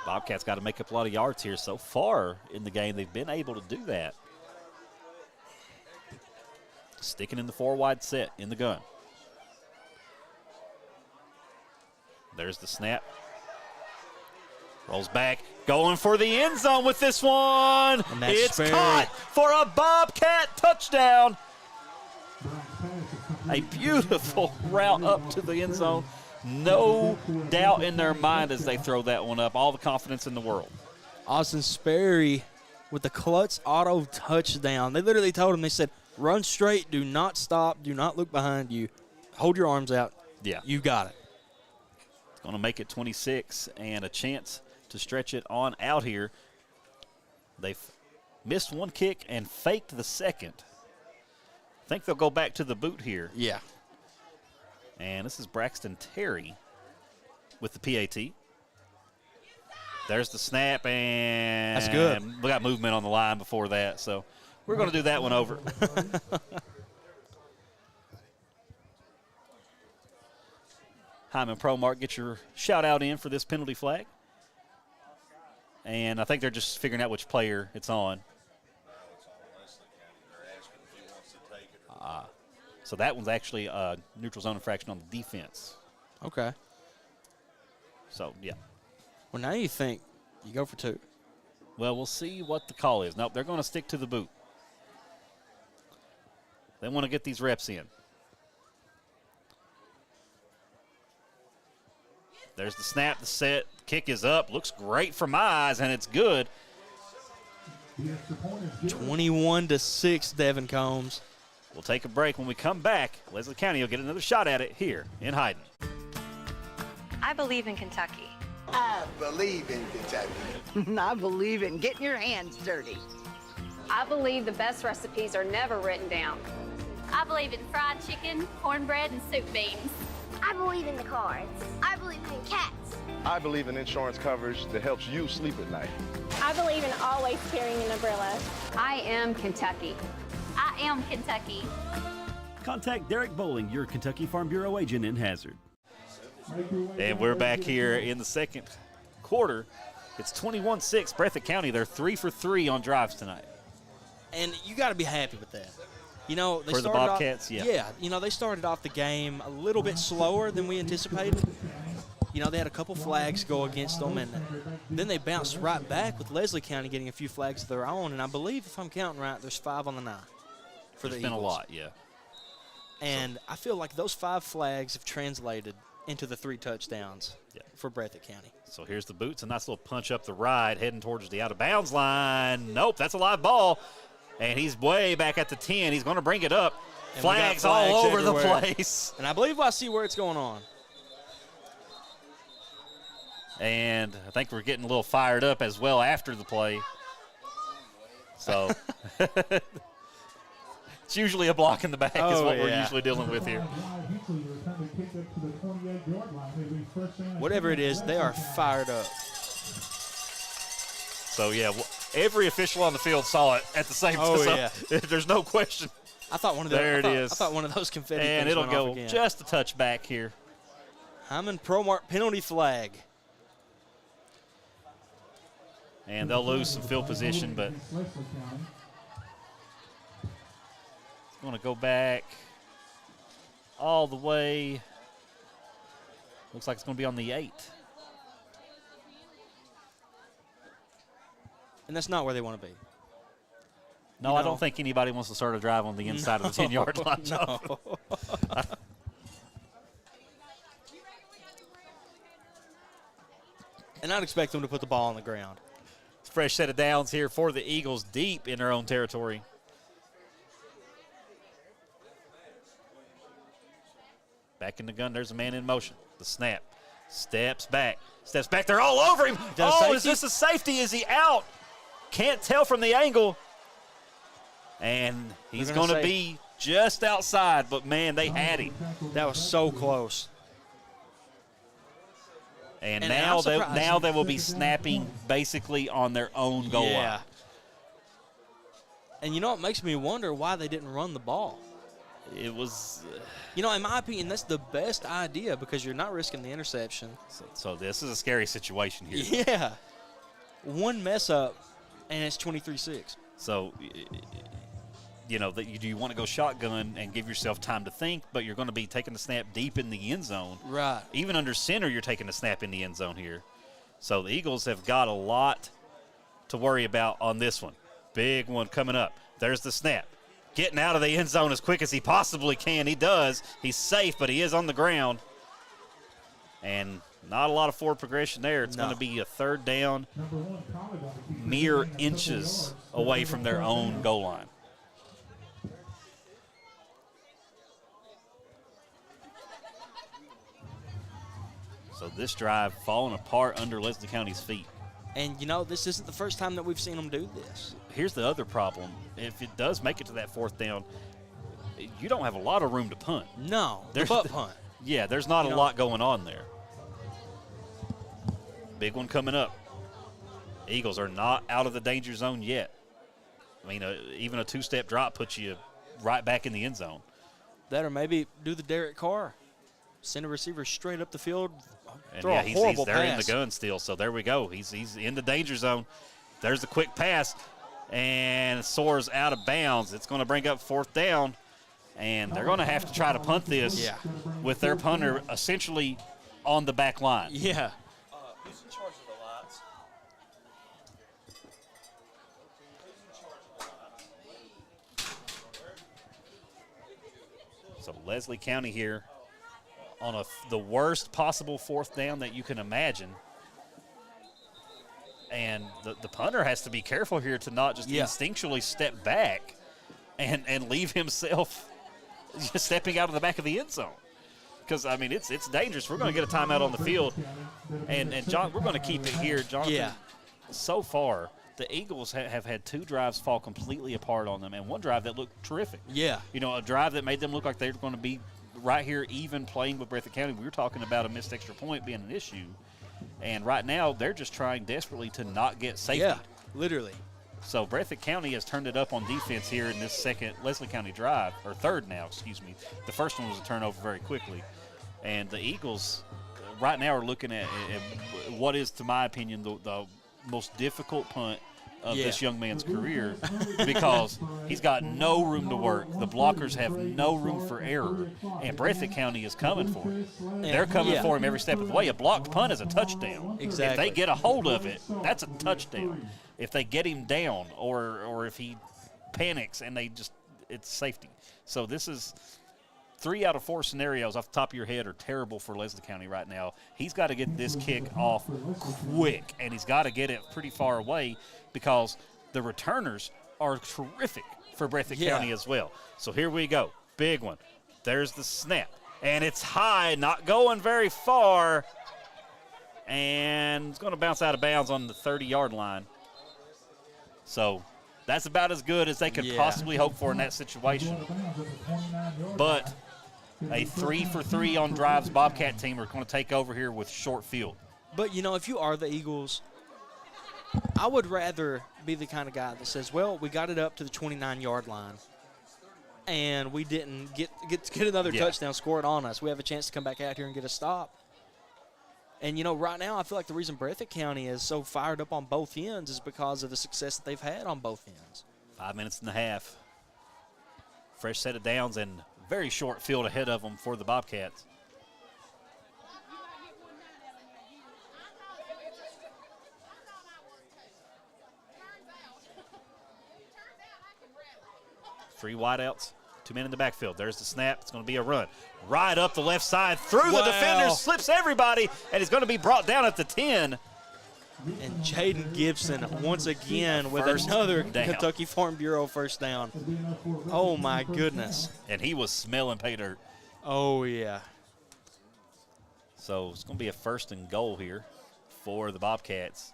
[SPEAKER 6] Bobcats got to make up a lot of yards here so far in the game. They've been able to do that. Sticking in the 4 wide set in the gun. There's the snap. Rolls back, going for the end zone with this one. It's caught for a Bobcat touchdown. A beautiful route up to the end zone. No doubt in their mind as they throw that one up. All the confidence in the world.
[SPEAKER 5] Austin Sperry with the clutch auto touchdown. They literally told him, they said, run straight, do not stop, do not look behind you. Hold your arms out.
[SPEAKER 6] Yeah.
[SPEAKER 5] You got it.
[SPEAKER 6] It's going to make it 26 and a chance to stretch it on out here. They've missed 1 kick and faked the second. I think they'll go back to the boot here.
[SPEAKER 5] Yeah.
[SPEAKER 6] And this is Braxton Terry with the PAT. There's the snap, and
[SPEAKER 5] that's good.
[SPEAKER 6] We got movement on the line before that, so we're going to do that one over. Hyman Pro-Mark, get your shout-out in for this penalty flag. And I think they're just figuring out which player it's on. So that one's actually a neutral zone infraction on the defense.
[SPEAKER 5] Okay.
[SPEAKER 6] So, yeah.
[SPEAKER 5] Well, now you think you go for 2.
[SPEAKER 6] Well, we'll see what the call is. Nope, they're going to stick to the boot. They want to get these reps in. There's the snap, the set, the kick is up. Looks great from my eyes, and it's good.
[SPEAKER 5] 21-6, Devin Combs.
[SPEAKER 6] We'll take a break. When we come back, Leslie County will get another shot at it here in Hayden.
[SPEAKER 9] I believe in Kentucky.
[SPEAKER 13] I believe in Kentucky.
[SPEAKER 22] I believe in getting your hands dirty.
[SPEAKER 9] I believe the best recipes are never written down.
[SPEAKER 29] I believe in fried chicken, cornbread, and soup beans.
[SPEAKER 23] I believe in the cards. I believe in cats.
[SPEAKER 24] I believe in insurance coverage that helps you sleep at night.
[SPEAKER 19] I believe in always carrying an umbrella.
[SPEAKER 9] I am Kentucky.
[SPEAKER 29] I am Kentucky.
[SPEAKER 17] Contact Derek Bowling, your Kentucky Farm Bureau agent in Hazard.
[SPEAKER 6] And we're back here in the second quarter. It's 21-6. Breathitt County, they're 3 for 3 on drives tonight.
[SPEAKER 5] And you got to be happy with that. You know, they
[SPEAKER 6] for the Bobcats, yeah.
[SPEAKER 5] Yeah, you know, they started off the game a little bit slower than we anticipated. You know, they had a couple flags go against them, and then they bounced right back with Leslie County getting a few flags of their own. And I believe, if I'm counting right, there's 5 on the 9 for the Eagles.
[SPEAKER 6] There's been a lot, yeah.
[SPEAKER 5] And I feel like those 5 flags have translated into the 3 touchdowns for Breathitt County.
[SPEAKER 6] So here's the boots, a nice little punch up the right, heading towards the out-of-bounds line. Nope, that's a live ball. And he's way back at the 10. He's going to bring it up. Flags all over the place.
[SPEAKER 5] And I believe I see where it's going on.
[SPEAKER 6] And I think we're getting a little fired up as well after the play. So it's usually a block in the back is what we're usually dealing with here.
[SPEAKER 5] Whatever it is, they are fired up.
[SPEAKER 6] So, yeah, every official on the field saw it at the same time.
[SPEAKER 5] Oh, yeah.
[SPEAKER 6] There's no question.
[SPEAKER 5] I thought one of
[SPEAKER 6] is.
[SPEAKER 5] I thought one of those confetti
[SPEAKER 6] and
[SPEAKER 5] things
[SPEAKER 6] it'll
[SPEAKER 5] went
[SPEAKER 6] go
[SPEAKER 5] off again.
[SPEAKER 6] Just a touch back here.
[SPEAKER 5] Hyman Pro-Mart penalty flag.
[SPEAKER 6] And they'll lose some field position, but going to go back all the way. Looks like it's going to be on the 8.
[SPEAKER 5] And that's not where they want to be.
[SPEAKER 6] No, I don't think anybody wants to start a drive on the inside of the 10-yard line.
[SPEAKER 5] No. And I'd expect them to put the ball on the ground.
[SPEAKER 6] It's a fresh set of downs here for the Eagles deep in their own territory. Back in the gun, there's a man in motion. The snap. Steps back. They're all over him. Is this a safety? Is he out? Can't tell from the angle. And he's going to be just outside, but, man, they had him.
[SPEAKER 5] That was so close.
[SPEAKER 6] And now they will be snapping basically on their own goal line.
[SPEAKER 5] And you know, it makes me wonder why they didn't run the ball.
[SPEAKER 6] It was,
[SPEAKER 5] you know, in my opinion, that's the best idea because you're not risking the interception.
[SPEAKER 6] So this is a scary situation here.
[SPEAKER 5] Yeah. One mess up, and it's 23-6.
[SPEAKER 6] So, you know, do you want to go shotgun and give yourself time to think, but you're going to be taking the snap deep in the end zone.
[SPEAKER 5] Right.
[SPEAKER 6] Even under center, you're taking the snap in the end zone here. So the Eagles have got a lot to worry about on this one. Big one coming up. There's the snap. Getting out of the end zone as quick as he possibly can. He does. He's safe, but he is on the ground. And not a lot of forward progression there. It's going to be a third down, mere inches away from their own goal line. So this drive falling apart under Leslie County's feet.
[SPEAKER 5] And, you know, this isn't the first time that we've seen them do this.
[SPEAKER 6] Here's the other problem. If it does make it to that fourth down, you don't have a lot of room to punt.
[SPEAKER 5] No, there's butt punt.
[SPEAKER 6] Yeah, there's not a lot going on there. Big one coming up. Eagles are not out of the danger zone yet. I mean, even a two-step drop puts you right back in the end zone.
[SPEAKER 5] That or maybe do the Derek Carr. Send a receiver straight up the field.
[SPEAKER 6] And
[SPEAKER 5] throw a horrible
[SPEAKER 6] they're
[SPEAKER 5] pass.
[SPEAKER 6] in the gun still, so there we go. He's in the danger zone. There's the quick pass, and soars out of bounds. It's going to bring up fourth down, And they're going to have to try to punt this with their punter essentially on the back line.
[SPEAKER 5] Yeah.
[SPEAKER 1] Who's in charge of the lights?
[SPEAKER 6] So Leslie County here on the worst possible fourth down that you can imagine. And the punter has to be careful here to not just instinctually step back and leave himself just stepping out of the back of the end zone. Because, I mean, it's dangerous. We're going to get a timeout on the field. And John, we're going to keep it here. Jonathan, so far, the Eagles have had 2 drives fall completely apart on them and 1 drive that looked terrific.
[SPEAKER 5] Yeah.
[SPEAKER 6] You know, a drive that made them look like they were going to be right here even playing with Breathitt County. We were talking about a missed extra point being an issue. And right now, they're just trying desperately to not get safety.
[SPEAKER 5] Yeah, literally.
[SPEAKER 6] So Breathitt County has turned it up on defense here in this second Leslie County drive, or third now, excuse me. The first one was a turnover very quickly. And the Eagles right now are looking at what is, to my opinion, the most difficult punt of this young man's career because he's got no room to work. The blockers have no room for error, and Breathitt County is coming for him. They're coming for him every step of the way. A blocked punt is a touchdown.
[SPEAKER 5] Exactly.
[SPEAKER 6] If they get a hold of it, that's a touchdown. If they get him down or if he panics and it's safety. So this is 3 out of 4 scenarios off the top of your head are terrible for Leslie County right now. He's got to get this kick off quick, and he's got to get it pretty far away because the returners are terrific for Breathitt County as well. So here we go. Big one. There's the snap. And it's high, not going very far. And it's going to bounce out of bounds on the 30-yard line. So that's about as good as they could possibly hope for in that situation. But a 3-for-3 on drives Bobcat team are going to take over here with short field.
[SPEAKER 5] But, you know, if you are the Eagles, I would rather be the kind of guy that says, well, we got it up to the 29-yard line, and we didn't get another touchdown scored on us. We have a chance to come back out here and get a stop. And, you know, right now I feel like the reason Breathitt County is so fired up on both ends is because of the success that they've had on both ends.
[SPEAKER 6] 5 minutes and a half. Fresh set of downs and very short field ahead of them for the Bobcats. Three wideouts, 2 men in the backfield. There's the snap. It's going to be a run. Right up the left side, through the defender, slips everybody, and he's going to be brought down at the 10.
[SPEAKER 5] And Jaden Gibson once again with another Kentucky Farm Bureau first down. Oh, my goodness.
[SPEAKER 6] And he was smelling pay dirt.
[SPEAKER 5] Oh, yeah.
[SPEAKER 6] So it's going to be a 1st and goal here for the Bobcats.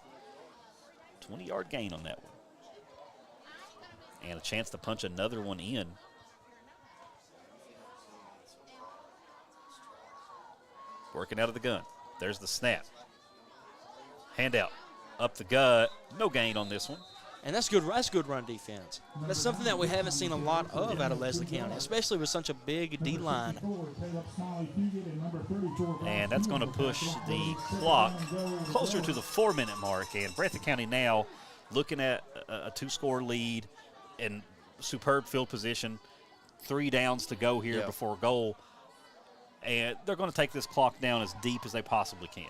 [SPEAKER 6] 20-yard gain on that one. And a chance to punch another one in. Working out of the gun. There's the snap. Handout. Up the gut. No gain on this one.
[SPEAKER 5] And that's good run defense. That's something that we haven't seen a lot of out of Leslie County, especially with such a big D-line.
[SPEAKER 6] And that's going to push the clock closer to the 4-minute mark. And Breathitt County now looking at a 2-score lead and superb field position. 3 downs to go here before goal. And they're going to take this clock down as deep as they possibly can.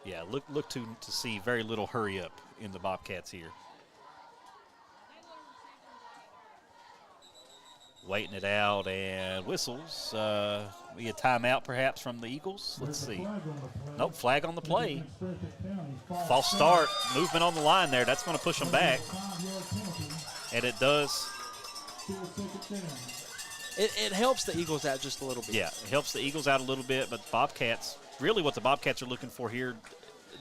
[SPEAKER 6] Yeah, look to see very little hurry up in the Bobcats here. Waiting it out and whistles. Be a timeout perhaps from the Eagles. Let's see. Nope, flag on the play. False start, movement on the line there. That's going to push them back. And it does.
[SPEAKER 5] It helps the Eagles out just a little bit.
[SPEAKER 6] Yeah, it helps the Eagles out a little bit, but Bobcats, really what the Bobcats are looking for here,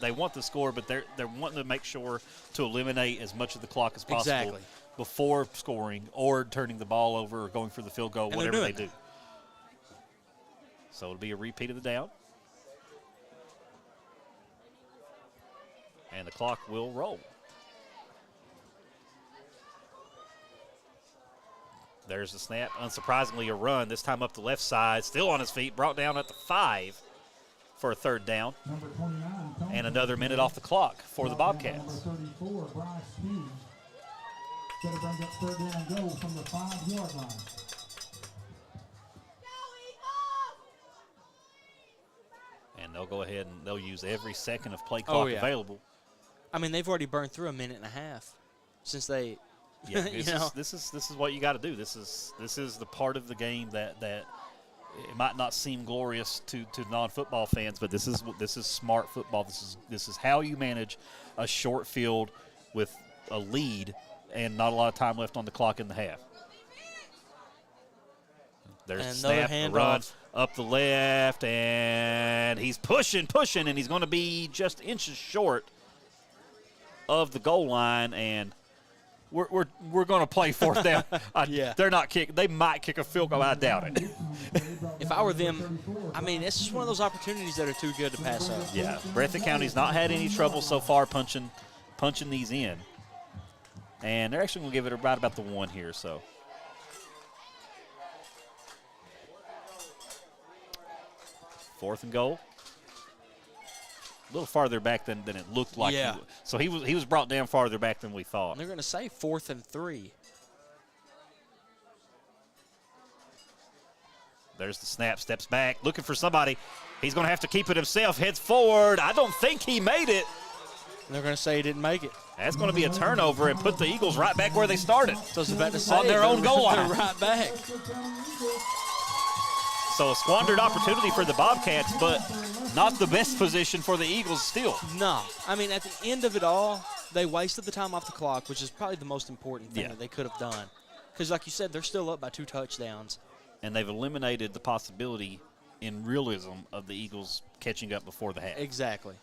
[SPEAKER 6] they want the score, but they're wanting to make sure to eliminate as much of the clock as possible before scoring or turning the ball over or going for the field goal, whatever they do. So it'll be a repeat of the down. And the clock will roll. There's the snap. Unsurprisingly, a run, this time up the left side. Still on his feet, brought down at the 5 for a 3rd down. And another minute off the clock for the Bobcats.
[SPEAKER 2] Going to bring up third down and go from the 5-yard line.
[SPEAKER 6] And they'll go ahead and they'll use every second of play clock available.
[SPEAKER 5] I mean, they've already burned through a minute and a half since they.
[SPEAKER 6] Yeah, this is what you got to do. This is the part of the game that it might not seem glorious to non-football fans, but this is smart football. This is how you manage a short field with a lead and not a lot of time left on the clock in the half. There's a snap, a run up the left, and he's pushing, and he's going to be just inches short of the goal line, and we're going to play fourth down. They're not kicking. They might kick a field goal. I doubt it.
[SPEAKER 5] If I were them, I mean, it's just one of those opportunities that are too good to pass up.
[SPEAKER 6] Yeah, Breathitt County's not had any trouble so far punching these in, and they're actually going to give it right about the 1 here. So. Fourth and goal. A little farther back than it looked like.
[SPEAKER 5] Yeah.
[SPEAKER 6] So he was brought down farther back than we thought.
[SPEAKER 5] They're going to say 4th and 3.
[SPEAKER 6] There's the snap, steps back, looking for somebody. He's going to have to keep it himself, heads forward. I don't think he made it.
[SPEAKER 5] And they're going to say he didn't make it.
[SPEAKER 6] That's going to be a turnover and put the Eagles right back where they started.
[SPEAKER 5] So I was about to say,
[SPEAKER 6] on their own goal line.
[SPEAKER 5] They're right back.
[SPEAKER 6] So a squandered opportunity for the Bobcats, but not the best position for the Eagles still.
[SPEAKER 5] No. I mean, at the end of it all, they wasted the time off the clock, which is probably the most important thing that they could have done. Because, like you said, they're still up by 2 touchdowns.
[SPEAKER 6] And they've eliminated the possibility in realism of the Eagles catching up before the half.
[SPEAKER 5] Exactly.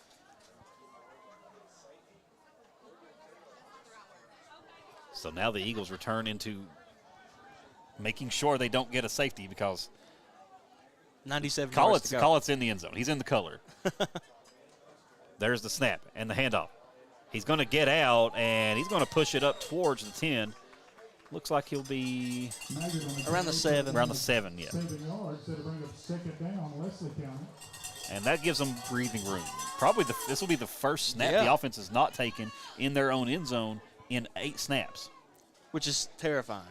[SPEAKER 6] So now the Eagles return into making sure they don't get a safety because
[SPEAKER 5] 97 yards to go.
[SPEAKER 6] Collett's in the end zone. He's in the color. There's the snap and the handoff. He's going to get out, and he's going to push it up towards the 10. Looks like he'll be
[SPEAKER 5] around the 7.
[SPEAKER 6] Around the 7, yeah.
[SPEAKER 2] 7 yards to bring up second down, Leslie County.
[SPEAKER 6] And that gives them breathing room. Probably this will be the first snap the offense has not taken in their own end zone in 8 snaps.
[SPEAKER 5] Which is terrifying.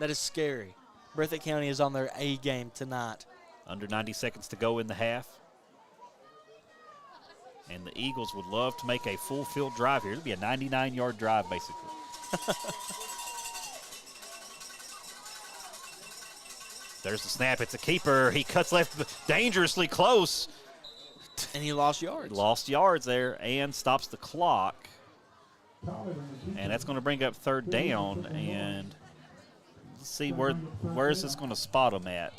[SPEAKER 5] That is scary. Breathitt County is on their A game tonight.
[SPEAKER 6] Under 90 seconds to go in the half. And the Eagles would love to make a full field drive here. It'll be a 99-yard drive, basically. There's the snap. It's a keeper. He cuts left dangerously close.
[SPEAKER 5] And he lost yards.
[SPEAKER 6] Lost yards there and stops the clock. And that's going to bring up third down. And let's see, where is this going to spot him at?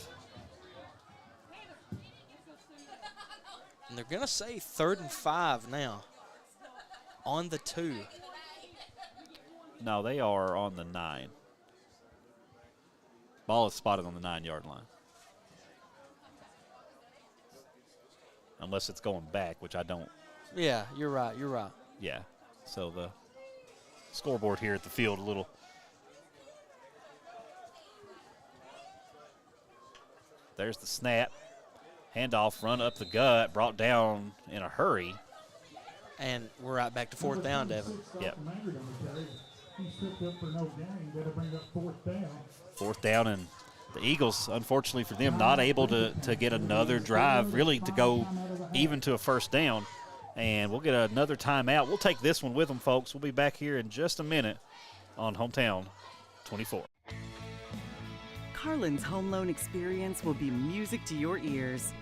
[SPEAKER 5] And they're going to say 3rd and 5 now. On the 2.
[SPEAKER 6] No, they are on the 9. Ball is spotted on the 9-yard line. Unless it's going back, which I don't.
[SPEAKER 5] Yeah, you're right. You're right.
[SPEAKER 6] Yeah. So the scoreboard here at the field a little. There's the snap. Handoff, run up the gut, brought down in a hurry.
[SPEAKER 5] And we're right back to 4th down, Devin.
[SPEAKER 6] Yep.
[SPEAKER 2] Up for no gain. Bring up 4th down.
[SPEAKER 6] 4th down, and the Eagles, unfortunately for them, not able to get another drive, really to go even to a first down. And we'll get another timeout. We'll take this one with them, folks. We'll be back here in just a minute on Hometown 24.
[SPEAKER 3] Carlin's home loan experience will be music to your ears.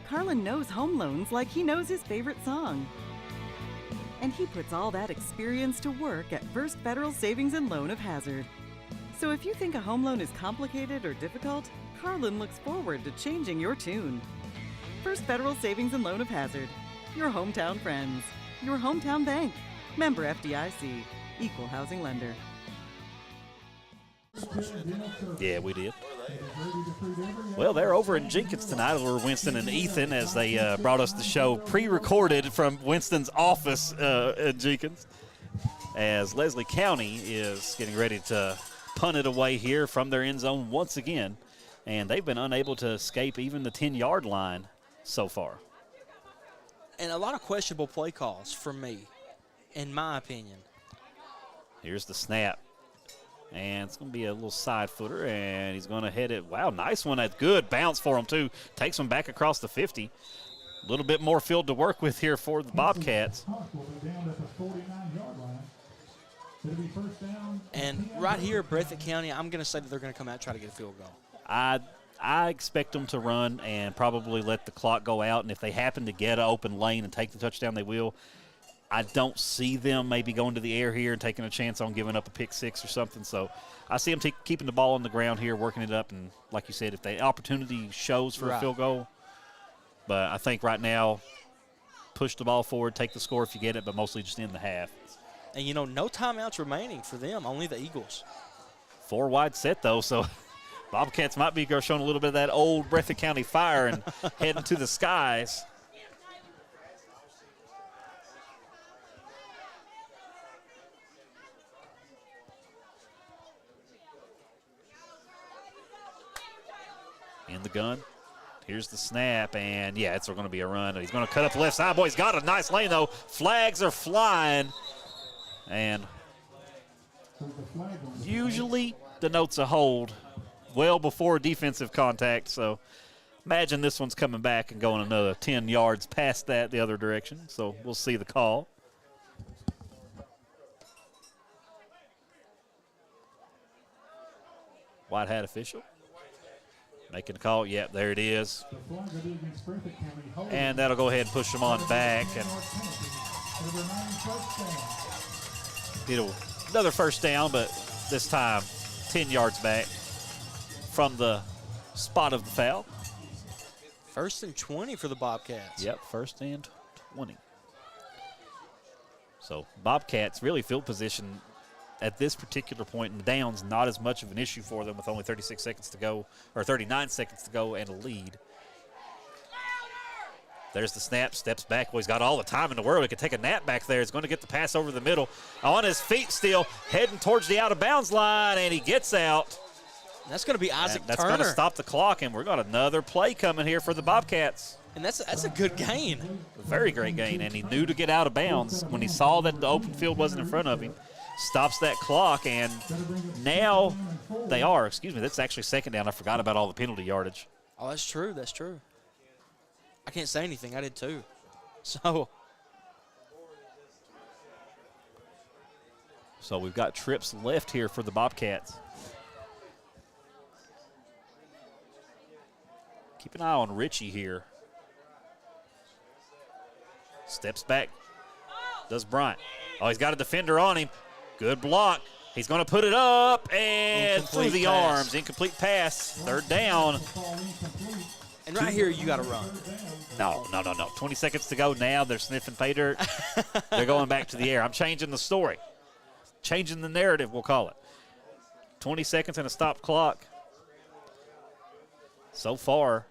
[SPEAKER 3] Carlin knows home loans like he knows his favorite song. And he puts all that experience to work at First Federal Savings and Loan of Hazard. So if you think a home loan is complicated or difficult, Carlin looks forward to changing your tune. First Federal Savings and Loan of Hazard. Your hometown friends. Your hometown bank. Member FDIC. Equal housing lender.
[SPEAKER 6] Yeah, we did. Well, they're over in Jenkins tonight over Winston and Ethan as they brought us the show pre-recorded from Winston's office at Jenkins. As Leslie County is getting ready to punt it away here from their end zone once again. And they've been unable to escape even the 10-yard line so far.
[SPEAKER 5] And a lot of questionable play calls from me, in my opinion.
[SPEAKER 6] Here's the snap. And it's going to be a little side footer, and he's going to hit it. Wow, nice one. That's good bounce for him, too. Takes him back across the 50. A little bit more field to work with here for the Bobcats.
[SPEAKER 5] And right here, Breathitt County, I'm going to say that they're going to come out and try to get a field goal.
[SPEAKER 6] I expect them to run and probably let the clock go out, and if they happen to get an open lane and take the touchdown, they will. I don't see them maybe going to the air here and taking a chance on giving up a pick six or something. So I see them keeping the ball on the ground here, working it up, and like you said, if the opportunity shows for a field goal. But I think right now, push the ball forward, take the score if you get it, but mostly just end the half.
[SPEAKER 5] And, you know, no timeouts remaining for them, only the Eagles.
[SPEAKER 6] 4 wide set, though, so Bobcats might be showing a little bit of that old Breathitt County fire and heading to the skies. In the gun. Here's the snap, and, yeah, it's going to be a run. He's going to cut up the left side. Boy, he's got a nice lane, though. Flags are flying, and usually denotes a hold well before defensive contact. So imagine this one's coming back and going another 10 yards past that the other direction. So we'll see the call. White hat official. Making the call. Yep, there it is. And that'll go ahead and push them on back. And another first down, but this time 10 yards back from the spot of the foul.
[SPEAKER 5] 1st and 20 for the Bobcats.
[SPEAKER 6] Yep, 1st and 20. So Bobcats really field position at this particular point in the downs, not as much of an issue for them with only 36 seconds to go, or 39 seconds to go and a lead. There's the snap, steps back. Well, he's got all the time in the world. He could take a nap back there. He's going to get the pass over the middle. On his feet still, heading towards the out-of-bounds line, and he gets out.
[SPEAKER 5] That's going to be Isaac Turner.
[SPEAKER 6] That's going to stop the clock, and we've got another play coming here for the Bobcats.
[SPEAKER 5] And that's a good gain.
[SPEAKER 6] A very great gain, and he knew to get out of bounds when he saw that the open field wasn't in front of him. Stops that clock, and now they are. Excuse me, that's actually 2nd down. I forgot about all the penalty yardage.
[SPEAKER 5] Oh, that's true. That's true. I can't say anything. I did too. So
[SPEAKER 6] we've got trips left here for the Bobcats. Keep an eye on Richie here. Steps back. Does Bryant. Oh, he's got a defender on him. Good block. He's going to put it up and through the arms. Incomplete pass. 3rd down.
[SPEAKER 5] And right here, you got to run.
[SPEAKER 6] No. 20 seconds to go now. They're sniffing pay dirt. They're going back to the air. I'm changing the story. Changing the narrative, we'll call it. 20 seconds and a stop clock. So far,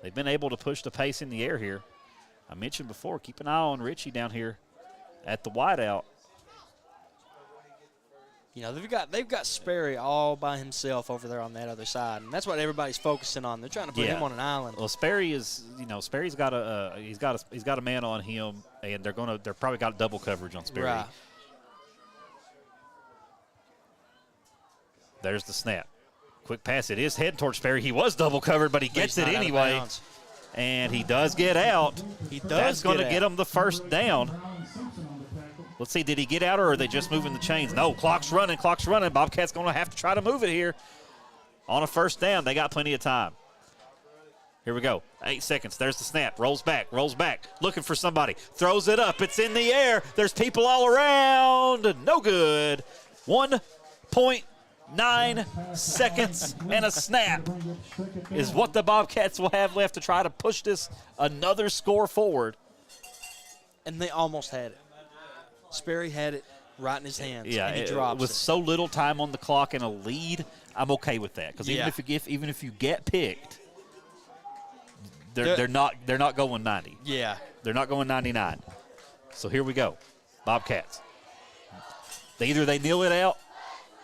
[SPEAKER 6] they've been able to push the pace in the air here. I mentioned before, keep an eye on Richie down here at the wideout.
[SPEAKER 5] You know, they've got Sperry all by himself over there on that other side, and that's what everybody's focusing on. They're trying to put him on an island.
[SPEAKER 6] Well, Sperry is, Sperry's got he's got a man on him, and they're probably got double coverage on Sperry.
[SPEAKER 5] Right.
[SPEAKER 6] There's the snap. Quick pass. It is heading towards Sperry. He was double covered, but he gets it anyway. And he does get out. That's going to get him the 1st down. Let's see, did he get out or are they just moving the chains? No, clock's running. Bobcats going to have to try to move it here. On a 1st down, they got plenty of time. Here we go. 8 seconds. There's the snap. Rolls back. Looking for somebody. Throws it up. It's in the air. There's people all around. No good. 1.9 seconds and a snap is what the Bobcats will have left to try to push this another score forward.
[SPEAKER 5] And they almost had it. Sperry had it right in his hands, and he drops
[SPEAKER 6] with
[SPEAKER 5] it.
[SPEAKER 6] so little time on the clock and a lead, I'm okay with that. Because even if you get picked, they're not going 90.
[SPEAKER 5] Yeah.
[SPEAKER 6] They're not going 99. So here we go. Bobcats. Either they kneel it out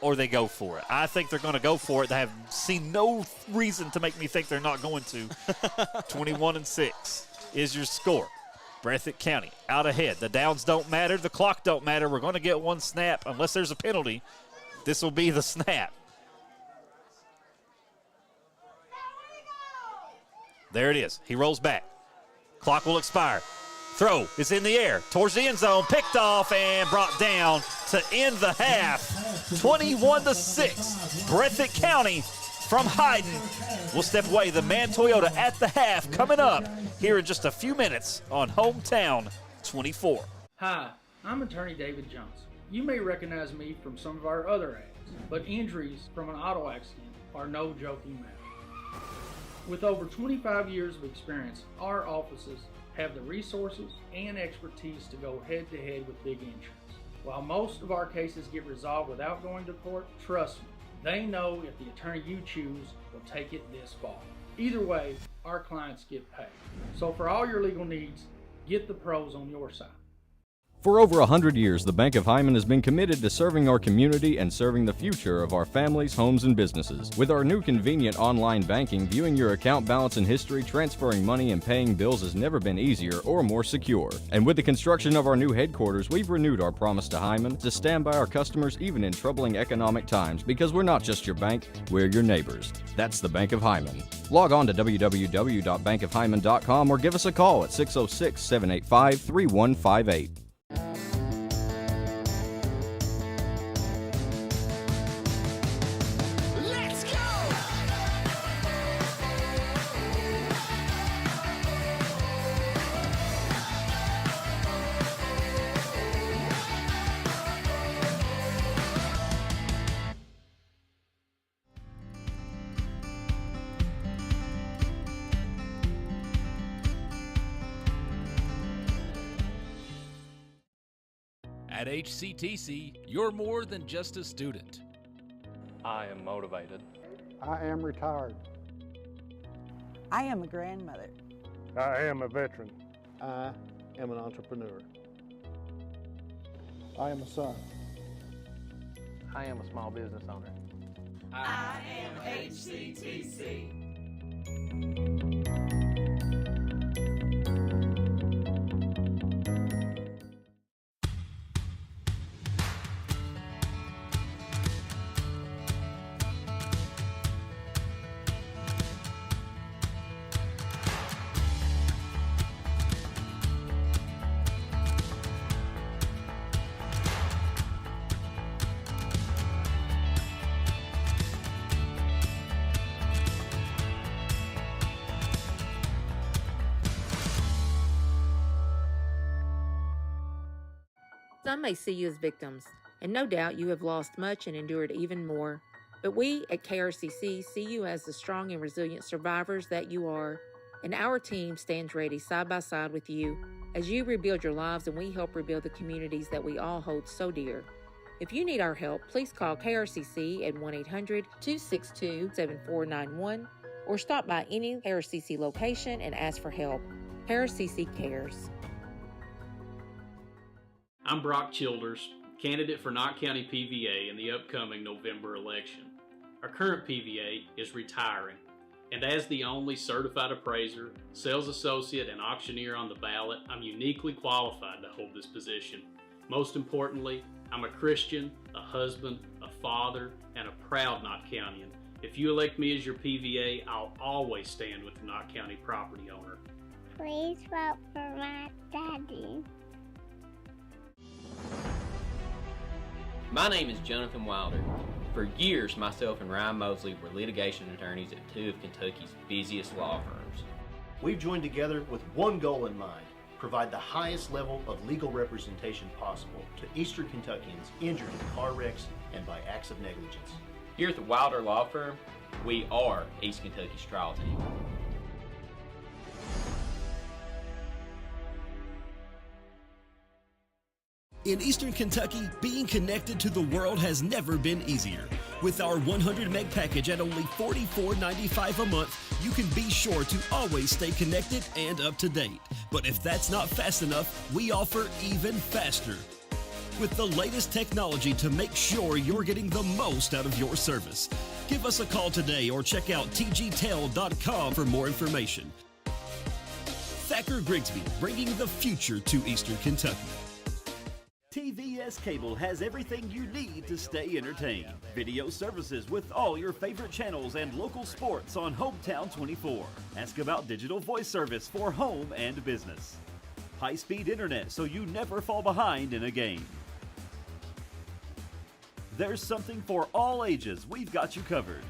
[SPEAKER 6] or they go for it. I think they're going to go for it. They have seen no reason to make me think they're not going to. 21-6 is your score. Breathitt County out ahead. The downs don't matter. The clock don't matter. We're going to get one snap unless there's a penalty. This will be the snap. There it is. He rolls back. Clock will expire. Throw is in the air towards the end zone. Picked off and brought down to end the half. 21-6. Breathitt County from Hyden will step away. The Man Toyota at the half coming up here in just a few minutes on Hometown 24.
[SPEAKER 4] Hi, I'm attorney David Johnson. You may recognize me from some of our other ads, but injuries from an auto accident are no joking matter. With over 25 years of experience, our offices have the resources and expertise to go head-to-head with big insurance. While most of our cases get resolved without going to court, trust me, they know if the attorney you choose will take it this far. Either way, our clients get paid. So for all your legal needs, get the pros on your side.
[SPEAKER 7] For over 100 years, the Bank of Hyman has been committed to serving our community and serving the future of our families, homes, and businesses. With our new convenient online banking, viewing your account balance and history, transferring money, and paying bills has never been easier or more secure. And with the construction of our new headquarters, we've renewed our promise to Hyman to stand by our customers even in troubling economic times, because we're not just your bank, we're your neighbors. That's the Bank of Hyman. Log on to www.bankofhyman.com or give us a call at 606-785-3158.
[SPEAKER 11] At HCTC, you're more than just a student.
[SPEAKER 12] I am motivated.
[SPEAKER 14] I am retired.
[SPEAKER 4] I am a grandmother.
[SPEAKER 14] I am a veteran. I am an entrepreneur. I am a son.
[SPEAKER 12] I am a small business owner.
[SPEAKER 25] I am HCTC.
[SPEAKER 26] Some may see you as victims, and no doubt you have lost much and endured even more. But we at KRCC see you as the strong and resilient survivors that you are, and our team stands ready side by side with you as you rebuild your lives and we help rebuild the communities that we all hold so dear. If you need our help, please call KRCC at 1-800-262-7491 or stop by any KRCC location and ask for help. KRCC cares.
[SPEAKER 4] I'm Brock Childers, candidate for Knott County PVA in the upcoming November election. Our current PVA is retiring, and as the only certified appraiser, sales associate, and auctioneer on the ballot, I'm uniquely qualified to hold this position. Most importantly, I'm a Christian, a husband, a father, and a proud Knott Countyan. If you elect me as your PVA, I'll always stand with the Knott County property owner.
[SPEAKER 23] Please vote for my daddy.
[SPEAKER 27] My name is Jonathan Wilder. For years, myself and Ryan Mosley were litigation attorneys at two of Kentucky's busiest law firms.
[SPEAKER 28] We've joined together with one goal in mind: provide the highest level of legal representation possible to Eastern Kentuckians injured in car wrecks and by acts of negligence.
[SPEAKER 27] Here at the Wilder Law Firm, we are East Kentucky's trial team.
[SPEAKER 29] In Eastern Kentucky, being connected to the world has never been easier. With our 100 meg package at only $44.95 a month, you can be sure to always stay connected and up to date. But if that's not fast enough, we offer even faster, with the layest technology to make sure you're getting the most out of your service. Give us a call today or check out tgtel.com for more information. Thacker Grigsby, bringing the future to Eastern Kentucky.
[SPEAKER 17] TVS Cable has everything you need to stay entertained. Video services with all your favorite channels and local sports on Hometown 24. Ask about digital voice service for home and business. High-speed internet so you never fall behind in a game. There's something for all ages. We've got you covered.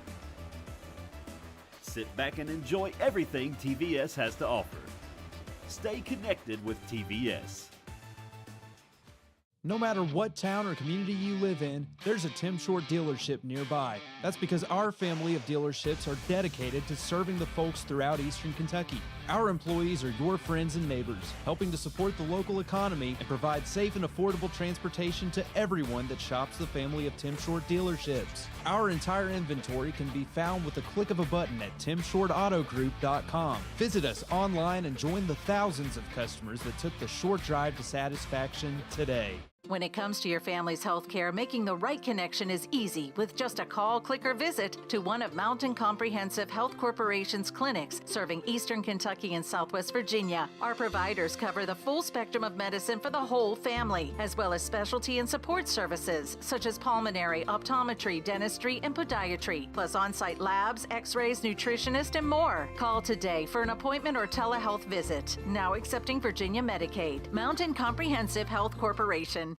[SPEAKER 17] Sit back and enjoy everything TVS has to offer. Stay connected with TVS.
[SPEAKER 8] No matter what town or community you live in, there's a Tim Short dealership nearby. That's because our family of dealerships are dedicated to serving the folks throughout Eastern Kentucky. Our employees are your friends and neighbors, helping to support the local economy and provide safe and affordable transportation to everyone that shops the family of Tim Short dealerships. Our entire inventory can be found with the click of a button at timshortautogroup.com. Visit us online and join the thousands of customers that took the short drive to satisfaction today.
[SPEAKER 10] When it comes to your family's health care, making the right connection is easy with just a call, click, or visit to one of Mountain Comprehensive Health Corporation's clinics serving Eastern Kentucky and Southwest Virginia. Our providers cover the full spectrum of medicine for the whole family, as well as specialty and support services such as pulmonary, optometry, dentistry, and podiatry, plus on-site labs, x-rays, nutritionist, and more. Call today for an appointment or telehealth visit. Now accepting Virginia Medicaid. Mountain Comprehensive Health Corporation.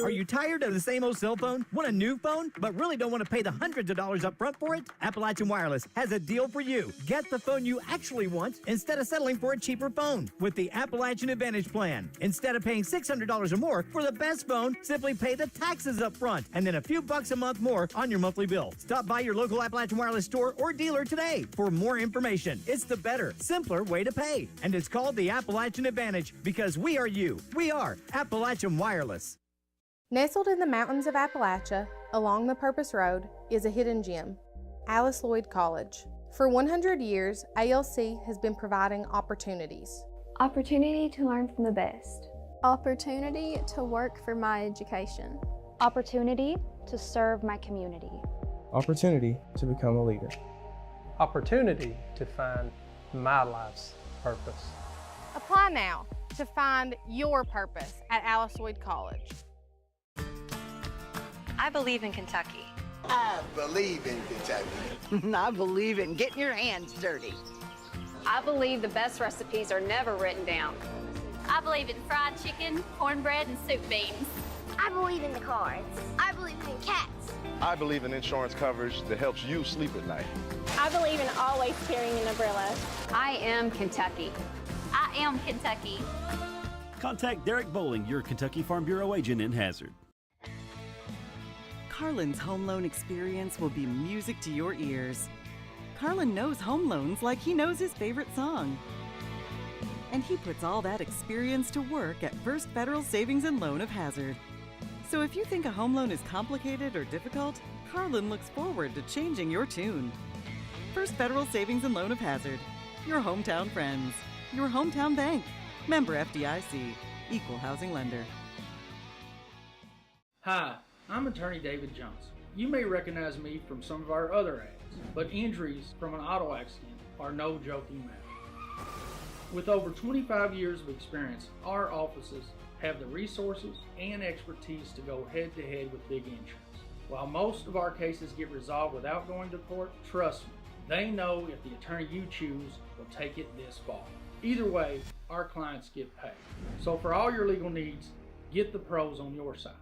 [SPEAKER 13] Are you tired of the same old cell phone? Want a new phone, but really don't want to pay the hundreds of dollars up front for it? Appalachian Wireless has a deal for you. Get the phone you actually want instead of settling for a cheaper phone with the Appalachian Advantage Plan. Instead of paying $600 or more for the best phone, simply pay the taxes up front and then a few bucks a month more on your monthly bill. Stop by your local Appalachian Wireless store or dealer today for more information. It's the better, simpler way to pay. And it's called the Appalachian Advantage because we are you. We are Appalachian Wireless.
[SPEAKER 19] Nestled in the mountains of Appalachia, along the Purpose Road, is a hidden gem, Alice Lloyd College. For 100 years, ALC has been providing opportunities.
[SPEAKER 15] Opportunity to learn from the best.
[SPEAKER 19] Opportunity to work for my education.
[SPEAKER 15] Opportunity to serve my community.
[SPEAKER 16] Opportunity to become a leader.
[SPEAKER 12] Opportunity to find my life's purpose.
[SPEAKER 18] Apply now to find your purpose at Alice Lloyd College.
[SPEAKER 20] I believe in Kentucky.
[SPEAKER 21] I believe in Kentucky.
[SPEAKER 22] I believe in getting your hands dirty.
[SPEAKER 9] I believe the best recipes are never written down.
[SPEAKER 23] I believe in fried chicken, cornbread, and soup beans. I believe in the cards. I believe in cats.
[SPEAKER 24] I believe in insurance coverage that helps you sleep at night.
[SPEAKER 18] I believe in always carrying an umbrella.
[SPEAKER 9] I am Kentucky.
[SPEAKER 23] I am Kentucky.
[SPEAKER 17] Contact Derek Bowling, your Kentucky Farm Bureau agent in Hazard.
[SPEAKER 3] Carlin's home loan experience will be music to your ears. Carlin knows home loans like he knows his favorite song. And he puts all that experience to work at First Federal Savings and Loan of Hazard. So if you think a home loan is complicated or difficult, Carlin looks forward to changing your tune. First Federal Savings and Loan of Hazard. Your hometown friends. Your hometown bank. Member FDIC. Equal housing lender.
[SPEAKER 4] Hi, I'm attorney David Johnson. You may recognize me from some of our other ads, but injuries from an auto accident are no joking matter. With over 25 years of experience, our offices have the resources and expertise to go head-to-head with big insurance. While most of our cases get resolved without going to court, trust me, they know if the attorney you choose will take it this far. Either way, our clients get paid. So for all your legal needs, get the pros on your side.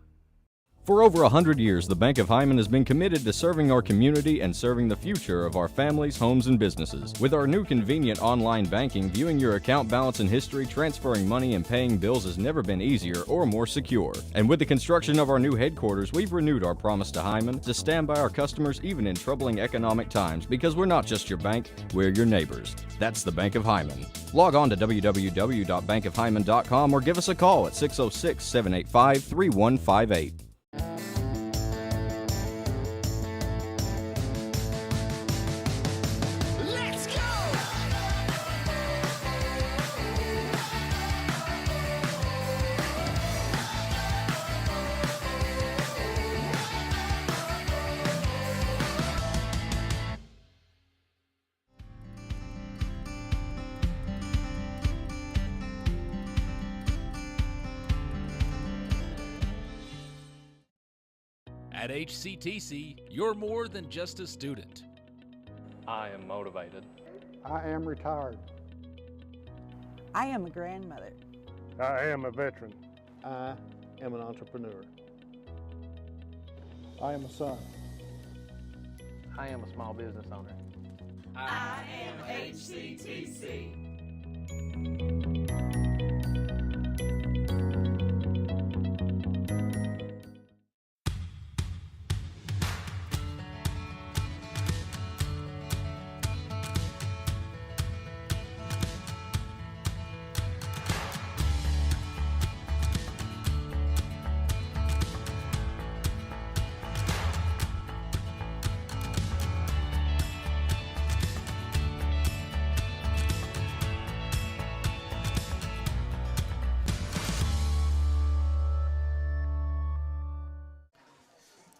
[SPEAKER 7] For over 100 years, the Bank of Hyman has been committed to serving our community and serving the future of our families, homes, and businesses. With our new convenient online banking, viewing your account balance and history, transferring money, and paying bills has never been easier or more secure. And with the construction of our new headquarters, we've renewed our promise to Hyman to stand by our customers even in troubling economic times, because we're not just your bank, we're your neighbors. That's the Bank of Hyman. Log on to www.bankofhyman.com or give us a call at 606-785-3158.
[SPEAKER 1] At HCTC, you're more than just a student.
[SPEAKER 12] I am motivated.
[SPEAKER 2] I am retired.
[SPEAKER 5] I am a grandmother.
[SPEAKER 2] I am a veteran.
[SPEAKER 6] I am an entrepreneur.
[SPEAKER 2] I am a son.
[SPEAKER 12] I am a small business owner.
[SPEAKER 11] I am HCTC.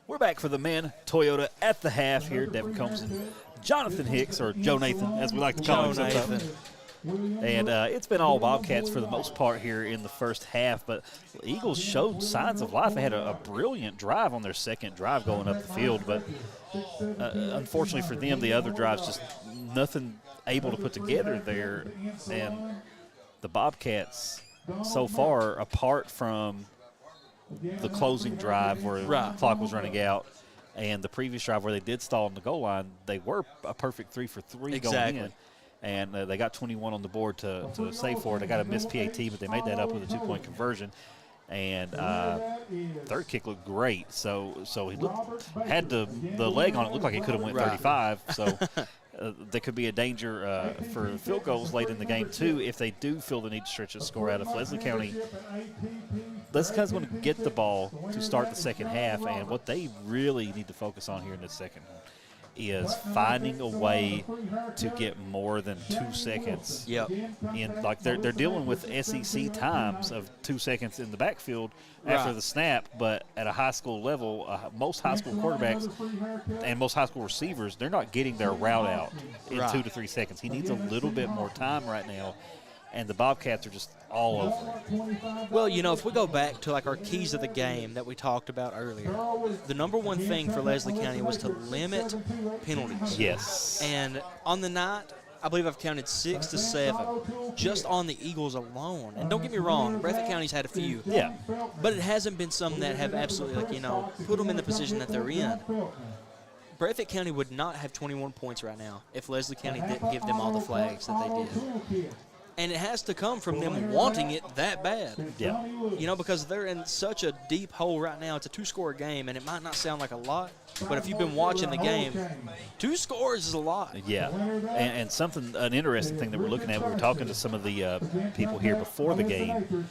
[SPEAKER 14] We're back for the men. Toyota at the half here. Devin Combs and Jonathan Hicks, or Joe Nathan, as we like to call him sometimes. And it's been all Bobcats for the most part here in the first half, but the Eagles showed signs of life. They had a brilliant drive on their second drive going up the field, but unfortunately for them, the other drives just nothing able to put together there. And the Bobcats so far, apart from the closing drive where the clock was running out and the previous drive where they did stall on the goal line, they were a perfect 3 for 3 going in. And they got 21 on the board to save for it. They got a missed PAT, but they made that up with a 2-point conversion. And third kick looked great. So he had the leg on it. Looked like it could have went 35. So there could be a danger for field goals late in the game, too, if they do feel the need to stretch a score out of Leslie County. Leslie County's going to get the ball to start the second half, and what they really need to focus on here in the second half is finding a way to get more than 2 seconds.
[SPEAKER 20] Yep.
[SPEAKER 14] In like they're dealing with SEC times of 2 seconds in the backfield after the snap, but at a high school level, most high school quarterbacks and most high school receivers, they're not getting their route out in 2 to 3 seconds. He needs a little bit more time right now, and the Bobcats are just all over it.
[SPEAKER 20] Well, you know, if we go back to like our keys of the game that we talked about earlier, the number one thing for Leslie County was to limit penalties.
[SPEAKER 14] Yes.
[SPEAKER 20] And on the night, I believe I've counted 6 to 7 just on the Eagles alone. And don't get me wrong, Breathitt County's had a few.
[SPEAKER 14] Yeah.
[SPEAKER 20] But it hasn't been some that have absolutely, like, you know, put them in the position that they're in. Breathitt County would not have 21 points right now if Leslie County didn't give them all the flags that they did. And it has to come from them wanting it that bad.
[SPEAKER 14] Yeah.
[SPEAKER 20] You know, because they're in such a deep hole right now. It's a 2-score game, and it might not sound like a lot, but if you've been watching the game, 2 scores is a lot.
[SPEAKER 14] Yeah. And something, an interesting thing that we're looking at, we were talking to some of the people here before the game.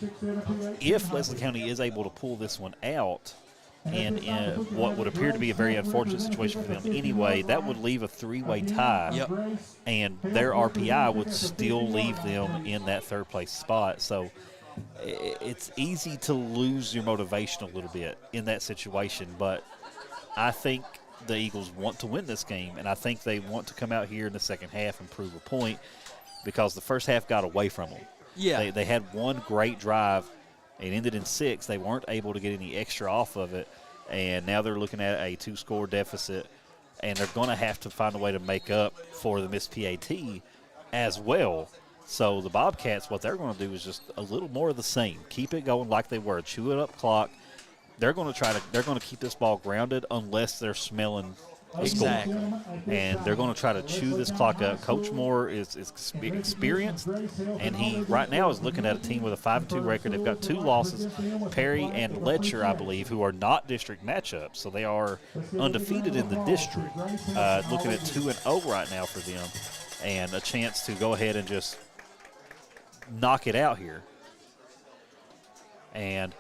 [SPEAKER 14] If Leslie County is able to pull this one out, and in what would appear to be a very unfortunate situation for them anyway, that would leave a 3-way tie.
[SPEAKER 20] Yep.
[SPEAKER 14] And their RPI would still leave them in that third-place spot. So it's easy to lose your motivation a little bit in that situation. But I think the Eagles want to win this game, and I think they want to come out here in the second half and prove a point because the first half got away from them.
[SPEAKER 20] Yeah.
[SPEAKER 14] They had one great drive. It ended in 6. They weren't able to get any extra off of it, and now they're looking at a 2-score deficit, and they're going to have to find a way to make up for the missed PAT as well. So the Bobcats, what they're going to do is just a little more of the same. Keep it going like they were. Chew it up clock. They're going to keep this ball grounded unless they're smelling a
[SPEAKER 20] Exactly.
[SPEAKER 14] score. And they're going to try to chew this clock up. Coach Moore is experienced, and he right now is looking at a team with a 5-2 record. They've got 2 losses, Perry and Letcher, I believe, who are not district matchups. So they are undefeated in the district, looking at 2-0 right now for them, and a chance to go ahead and just knock it out here. And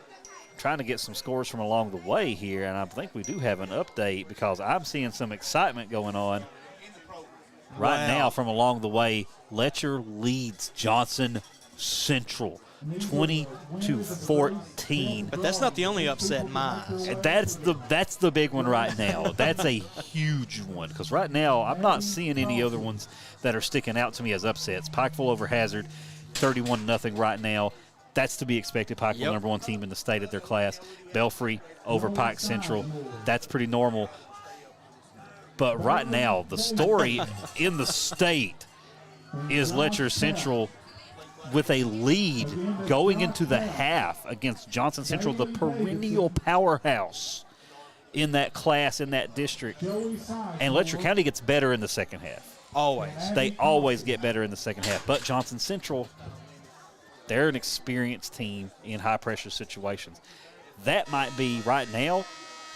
[SPEAKER 14] trying to get some scores from along the way here, and I think we do have an update because I'm seeing some excitement going on right now from along the way. Letcher leads Johnson Central 20-14.
[SPEAKER 20] But that's not the only upset in my eyes.
[SPEAKER 14] That's the big one right now. That's a huge one because right now I'm not seeing any other ones that are sticking out to me as upsets. Pikeville over Hazard, 31-0 right now. That's to be expected. Pikeville, number one team in the state at their class. Belfry over Pike Central. That's pretty normal. But right now, the story in the state is Letcher Central with a lead going into the half against Johnson Central, the perennial powerhouse in that class, in that district. And Letcher County gets better in the second half.
[SPEAKER 20] Always.
[SPEAKER 14] They always get better in the second half. But Johnson Central, they're an experienced team in high-pressure situations. That might be right now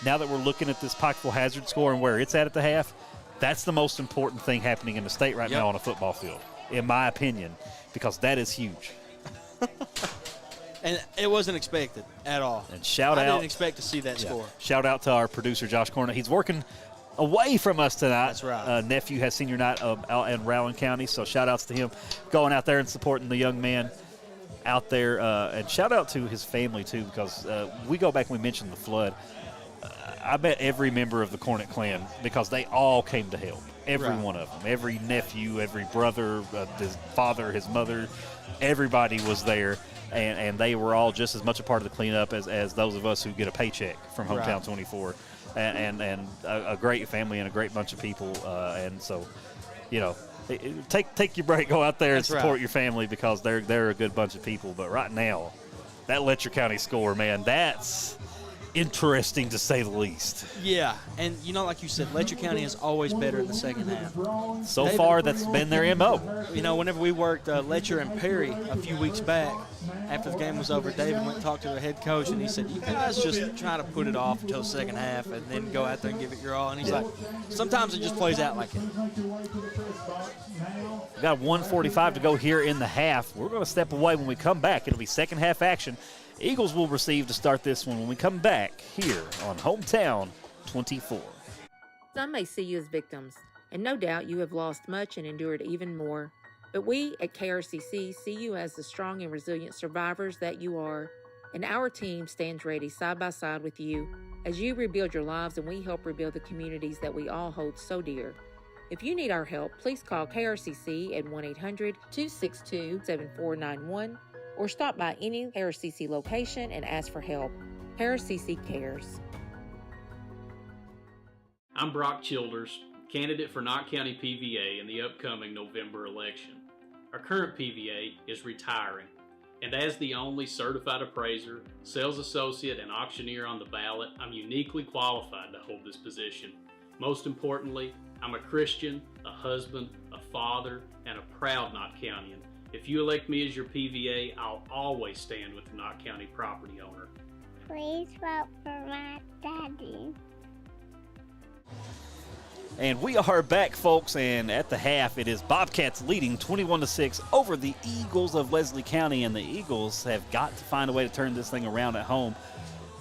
[SPEAKER 14] that we're looking at this Pikeville hazard score and where it's at the half, that's the most important thing happening in the state right now on a football field, in my opinion, because that is huge.
[SPEAKER 20] And it wasn't expected at all.
[SPEAKER 14] And
[SPEAKER 20] I didn't expect to see that score.
[SPEAKER 14] Shout out to our producer, Josh Corner. He's working away from us tonight.
[SPEAKER 20] That's right.
[SPEAKER 14] Nephew has senior night out in Rowan County, so shout outs to him going out there and supporting the young man out there. And shout out to his family, too, because we go back and we mentioned the flood. I met every member of the Cornet clan because they all came to help. Every one of them. Every nephew, every brother, his father, his mother, everybody was there. And they were all just as much a part of the cleanup as those of us who get a paycheck from Hometown 24. And a great family and a great bunch of people. And so, take your break, go out there and support your family because they're a good bunch of people. But right now, that Letcher County score, man, that's interesting to say the least.
[SPEAKER 20] Yeah, and like you said, Letcher County is always better in the second half.
[SPEAKER 14] So far, that's been their MO.
[SPEAKER 20] Whenever we worked Letcher and Perry a few weeks back, after the game was over, David went and talked to their head coach, and he said, you guys just try to put it off until the second half and then go out there and give it your all. And he's like, sometimes it just plays out like it.
[SPEAKER 14] We got 1:45 to go here in the half. We're going to step away. When we come back, it'll be second half action. Eagles will receive to start this one when we come back here on Hometown 24.
[SPEAKER 8] Some may see you as victims, and no doubt you have lost much and endured even more. But we at KRCC see you as the strong and resilient survivors that you are, and our team stands ready side by side with you as you rebuild your lives and we help rebuild the communities that we all hold so dear. If you need our help, please call KRCC at 1-800-262-7491 or stop by any KRCC location and ask for help. KRCC cares.
[SPEAKER 10] I'm Brock Childers, candidate for Knott County PVA in the upcoming November election. Our current PVA is retiring, and as the only certified appraiser, sales associate, and auctioneer on the ballot, I'm uniquely qualified to hold this position. Most importantly, I'm a Christian, a husband, a father, and a proud Knott Countian. If you elect me as your PVA, I'll always stand with the Knott County property owner.
[SPEAKER 23] Please vote for my daddy.
[SPEAKER 14] And we are back, folks, and at the half, it is Bobcats leading 21-6 over the Eagles of Leslie County, and the Eagles have got to find a way to turn this thing around at home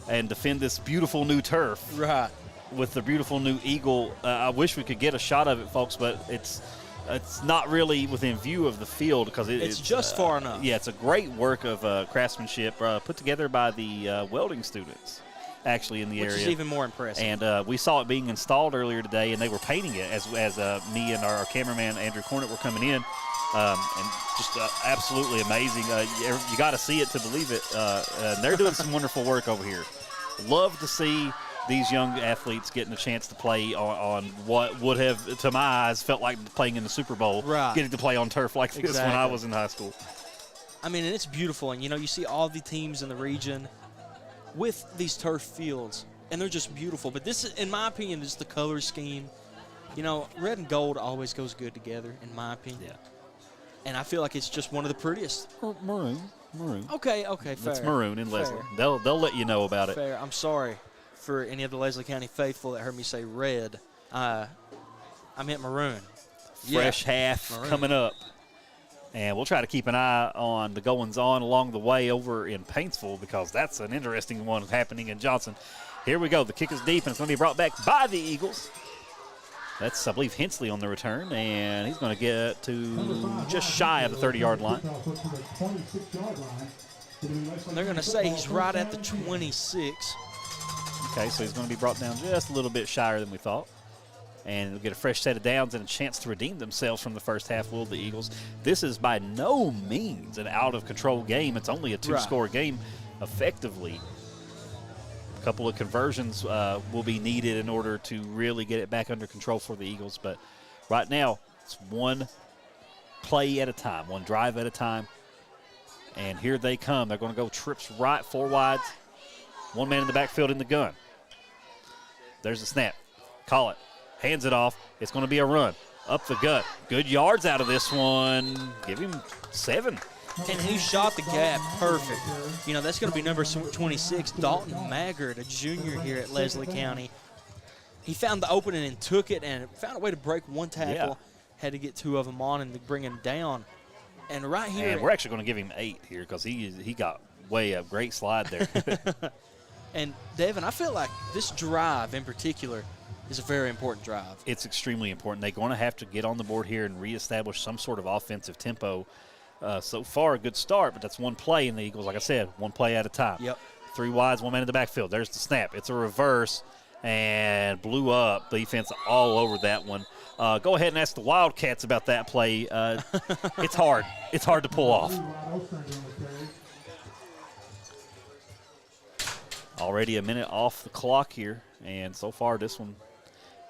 [SPEAKER 14] and defend this beautiful new turf.
[SPEAKER 20] Right.
[SPEAKER 14] With the beautiful new Eagle. I wish we could get a shot of it, folks, but it's not really within view of the field because it's
[SPEAKER 20] just far enough.
[SPEAKER 14] Yeah, it's a great work of craftsmanship put together by the welding students, actually, in the area.
[SPEAKER 20] Which is even more impressive.
[SPEAKER 14] And we saw it being installed earlier today, and they were painting it as me and our cameraman, Andrew Cornett, were coming in. And just absolutely amazing. You got to see it to believe it. And they're doing some wonderful work over here. Love to see these young athletes getting a chance to play on what would have, to my eyes, felt like playing in the Super Bowl.
[SPEAKER 20] Right.
[SPEAKER 14] Getting to play on turf like this when I was in high school.
[SPEAKER 20] I mean, and it's beautiful. And, you see all the teams in the region with these turf fields, and they're just beautiful. But this, in my opinion, is the color scheme. Red and gold always goes good together, in my opinion.
[SPEAKER 14] Yeah.
[SPEAKER 20] And I feel like it's just one of the prettiest.
[SPEAKER 14] Maroon.
[SPEAKER 20] Okay, fair.
[SPEAKER 14] It's maroon in Leslie.
[SPEAKER 20] Fair.
[SPEAKER 14] They'll let you know about it.
[SPEAKER 20] Fair. I'm sorry for any of the Leslie County faithful that heard me say red. I meant maroon.
[SPEAKER 14] Fresh half coming up. And we'll try to keep an eye on the goings-on along the way over in Paintsville because that's an interesting one happening in Johnson. Here we go. The kick is deep, and it's going to be brought back by the Eagles. That's, I believe, Hensley on the return, and he's going to get to just shy of the 30-yard line.
[SPEAKER 20] They're going to say he's right at the 26.
[SPEAKER 14] Okay, so he's going to be brought down just a little bit shyer than we thought. and they'll get a fresh set of downs and a chance to redeem themselves from the first half, will the Eagles. This is by no means an out-of-control game. It's only a two-score game effectively. A couple of conversions will be needed in order to really get it back under control for the Eagles. But right now, it's one play at a time, one drive at a time. And here they come. They're going to go trips right, 4 wides. One man in the backfield in the gun. There's the snap. Call it. Hands it off. It's going to be a run. Up the gut. Good yards out of this one. Give him 7.
[SPEAKER 20] And who shot the gap perfect? You know, that's going to be number 26, Dalton Maggard, a junior here at Leslie County. He found the opening and took it and found a way to break one tackle.
[SPEAKER 14] Yeah.
[SPEAKER 20] Had to get 2 of them on and to bring him down. And right here.
[SPEAKER 14] And we're actually going to give him 8 here because he got way a great slide there.
[SPEAKER 20] And, Devin, I feel like this drive in particular is a very important drive.
[SPEAKER 14] It's extremely important. They're going to have to get on the board here and reestablish some sort of offensive tempo. So far, a good start, but that's one play in the Eagles. Like I said, one play at a time.
[SPEAKER 20] Yep.
[SPEAKER 14] 3 wides, 1 man in the backfield. There's the snap. It's a reverse and blew up. Defense all over that one. Go ahead and ask the Wildcats about that play. It's hard. It's hard to pull off. Already a minute off the clock here, and so far this one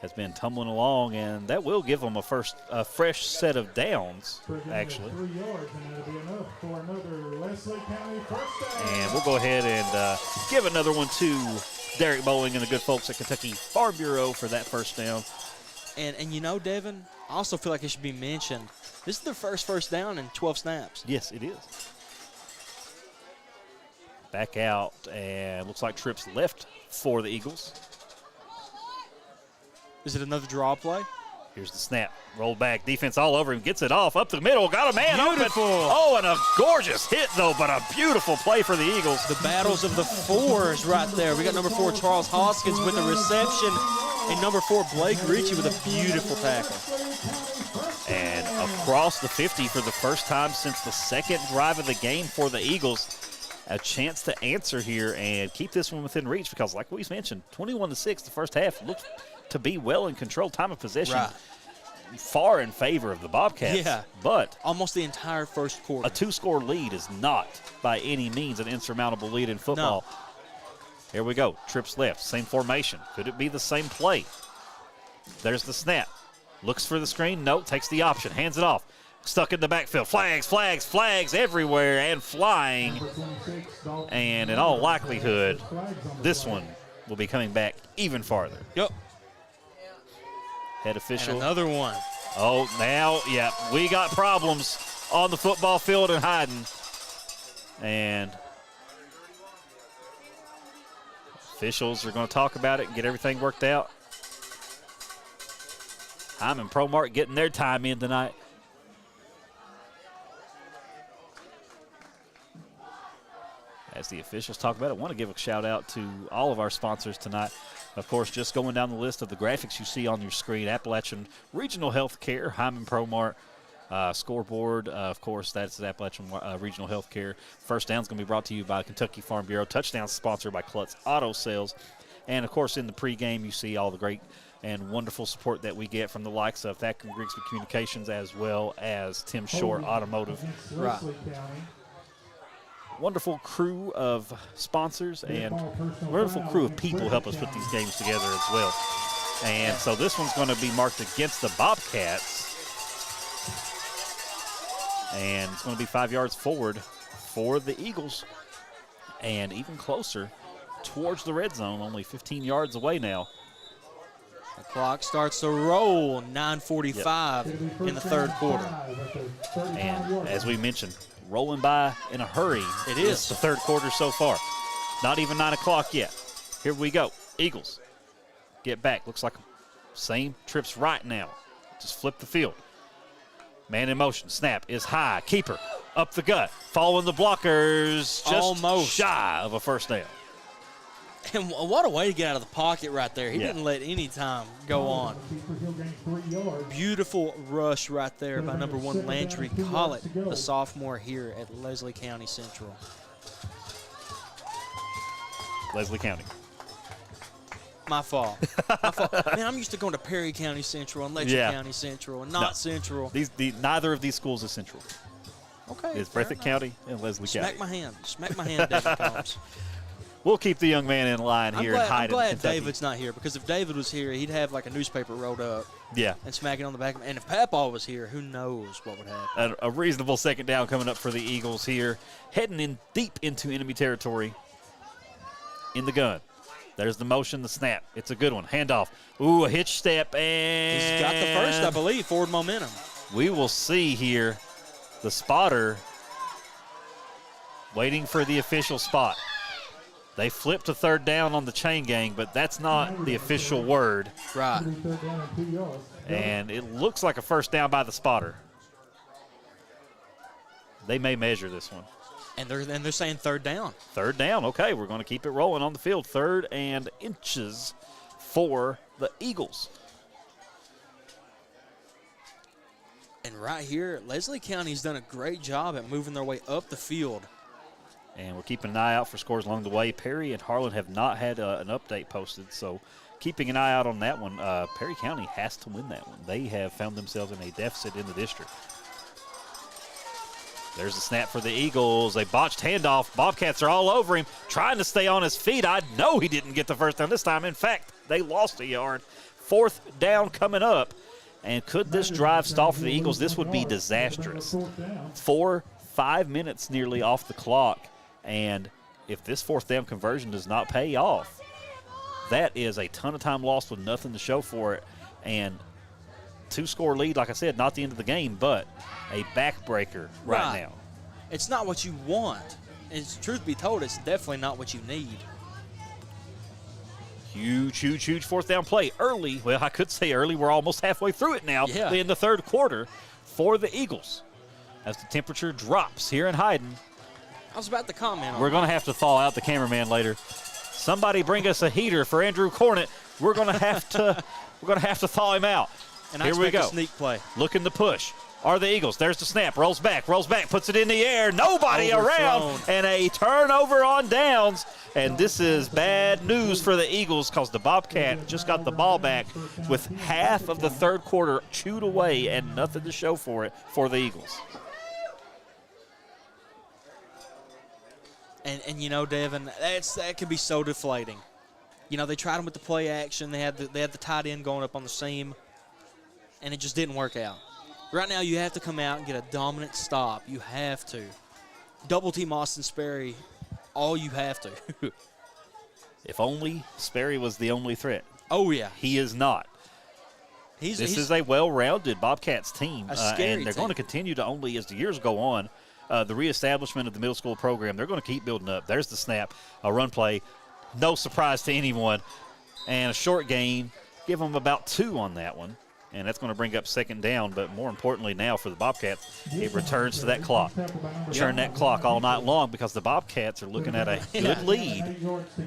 [SPEAKER 14] has been tumbling along, and that will give them a fresh set of downs, actually.
[SPEAKER 13] 3 yards, and that'll be enough for another Leslie County first down.
[SPEAKER 14] And we'll go ahead and give another one to Derek Bowling and the good folks at Kentucky Farm Bureau for that first down.
[SPEAKER 20] And you know, Devin, I also feel like it should be mentioned. This is their first down in 12 snaps.
[SPEAKER 14] Yes, it is. Back out, and looks like trips left for the Eagles.
[SPEAKER 20] Is it another draw play?
[SPEAKER 14] Here's the snap. Roll back. Defense all over him. Gets it off. Up the middle. Got a man
[SPEAKER 20] Beautiful.
[SPEAKER 14] open. Oh, and a gorgeous hit, though, but a beautiful play for the Eagles.
[SPEAKER 20] The battles of the 4s right there. We got number 4, Charles Hoskins, with a reception, and number 4, Blake Ritchie with a beautiful tackle.
[SPEAKER 14] And across the 50 for the first time since the second drive of the game for the Eagles. A chance to answer here and keep this one within reach because, like we mentioned, 21-6 the first half looked to be well in control. Time of possession far in favor of the Bobcats.
[SPEAKER 20] Yeah,
[SPEAKER 14] but
[SPEAKER 20] almost the entire first quarter.
[SPEAKER 14] A 2-score lead is not by any means an insurmountable lead in football.
[SPEAKER 20] No.
[SPEAKER 14] Here we go. Trips left. Same formation. Could it be the same play? There's the snap. Looks for the screen. No, takes the option. Hands it off. Stuck in the backfield. Flags everywhere and flying. And in all likelihood, this one will be coming back even farther.
[SPEAKER 20] Yep.
[SPEAKER 14] Head official.
[SPEAKER 20] And another one.
[SPEAKER 14] Oh, now, yeah, we got problems on the football field and hiding. And officials are going to talk about it and get everything worked out. Hyman ProMart getting their time in tonight. As the officials talk about it, I want to give a shout out to all of our sponsors tonight. Of course, just going down the list of the graphics you see on your screen, Appalachian Regional Health Care, Hyman ProMart, Scoreboard, of course, that's Appalachian Regional Health Care. First Down is going to be brought to you by Kentucky Farm Bureau. Touchdown sponsored by Klutz Auto Sales. And, of course, in the pregame, you see all the great and wonderful support that we get from the likes of Thackeray Grigsby Communications as well as Tim Short Automotive.
[SPEAKER 20] Right.
[SPEAKER 14] Wonderful crew of sponsors and wonderful crew of people help us put these games together as well. And so this one's going to be marked against the Bobcats. And it's going to be 5 yards forward for the Eagles. And even closer towards the red zone, only 15 yards away now.
[SPEAKER 20] The clock starts to roll, 9:45 in the third quarter.
[SPEAKER 14] And as we mentioned, rolling by in a hurry.
[SPEAKER 20] It is.
[SPEAKER 14] It's the third quarter so far. Not even 9 o'clock yet. Here we go. Eagles get back. Looks like same trips right now. Just flip the field. Man in motion. Snap is high. Keeper up the gut. Following the blockers. Just
[SPEAKER 20] almost
[SPEAKER 14] shy of a first down.
[SPEAKER 20] And what a way to get out of the pocket right there. He didn't let any time go on. Beautiful rush right there by number 1, Landry Collett, the sophomore here at Leslie County Central.
[SPEAKER 14] Leslie County.
[SPEAKER 20] My fault. Man, I'm used to going to Perry County Central and Letcher County Central and not Central.
[SPEAKER 14] Neither of these schools is Central.
[SPEAKER 20] Okay.
[SPEAKER 14] It's Breathitt County and Leslie County.
[SPEAKER 20] Smack my hand, David Combs.
[SPEAKER 14] We'll keep the young man in line here in Hyden,
[SPEAKER 20] I'm glad
[SPEAKER 14] Kentucky.
[SPEAKER 20] David's not here, because if David was here, he'd have like a newspaper rolled up.
[SPEAKER 14] Yeah.
[SPEAKER 20] And smack it on the back. And if Papaw was here, who knows what would happen.
[SPEAKER 14] A reasonable second down coming up for the Eagles here. Heading in deep into enemy territory in the gun. There's the motion, the snap. It's a good one. Handoff. Ooh, a hitch step, and
[SPEAKER 20] he's got the first, I believe, forward momentum.
[SPEAKER 14] We will see here the spotter waiting for the official spot. They flipped to third down on the chain gang, but that's not the official word.
[SPEAKER 20] Right.
[SPEAKER 14] And it looks like a first down by the spotter. They may measure this one.
[SPEAKER 20] And they're saying third down.
[SPEAKER 14] Third down. Okay, we're going to keep it rolling on the field. 3rd and inches for the Eagles.
[SPEAKER 20] And right here, Leslie County's done a great job at moving their way up the field.
[SPEAKER 14] And we're keeping an eye out for scores along the way. Perry and Harlan have not had an update posted, so keeping an eye out on that one. Perry County has to win that one. They have found themselves in a deficit in the district. There's the snap for the Eagles. A botched handoff. Bobcats are all over him, trying to stay on his feet. I know he didn't get the first down this time. In fact, they lost a yard. 4th down coming up. And could this drive stall for the Eagles? This would be disastrous. 5 minutes nearly off the clock. And if this 4th down conversion does not pay off, that is a ton of time lost with nothing to show for it. And 2-score lead, like I said, not the end of the game, but a backbreaker right now.
[SPEAKER 20] It's not what you want. It's, truth be told, it's definitely not what you need.
[SPEAKER 14] Huge 4th down play. Early, well, I could say early. We're almost halfway through it now in the 3rd quarter for the Eagles. As the temperature drops here in Hyden.
[SPEAKER 20] I was about to comment on
[SPEAKER 14] We're going to have to thaw out the cameraman later. Somebody bring us a heater for Andrew Cornett. We're going to have to thaw him out.
[SPEAKER 20] And
[SPEAKER 14] here we go.
[SPEAKER 20] A sneak play.
[SPEAKER 14] Looking to push. Are the Eagles. There's the snap. Rolls back, puts it in the air. Nobody around. And a turnover on downs. And this is bad news for the Eagles because the Bobcat just got the ball back with half of the 3rd quarter chewed away and nothing to show for it for the Eagles.
[SPEAKER 20] And you know, Devin, that can be so deflating. You know, they tried them with the play action. They had the tight end going up on the seam, and it just didn't work out. Right now, you have to come out and get a dominant stop. You have to. Double team Austin Sperry, all you have to.
[SPEAKER 14] If only Sperry was the only threat.
[SPEAKER 20] Oh, yeah.
[SPEAKER 14] He is not. This is a well-rounded Bobcats team, and they're going to continue to only, as the years go on, the reestablishment of the middle school program, they're going to keep building up. There's the snap, a run play, no surprise to anyone, and a short gain. Give them about 2 on that one, and that's going to bring up 2nd down. But more importantly now for the Bobcats, it returns to that clock. Churn that clock all night long because the Bobcats are looking at a good lead,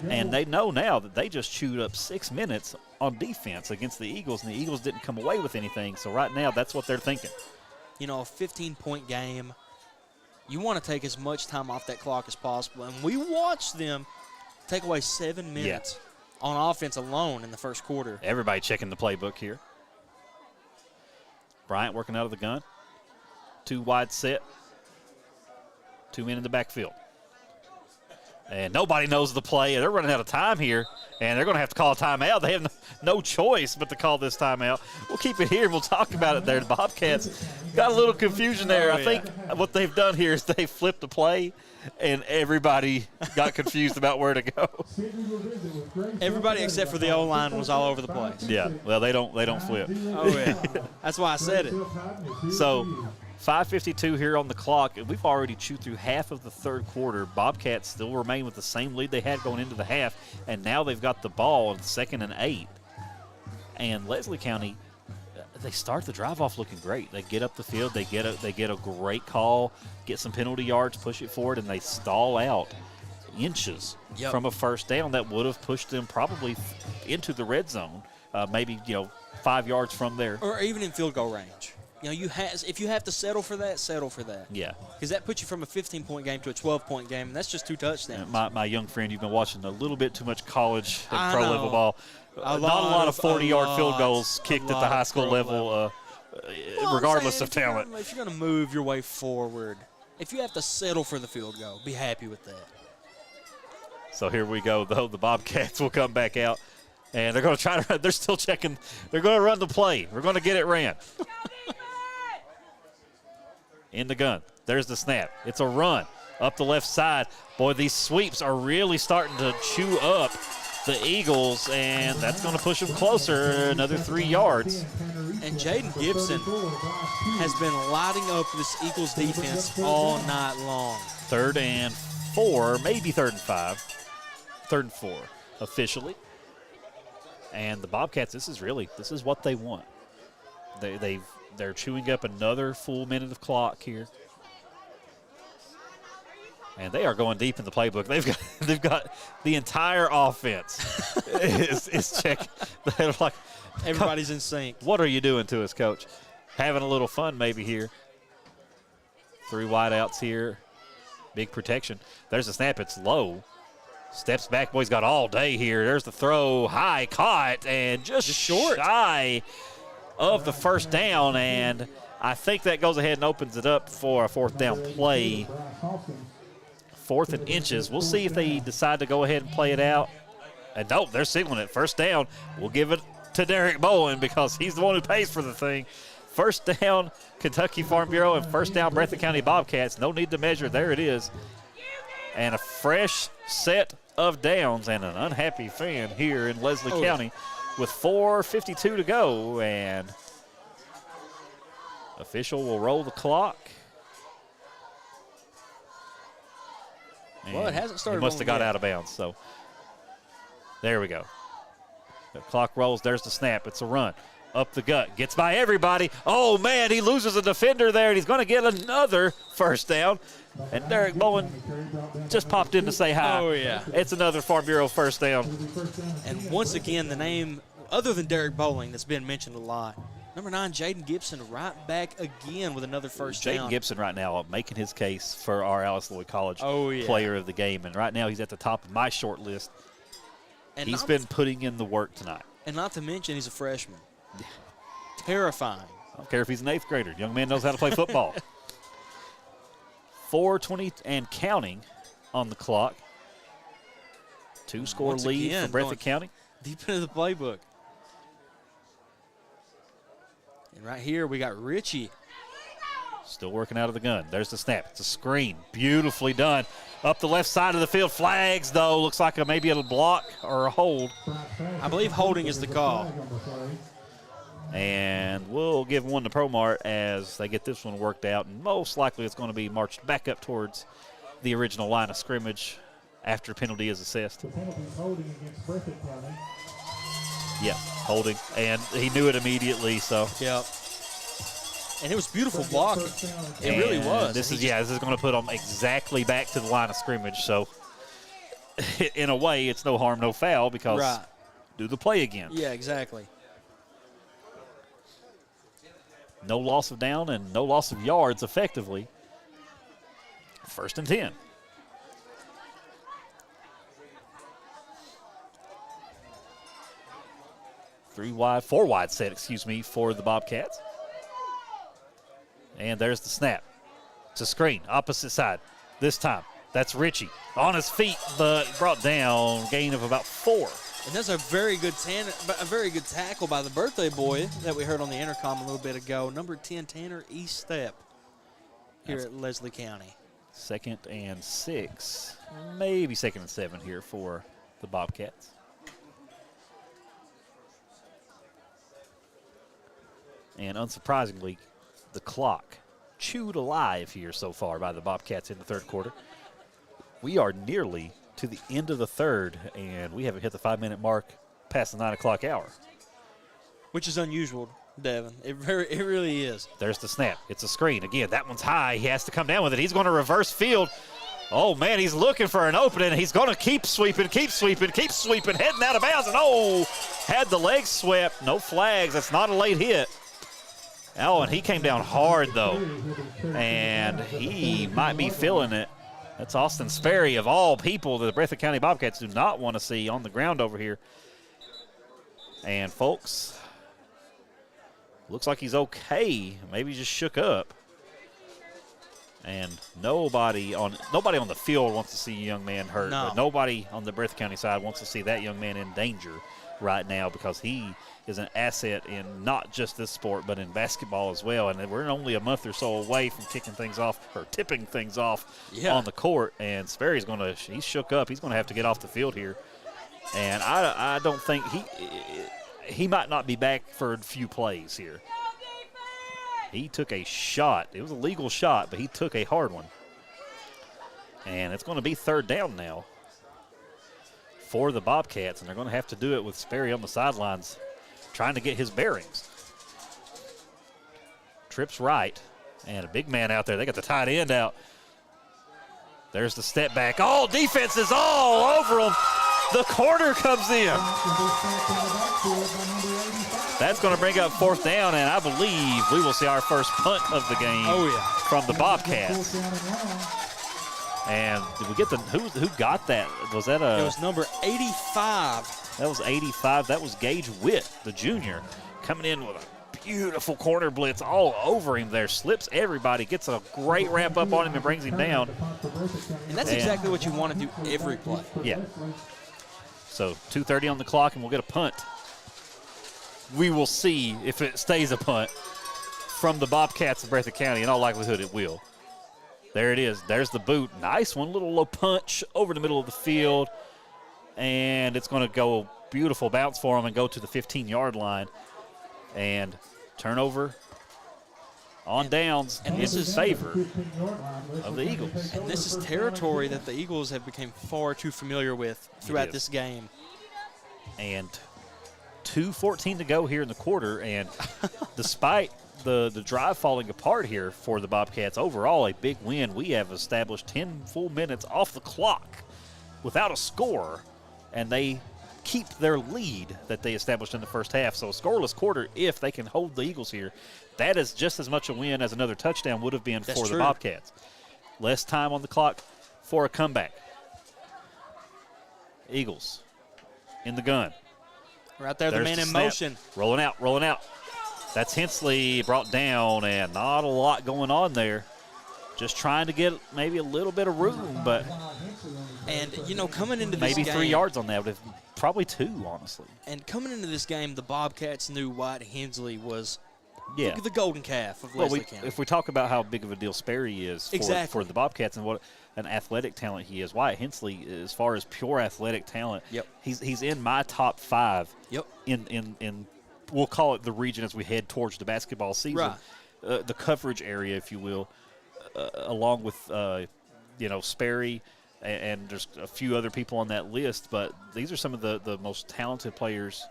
[SPEAKER 14] and they know now that they just chewed up 6 minutes on defense against the Eagles, and the Eagles didn't come away with anything. So right now that's what they're thinking.
[SPEAKER 20] You know, a 15-point game, you want to take as much time off that clock as possible. And we watched them take away 7 minutes on offense alone in the 1st quarter.
[SPEAKER 14] Everybody checking the playbook here. Bryant working out of the gun. 2 wide set. 2 men in the backfield. And nobody knows the play. They're running out of time here, and they're going to have to call a timeout. They have no choice but to call this timeout. We'll keep it here, and we'll talk about it there. The Bobcats got a little confusion there. I think what they've done here is they flipped the play, and everybody got confused about where to go.
[SPEAKER 20] Everybody except for the O-line was all over the place.
[SPEAKER 14] Yeah, well, they don't flip.
[SPEAKER 20] Oh, yeah. That's why I said it.
[SPEAKER 14] So 5:52 here on the clock. We've already chewed through half of the 3rd quarter. Bobcats still remain with the same lead they had going into the half, and now they've got the ball on 2nd and 8. And Leslie County, they start the drive off looking great. They get up the field, they get a great call, get some penalty yards, push it forward, and they stall out inches from a first down that would have pushed them probably into the red zone, maybe 5 yards from there,
[SPEAKER 20] or even in field goal range. You know, if you have to settle for that, settle for that.
[SPEAKER 14] Yeah.
[SPEAKER 20] Because that puts you from a 15-point game to a 12-point game, and that's just 2 touchdowns.
[SPEAKER 14] My young friend, you've been watching a little bit too much college and pro level ball. not a lot of 40-yard field goals kicked at the high school level, regardless of talent.
[SPEAKER 20] If you're going to move your way forward, if you have to settle for the field goal, be happy with that.
[SPEAKER 14] So here we go, though. The Bobcats will come back out, and they're going to try to run. They're still checking. They're going to run the play. We're going to get it ran. In the gun. There's the snap. It's a run up the left side. Boy, these sweeps are really starting to chew up the Eagles, and that's going to push them closer, another 3 yards.
[SPEAKER 20] And Jaden Gibson has been lighting up this Eagles defense all night long.
[SPEAKER 14] 3rd and 4, maybe 3rd and 5. 3rd and 4 officially. And the Bobcats, this is what they want. They're chewing up another full minute of clock here. And they are going deep in the playbook. They've got the entire offense is checking. They're like,
[SPEAKER 20] everybody's in sync.
[SPEAKER 14] What are you doing to us, Coach? Having a little fun maybe here. 3 wideouts here. Big protection. There's the snap. It's low. Steps back. Boy's got all day here. There's the throw. High, caught, and just short. Shy of the first down. And I think that goes ahead and opens it up for a 4th down play. 4th and inches. We'll see if they decide to go ahead and play it out. And nope, they're signaling it. 1st down. We'll give it to Derek Bowen because he's the one who pays for the thing. 1st down, Kentucky Farm Bureau, and 1st down, Breathitt County Bobcats. No need to measure. There it is. And a fresh set of downs and an unhappy fan here in Leslie County with 4:52 to go. And official will roll the clock.
[SPEAKER 20] Well, it hasn't started.
[SPEAKER 14] He must have got out of bounds. So there we go. The clock rolls. There's the snap. It's a run. Up the gut. Gets by everybody. Oh, man, he loses a defender there, and he's going to get another 1st down. And Derek Bowen just popped in to say hi.
[SPEAKER 20] Oh, yeah.
[SPEAKER 14] It's another Farm Bureau 1st down.
[SPEAKER 20] And once again, the name, other than Derek Bowling, that's been mentioned a lot, number 9, Jaden Gibson, right back again with another 1st down.
[SPEAKER 14] Jaden Gibson right now making his case for our Alice Lloyd College player of the game. And right now he's at the top of my short list. And he's been putting in the work tonight.
[SPEAKER 20] And not to mention he's a freshman. Terrifying.
[SPEAKER 14] I don't care if he's an 8th grader. Young man knows how to play football. 4:20 and counting on the clock. 2-score lead for Breathitt County.
[SPEAKER 20] Deep into the playbook. And right here we got Richie.
[SPEAKER 14] Still working out of the gun. There's the snap. It's a screen. Beautifully done. Up the left side of the field. Flags, though. Looks like maybe a block or a hold.
[SPEAKER 20] I believe holding is the call.
[SPEAKER 14] And we'll give one to ProMart as they get this one worked out. And most likely it's going to be marched back up towards the original line of scrimmage after penalty is assessed.
[SPEAKER 13] The penalty is holding against Breathitt County.
[SPEAKER 14] Yeah, holding. And he knew it immediately, so.
[SPEAKER 20] Yep. And it was beautiful block. It really was.
[SPEAKER 14] This is going to put them exactly back to the line of scrimmage. So, in a way, it's no harm, no foul because do the play again.
[SPEAKER 20] Yeah, exactly.
[SPEAKER 14] No loss of down and no loss of yards effectively. 1st and 10. Four wide set, for the Bobcats. And there's the snap. It's a screen, opposite side. This time, that's Richie on his feet, but brought down, gain of about 4.
[SPEAKER 20] And that's a very good tackle by the birthday boy that we heard on the intercom a little bit ago. Number 10, Tanner Eaststep here at Leslie County.
[SPEAKER 14] 2nd and 6, maybe 2nd and 7 here for the Bobcats. And unsurprisingly, the clock chewed alive here so far by the Bobcats in the 3rd quarter. We are nearly to the end of the 3rd, and we haven't hit the 5-minute mark past the 9 o'clock hour.
[SPEAKER 20] Which is unusual, Devin. It really is.
[SPEAKER 14] There's the snap. It's a screen. Again, that one's high. He has to come down with it. He's going to reverse field. Oh, man, he's looking for an opening. He's going to keep sweeping, heading out of bounds. And, had the legs swept. No flags. That's not a late hit. Oh, and he came down hard, though. And he might be feeling it. That's Austin Sperry, of all people, that the Breathitt County Bobcats do not want to see on the ground over here. And, folks, looks like he's okay. Maybe just shook up. And nobody on the field wants to see a young man hurt.
[SPEAKER 20] No.
[SPEAKER 14] But nobody on the Breathitt County side wants to see that young man in danger right now, because he is an asset in not just this sport but in basketball as well. And we're only a month or so away from kicking things off or tipping things off on the court. And Sperry's he's shook up. He's going to have to get off the field here. And I don't think he might not be back for a few plays here. He took a shot. It was a legal shot, but he took a hard one. And it's going to be 3rd down now for the Bobcats, and they're going to have to do it with Sperry on the sidelines trying to get his bearings. Trips right, and a big man out there. They got the tight end out. There's the step back. Oh, defense is all over him. The corner comes in. That's going to bring up 4th down, and I believe we will see our first punt of the game from the Bobcats. And did we get who got that? Was that
[SPEAKER 20] It was number 85.
[SPEAKER 14] That was 85. That was Gage Witt, the junior, coming in with a beautiful corner blitz all over him there. Slips everybody, gets a great ramp up on him and brings him down.
[SPEAKER 20] And that's exactly what you want to do every play.
[SPEAKER 14] Yeah. So 2:30 on the clock, and we'll get a punt. We will see if it stays a punt from the Bobcats of Breathitt County. In all likelihood, it will. There it is. There's the boot. Nice one. Little low punch over the middle of the field. And it's going to go beautiful bounce for him and go to the 15-yard line. And turnover on downs in favor of the Eagles.
[SPEAKER 20] And this is territory that the Eagles have become far too familiar with throughout this game.
[SPEAKER 14] And 2:14 to go here in the quarter, and despite the drive falling apart here for the Bobcats, overall a big win. We have established 10 full minutes off the clock without a score, and they keep their lead that they established in the first half. So a scoreless quarter, if they can hold the Eagles here, that is just as much a win as another touchdown would have been for the Bobcats. Less time on the clock for a comeback. Eagles in the gun.
[SPEAKER 20] Right there, the man in motion.
[SPEAKER 14] Rolling out. That's Hensley brought down, and not a lot going on there. Just trying to get maybe a little bit of room, but.
[SPEAKER 20] And, coming into this
[SPEAKER 14] game. Maybe 3 yards on that, but probably 2, honestly.
[SPEAKER 20] And coming into this game, the Bobcats knew White Hensley was
[SPEAKER 14] the
[SPEAKER 20] golden calf of Leslie County.
[SPEAKER 14] If we talk about how big of a deal Sperry is for the Bobcats and what an athletic talent he is, Wyatt Hensley, as far as pure athletic talent, he's in my top 5 in we'll call it the region as we head towards the basketball season, the coverage area, if you will, along with Sperry, and there's a few other people on that list, but these are some of the most talented players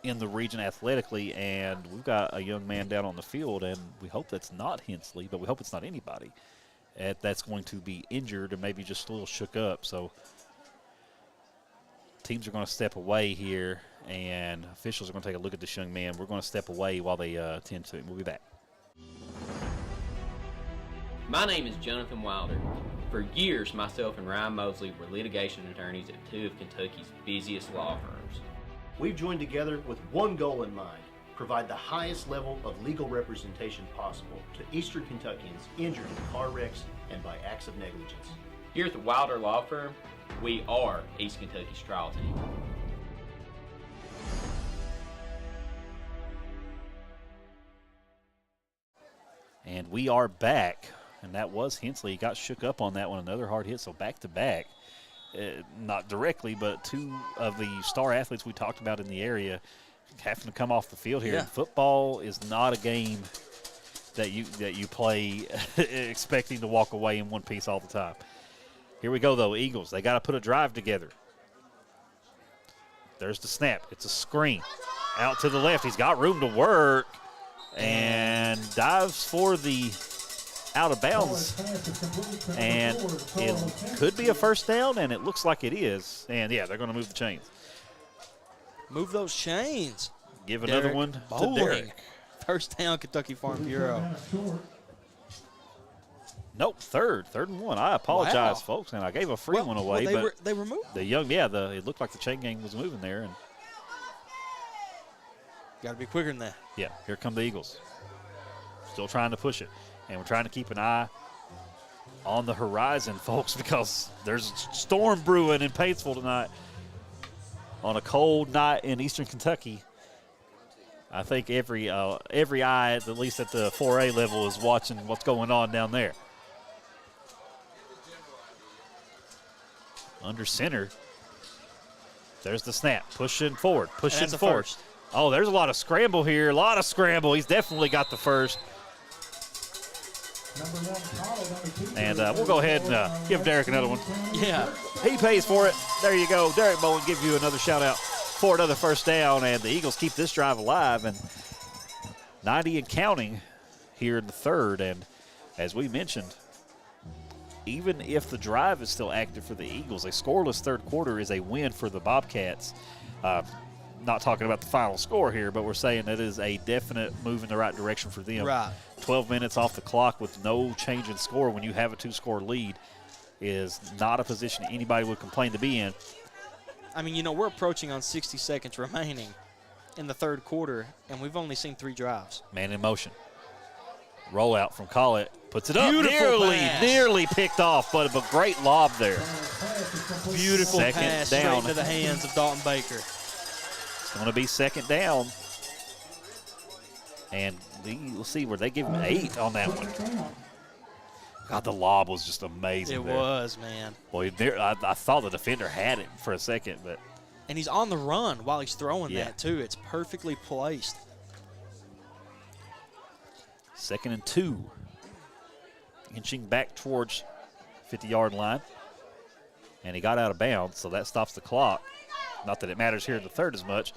[SPEAKER 14] in the region athletically, and we've got a young man down on the field, and we hope that's not Hensley, but we hope it's not anybody that's going to be injured or maybe just a little shook up. So teams are going to step away here, and officials are going to take a look at this young man. We're going to step away while they attend to him. We'll be back.
[SPEAKER 15] My name is Jonathan Wilder. For years, myself and Ryan Mosley were litigation attorneys at 2 of Kentucky's busiest law firms.
[SPEAKER 16] We've joined together with one goal in mind: provide the highest level of legal representation possible to Eastern Kentuckians injured in car wrecks and by acts of negligence.
[SPEAKER 15] Here at the Wilder Law Firm, we are East Kentucky's trial team.
[SPEAKER 14] And we are back, and that was Hensley. He got shook up on that one, another hard hit, so back-to-back. Not directly, but 2 of the star athletes we talked about in the area having to come off the field here.
[SPEAKER 20] Yeah.
[SPEAKER 14] And football is not a game that you play expecting to walk away in one piece all the time. Here we go, though. Eagles, they got to put a drive together. There's the snap. It's a screen. Out to the left. He's got room to work and dives for the out of bounds, and it could be a first down, and it looks like it is. And they're going to move the chains.
[SPEAKER 20] Move those chains.
[SPEAKER 14] Give another one to Derek.
[SPEAKER 20] First down, Kentucky Farm Bureau.
[SPEAKER 14] Nope, third and 1. I apologize, folks, and I gave a free one away.
[SPEAKER 20] They removed
[SPEAKER 14] the young. It looked like the chain gang was moving there, and
[SPEAKER 20] Got to be quicker than that.
[SPEAKER 14] Yeah, here come the Eagles. Still trying to push it. And we're trying to keep an eye on the horizon, folks, because there's a storm brewing in Paintsville tonight. On a cold night in eastern Kentucky, I think every eye, at least at the 4A level, is watching what's going on down there. Under center. There's the snap. Pushing forward. Pushing forward.
[SPEAKER 20] First.
[SPEAKER 14] Oh, there's a lot of scramble here. A lot of scramble. He's definitely got the first. And we'll go ahead and give Derek another one.
[SPEAKER 20] Yeah.
[SPEAKER 14] He pays for it. There you go. Derek Bowen gives you another shout out for another first down. And the Eagles keep this drive alive. And 90 and counting here in the third. And as we mentioned, even if the drive is still active for the Eagles, a scoreless third quarter is a win for the Bobcats. Not talking about the final score here, but we're saying that is a definite move in the right direction for them.
[SPEAKER 20] Right.
[SPEAKER 14] 12 minutes off the clock with no change in score when you have a 2-score lead is not a position anybody would complain to be in.
[SPEAKER 20] I mean, we're approaching on 60 seconds remaining in the third quarter, and we've only seen 3 drives.
[SPEAKER 14] Man in motion. Rollout from Collett. Puts it up.
[SPEAKER 20] Beautiful pass.
[SPEAKER 14] Nearly picked off, but a great lob there.
[SPEAKER 20] Beautiful
[SPEAKER 14] second
[SPEAKER 20] pass
[SPEAKER 14] down.
[SPEAKER 20] straight into the hands of Dalton Baker.
[SPEAKER 14] It's going to be second down. And we'll see where they give him 8 on that one. God, the lob was just amazing.
[SPEAKER 20] It
[SPEAKER 14] there.
[SPEAKER 20] was, man.
[SPEAKER 14] Boy, I thought the defender had it for a second, but.
[SPEAKER 20] And he's on the run while he's throwing that, too. It's perfectly placed.
[SPEAKER 14] 2nd and 2. Inching back towards 50-yard line. And he got out of bounds, so that stops the clock. Not that it matters here in the third as much.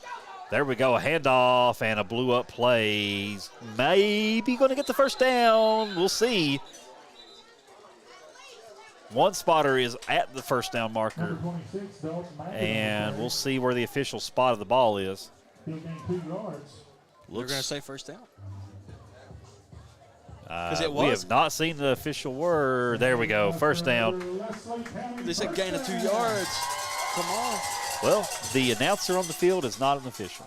[SPEAKER 14] There we go, a handoff and a blew-up play. He's maybe going to get the first down. We'll see. One spotter is at the first down marker. And we'll see where the official spot of the ball is.
[SPEAKER 20] They're going to say first down.
[SPEAKER 14] We have not seen the official word. There we go, first down.
[SPEAKER 20] They said gain of 2 yards. Come on.
[SPEAKER 14] Well, the announcer on the field is not an official.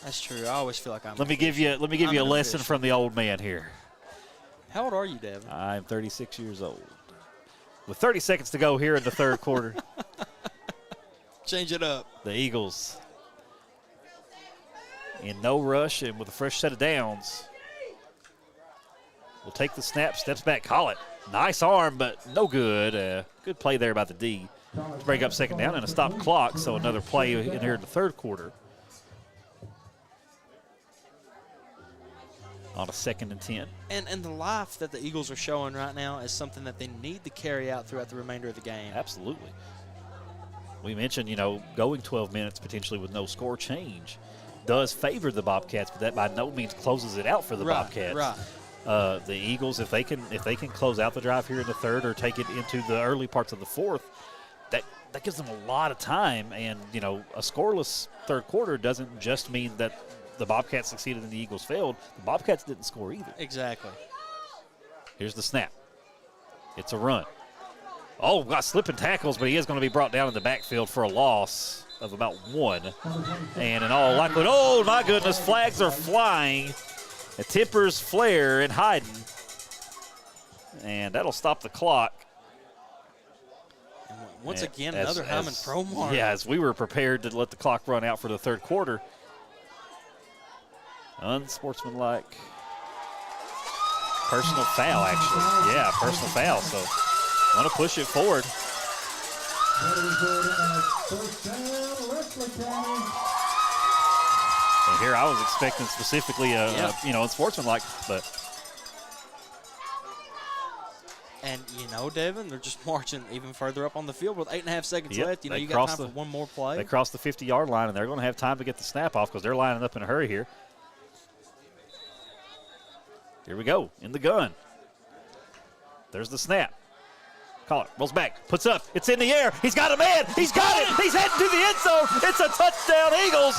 [SPEAKER 20] That's true. I always feel like I'm.
[SPEAKER 14] Let me give you a lesson from the old man here.
[SPEAKER 20] How old are you, Devin?
[SPEAKER 14] I'm 36 years old. With 30 seconds to go here in the third quarter.
[SPEAKER 20] Change it up.
[SPEAKER 14] The Eagles in no rush and with a fresh set of downs. Will take the snap, steps back, call it. Nice arm, but no good. Good play there by the D to break up second down and a stop clock, so another play in here in the third quarter. On a 2nd and 10.
[SPEAKER 20] And the life that the Eagles are showing right now is something that they need to carry out throughout the remainder of the game.
[SPEAKER 14] Absolutely. We mentioned, going 12 minutes potentially with no score change does favor the Bobcats, but that by no means closes it out for the Bobcats.
[SPEAKER 20] Right.
[SPEAKER 14] The Eagles, if they can close out the drive here in the third or take it into the early parts of the fourth, that gives them a lot of time. And a scoreless third quarter doesn't just mean that the Bobcats succeeded and the Eagles failed. The Bobcats didn't score either.
[SPEAKER 20] Exactly. Here's
[SPEAKER 14] the snap. It's a run. Oh, got slipping tackles, but he is going to be brought down in the backfield for a loss of about 1. And in all likelihood, oh my goodness, flags are flying. A Tippers, Flair, and Hayden. And that'll stop the clock.
[SPEAKER 20] And once again, another Hyman Pro mark.
[SPEAKER 14] Yeah, as we were prepared to let the clock run out for the third quarter. Unsportsmanlike. Personal foul, actually. Yeah, personal foul. So, want to push it forward. And here I was expecting specifically unsportsmanlike, but.
[SPEAKER 20] And, Devin, they're just marching even further up on the field with 8.5 seconds left. You got time for one more play.
[SPEAKER 14] They cross the 50-yard line, and they're going to have time to get the snap off because they're lining up in a hurry here. Here we go, in the gun. There's the snap. Call it, rolls back, puts up, it's in the air. He's got a man, he's got it. He's heading to the end zone. It's a touchdown, Eagles.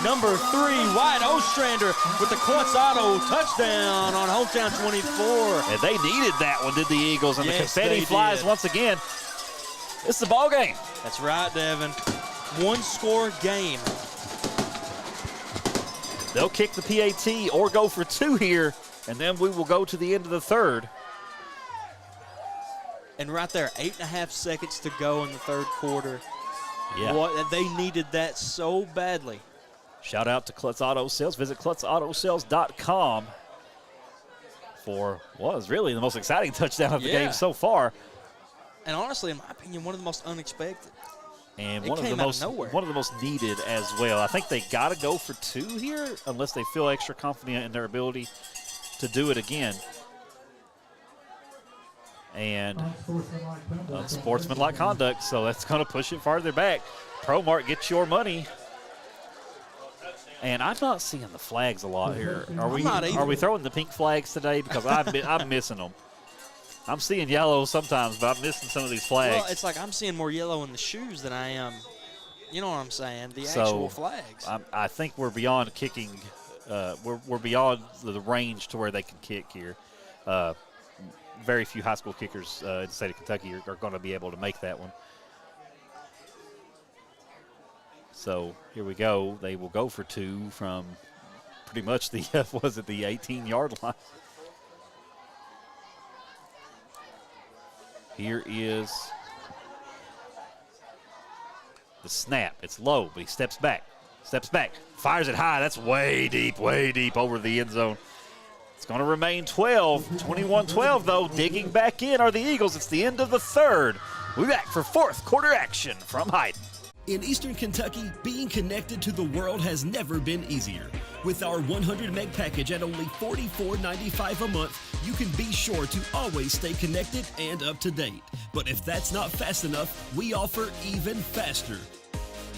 [SPEAKER 20] Number 3, Wyatt Ostrander with the Quetzalcoatl touchdown on hometown 24.
[SPEAKER 14] And they needed that one, did the Eagles? And the confetti flies once again. It's the ball game.
[SPEAKER 20] That's right, Devin. One-score game.
[SPEAKER 14] They'll kick the PAT or go for 2 here, and then we will go to the end of the third.
[SPEAKER 20] And right there, 8.5 seconds to go in the third quarter.
[SPEAKER 14] Yeah.
[SPEAKER 20] They needed that so badly.
[SPEAKER 14] Shout out to Klutz Auto Sales. Visit KlutzAutoSales.com for what was really the most exciting touchdown of the game so far.
[SPEAKER 20] And honestly, in my opinion, one of the most unexpected.
[SPEAKER 14] And one of the most needed as well. I think they got to go for 2 here unless they feel extra confident in their ability to do it again. And unsportsmanlike conduct, so that's going to push it farther back. ProMart, get your money. And I'm not seeing the flags a lot here. Are we throwing the pink flags today? Because I'm missing them. I'm seeing yellow sometimes, but I'm missing some of these flags.
[SPEAKER 20] Well, it's like I'm seeing more yellow in the shoes than I am, you know what I'm saying, the actual flags.
[SPEAKER 14] I think we're beyond kicking. We're beyond the range to where they can kick here. Very few high school kickers in the state of Kentucky are going to be able to make that one. So here we go. They will go for 2 from pretty much the 18-yard line. Here is the snap. It's low, but he steps back, fires it high. That's way deep over the end zone. It's going to remain 21-12, though. Digging back in are the Eagles. It's the end of the third. We're back for fourth quarter action from Hayden.
[SPEAKER 19] In Eastern Kentucky, being connected to the world has never been easier. With our 100 meg package at only $44.95 a month, you can be sure to always stay connected and up to date. But if that's not fast enough, we offer even faster.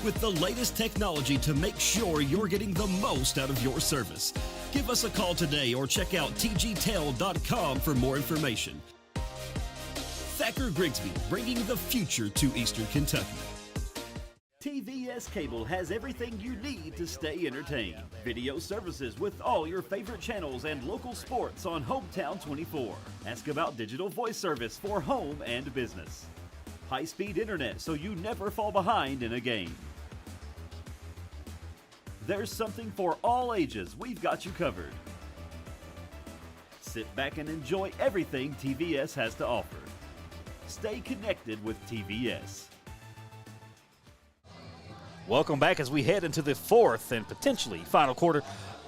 [SPEAKER 19] With the llest technology to make sure you're getting the most out of your service. Give us a call today or check out tgtel.com for more information. Thacker Grigsby, bringing the future to Eastern Kentucky.
[SPEAKER 17] TVS Cable has everything you need to stay entertained. Video services with all your favorite channels and local sports on Hometown 24. Ask about digital voice service for home and business. High-speed internet so you never fall behind in a game. There's something for all ages. We've got you covered. Sit back and enjoy everything TVS has to offer. Stay connected with TVS.
[SPEAKER 14] Welcome back as we head into the fourth and potentially final quarter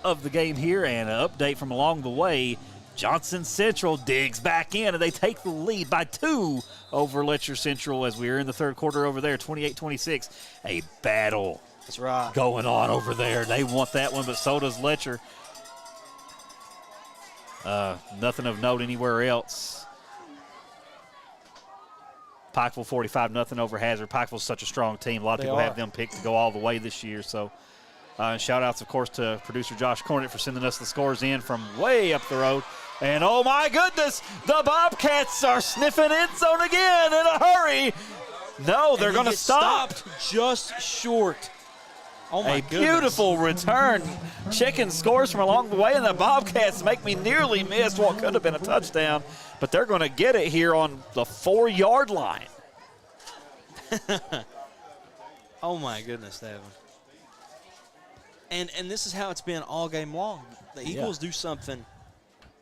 [SPEAKER 14] of the game here. And an update from along the way. Johnson Central digs back in, and they take the lead by 2 over Letcher Central as we are in the third quarter over there, 28-26. A battle going on over there. They want that one, but so does Letcher. Nothing of note anywhere else. Pikeville 45-0 over Hazard. Pikeville's such a strong team. A lot of people have them picked to go all the way this year. So shout-outs, of course, to producer Josh Cornett for sending us the scores in from way up the road. And, oh, my goodness, the Bobcats are sniffing end zone again in a hurry. No, they're going to stop.
[SPEAKER 20] Stopped just short. Oh, my goodness.
[SPEAKER 14] Beautiful return. Checking scores from along the way, and the Bobcats make me nearly miss what could have been a touchdown. But they're going to get it here on the 4-yard line.
[SPEAKER 20] Oh, my goodness, Devin. And this is how it's been all game long. The Eagles do something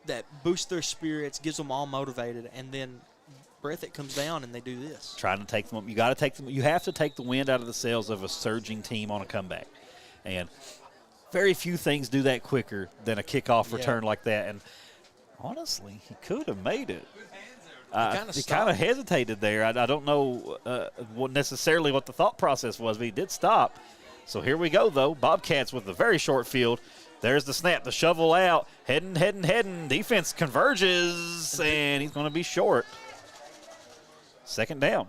[SPEAKER 20] that boosts their spirits, gives them all motivated, and then Breathitt comes down and they do this.
[SPEAKER 14] Trying to take them. You have to take the wind out of the sails of a surging team on a comeback. And very few things do that quicker than a kickoff return like that. And honestly, he could have made it. He kind of hesitated there. I don't know necessarily what the thought process was, but he did stop. So here we go, though. Bobcats with a very short field. There's the snap, the shovel out. Heading. Defense converges, and he's going to be short. Second down.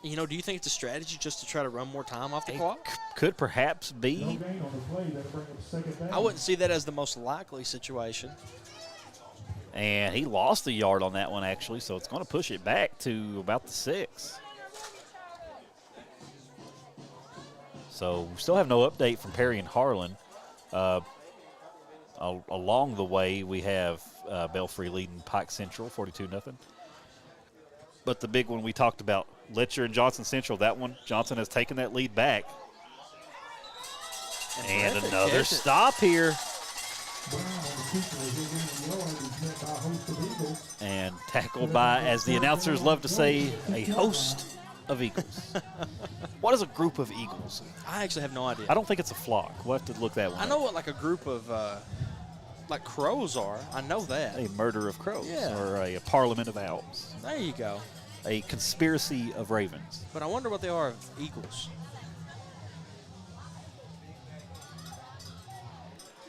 [SPEAKER 20] You know, do you think it's a strategy just to try to run more time off the clock?
[SPEAKER 14] Could perhaps be.
[SPEAKER 20] I wouldn't see that as the most likely situation.
[SPEAKER 14] And he lost a yard on that one, actually, so it's going to push it back to about the 6. So we still have no update from Perry and Harlan. Along the way, we have Belfry leading Pike Central 42-0. But the big one we talked about, Letcher and Johnson Central, that one, Johnson has taken that lead back. And another stop here. And tackled by, as the announcers love to say, a host of eagles. What is a group of eagles?
[SPEAKER 20] I actually have no idea.
[SPEAKER 14] I don't think it's a flock. We'll have to look that one
[SPEAKER 20] I
[SPEAKER 14] up.
[SPEAKER 20] know what like a group of like crows are. I know that.
[SPEAKER 14] A murder of crows,
[SPEAKER 20] Yeah.
[SPEAKER 14] or a parliament of owls.
[SPEAKER 20] There you go.
[SPEAKER 14] A conspiracy of ravens.
[SPEAKER 20] But I wonder what they are of eagles.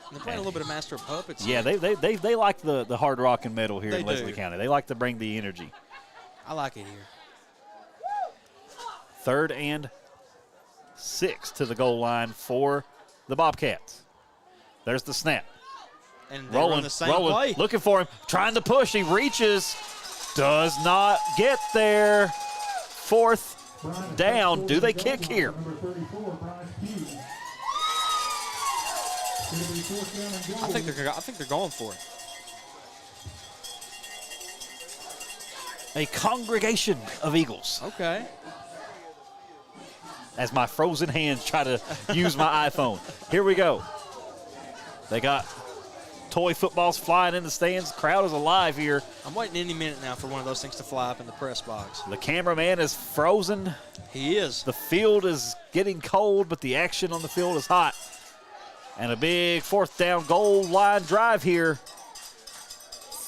[SPEAKER 20] And they're playing a little bit of Master of Puppets.
[SPEAKER 14] Yeah, they like the hard rock and metal here
[SPEAKER 20] They
[SPEAKER 14] in Leslie
[SPEAKER 20] do.
[SPEAKER 14] County. They like to bring the energy.
[SPEAKER 20] I like it here.
[SPEAKER 14] 3rd and 6 to the goal line for the Bobcats. There's the snap.
[SPEAKER 20] And they run the same play.
[SPEAKER 14] Looking for him, trying to push. He reaches, does not get there. 4th down. Do they kick here?
[SPEAKER 20] I think they're going for it.
[SPEAKER 14] A congregation of eagles.
[SPEAKER 20] Okay.
[SPEAKER 14] As my frozen hands try to use my iPhone. Here we go. They got toy footballs flying in the stands. Crowd is alive here.
[SPEAKER 20] I'm waiting any minute now for one of those things to fly up in the press box.
[SPEAKER 14] The cameraman is frozen.
[SPEAKER 20] He is.
[SPEAKER 14] The field is getting cold, but the action on the field is hot. And a big 4th down goal line drive here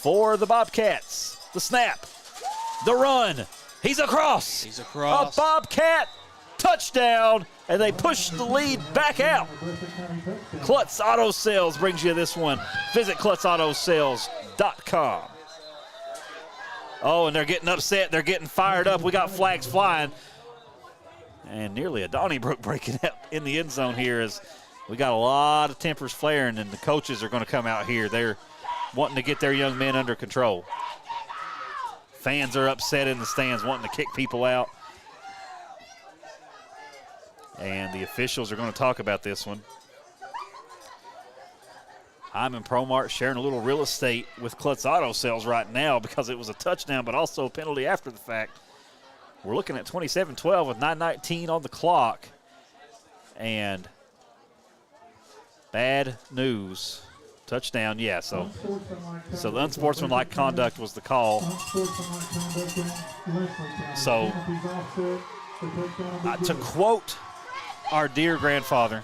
[SPEAKER 14] for the Bobcats. The snap. The run. He's across.
[SPEAKER 20] He's across.
[SPEAKER 14] A Bobcat touchdown, and they push the lead back out. Klutz Auto Sales brings you this one. Visit KlutzAutoSales.com. Oh, and they're getting upset. They're getting fired up. We got flags flying. And nearly a Donnybrook breaking out in the end zone here as we got a lot of tempers flaring, and the coaches are going to come out here. They're wanting to get their young men under control. Fans are upset in the stands, wanting to kick people out. And the officials are going to talk about this one. Hyman Promart sharing a little real estate with Klutz Auto Sales right now because it was a touchdown, but also a penalty after the fact. We're looking at 27-12 with 9:19 on the clock. And bad news. Touchdown, yeah. So the unsportsmanlike conduct was the call. So to quote our dear grandfather,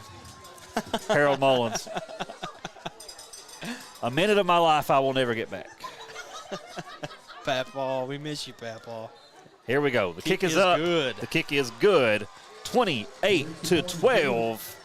[SPEAKER 14] Harold Mullins, a minute of my life I will never get back.
[SPEAKER 20] Papaw, we miss you, Papaw.
[SPEAKER 14] Here we go. The kick is up.
[SPEAKER 20] Good.
[SPEAKER 14] The kick is good. 28-12.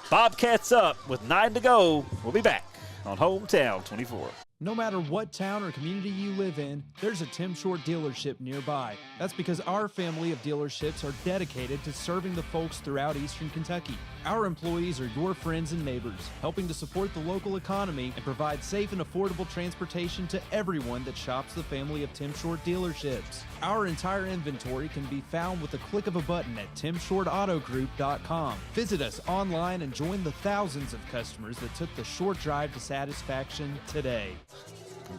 [SPEAKER 14] Bobcats up with 9 to go. We'll be back on Hometown 24.
[SPEAKER 18] No matter what town or community you live in, there's a Tim Short dealership nearby. That's because our family of dealerships are dedicated to serving the folks throughout Eastern Kentucky. Our employees are your friends and neighbors, helping to support the local economy and provide safe and affordable transportation to everyone that shops the family of Tim Short dealerships. Our entire inventory can be found with a click of a button at timshortautogroup.com. Visit us online and join the thousands of customers that took the short drive to satisfaction today.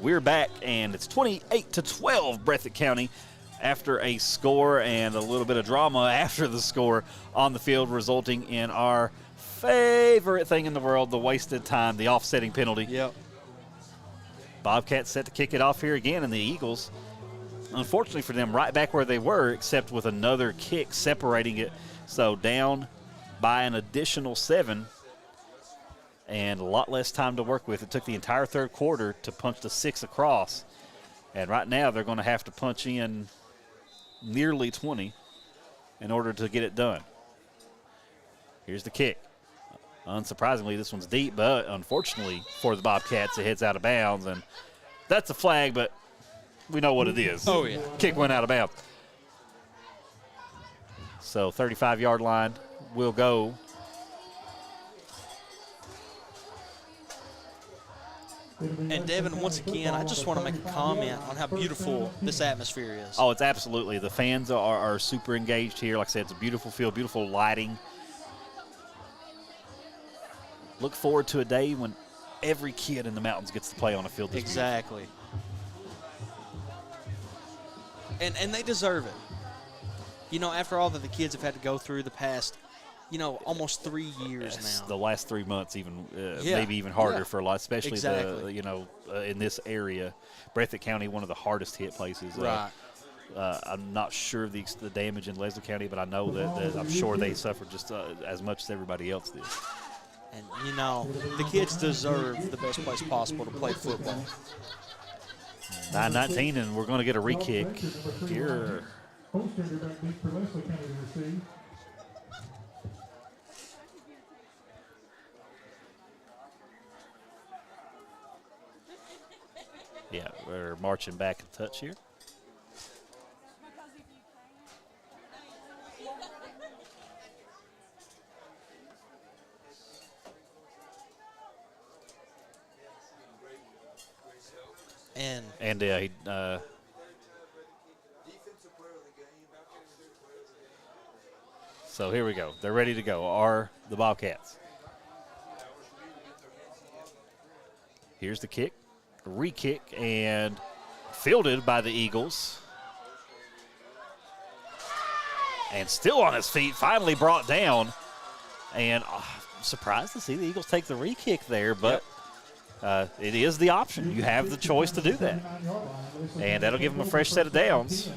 [SPEAKER 14] We're back, and it's 28-12 Breathitt County after a score and a little bit of drama after the score on the field, resulting in our favorite thing in the world, the wasted time, the offsetting penalty.
[SPEAKER 20] Yep.
[SPEAKER 14] Bobcats set to kick it off here again, and the Eagles, unfortunately for them, right back where they were, except with another kick separating it. So down by an additional 7. And a lot less time to work with. It took the entire third quarter to punch the 6 across. And right now they're going to have to punch in nearly 20 in order to get it done. Here's the kick. Unsurprisingly, this one's deep, but unfortunately for the Bobcats, it heads out of bounds. And that's a flag, but we know what it is.
[SPEAKER 20] Oh, yeah.
[SPEAKER 14] Kick went out of bounds. So 35-yard line will go.
[SPEAKER 20] And Devin, once again, I just want to make a comment on how beautiful this atmosphere is.
[SPEAKER 14] Oh, it's absolutely. The fans are super engaged here. Like I said, it's a beautiful field, beautiful lighting. Look forward to a day when every kid in the mountains gets to play on a field this
[SPEAKER 20] Exactly. And they deserve it. You know, after all that the kids have had to go through the past, almost 3 years now.
[SPEAKER 14] The last 3 months, even
[SPEAKER 20] Yeah.
[SPEAKER 14] maybe even harder
[SPEAKER 20] Yeah.
[SPEAKER 14] for a lot, especially
[SPEAKER 20] Exactly.
[SPEAKER 14] in this area. Breathitt County, one of the hardest hit places.
[SPEAKER 20] Right.
[SPEAKER 14] I'm not sure the damage in Leslie County, but I know that I'm sure they suffered just as much as everybody else did.
[SPEAKER 20] And, the kids deserve the best place possible to play football.
[SPEAKER 14] 9-19, and we're going to get a re-kick here. Yeah, we're marching back in touch here. And so here we go. They're ready to go. Are the Bobcats. Here's the kick, re-kick, and fielded by the Eagles. And still on his feet, finally brought down. And I'm surprised to see the Eagles take the re-kick there, but it is the option. You have the choice to do that. And that'll give them a fresh set of downs.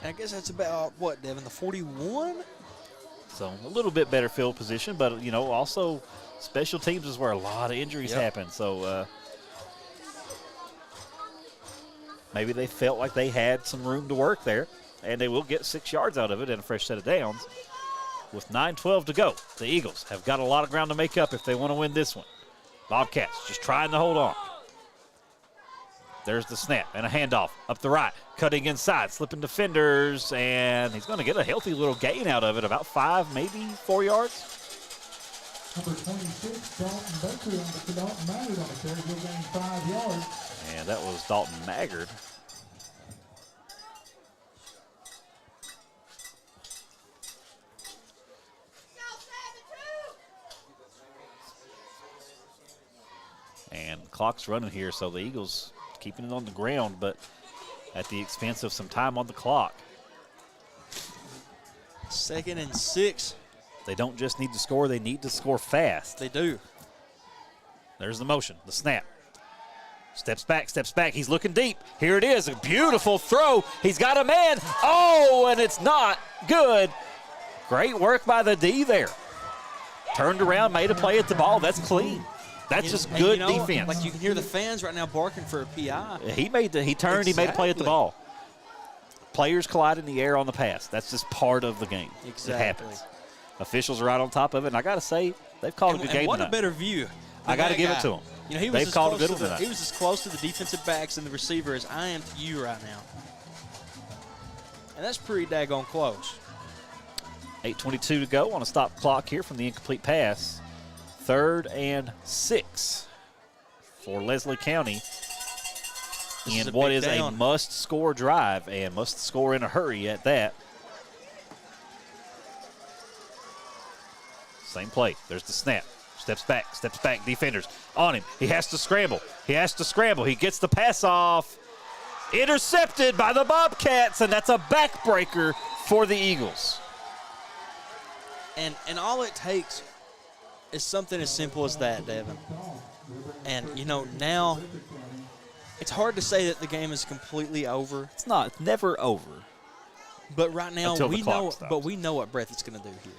[SPEAKER 20] And I guess that's about, what, Devin, the 41?
[SPEAKER 14] So a little bit better field position, but, also special teams is where a lot of injuries happen. So maybe they felt like they had some room to work there, and they will get 6 yards out of it and a fresh set of downs. With 9:12 to go, the Eagles have got a lot of ground to make up if they want to win this one. Bobcats just trying to hold on. There's the snap and a handoff up the right, cutting inside, slipping defenders, and he's going to get a healthy little gain out of it, about 5, maybe 4 yards.
[SPEAKER 13] Number 26, Dalton Baker on Dalton Maggard on the carry. He'll gain 5 yards.
[SPEAKER 14] And that was Dalton Maggard. And the clock's running here, so the Eagles keeping it on the ground, but at the expense of some time on the clock.
[SPEAKER 20] 2nd and 6.
[SPEAKER 14] They don't just need to score, they need to score fast.
[SPEAKER 20] They do.
[SPEAKER 14] There's the motion, the snap. Steps back, he's looking deep. Here it is, a beautiful throw. He's got a man. Oh, and it's not good. Great work by the D there. Turned around, made a play at the ball. That's clean. That's just good defense.
[SPEAKER 20] Like, you can hear the fans right now barking for a PI.
[SPEAKER 14] He turned, he made a play at the ball. Players collide in the air on the pass. That's just part of the game.
[SPEAKER 20] Exactly.
[SPEAKER 14] It happens. Officials are right on top of it, and I got to say, they've called a good game
[SPEAKER 20] what
[SPEAKER 14] tonight.
[SPEAKER 20] A better view.
[SPEAKER 14] I got to give it to them. They've called a good one tonight.
[SPEAKER 20] He was as close to the defensive backs and the receiver as I am to you right now. And that's pretty daggone close.
[SPEAKER 14] 8:22 to go on a stop clock here from the incomplete pass. 3rd and 6 for Leslie County in what is a must-score drive, and must score in a hurry at that. Same play. There's the snap. Steps back, defenders on him. He has to scramble. He gets the pass off. Intercepted by the Bobcats, and that's a backbreaker for the Eagles.
[SPEAKER 20] And all it takes is something as simple as that, Devin. And, now it's hard to say that the game is completely over.
[SPEAKER 14] It's not. It's never over.
[SPEAKER 20] But right now,
[SPEAKER 14] we
[SPEAKER 20] know what Breathitt's going to do here.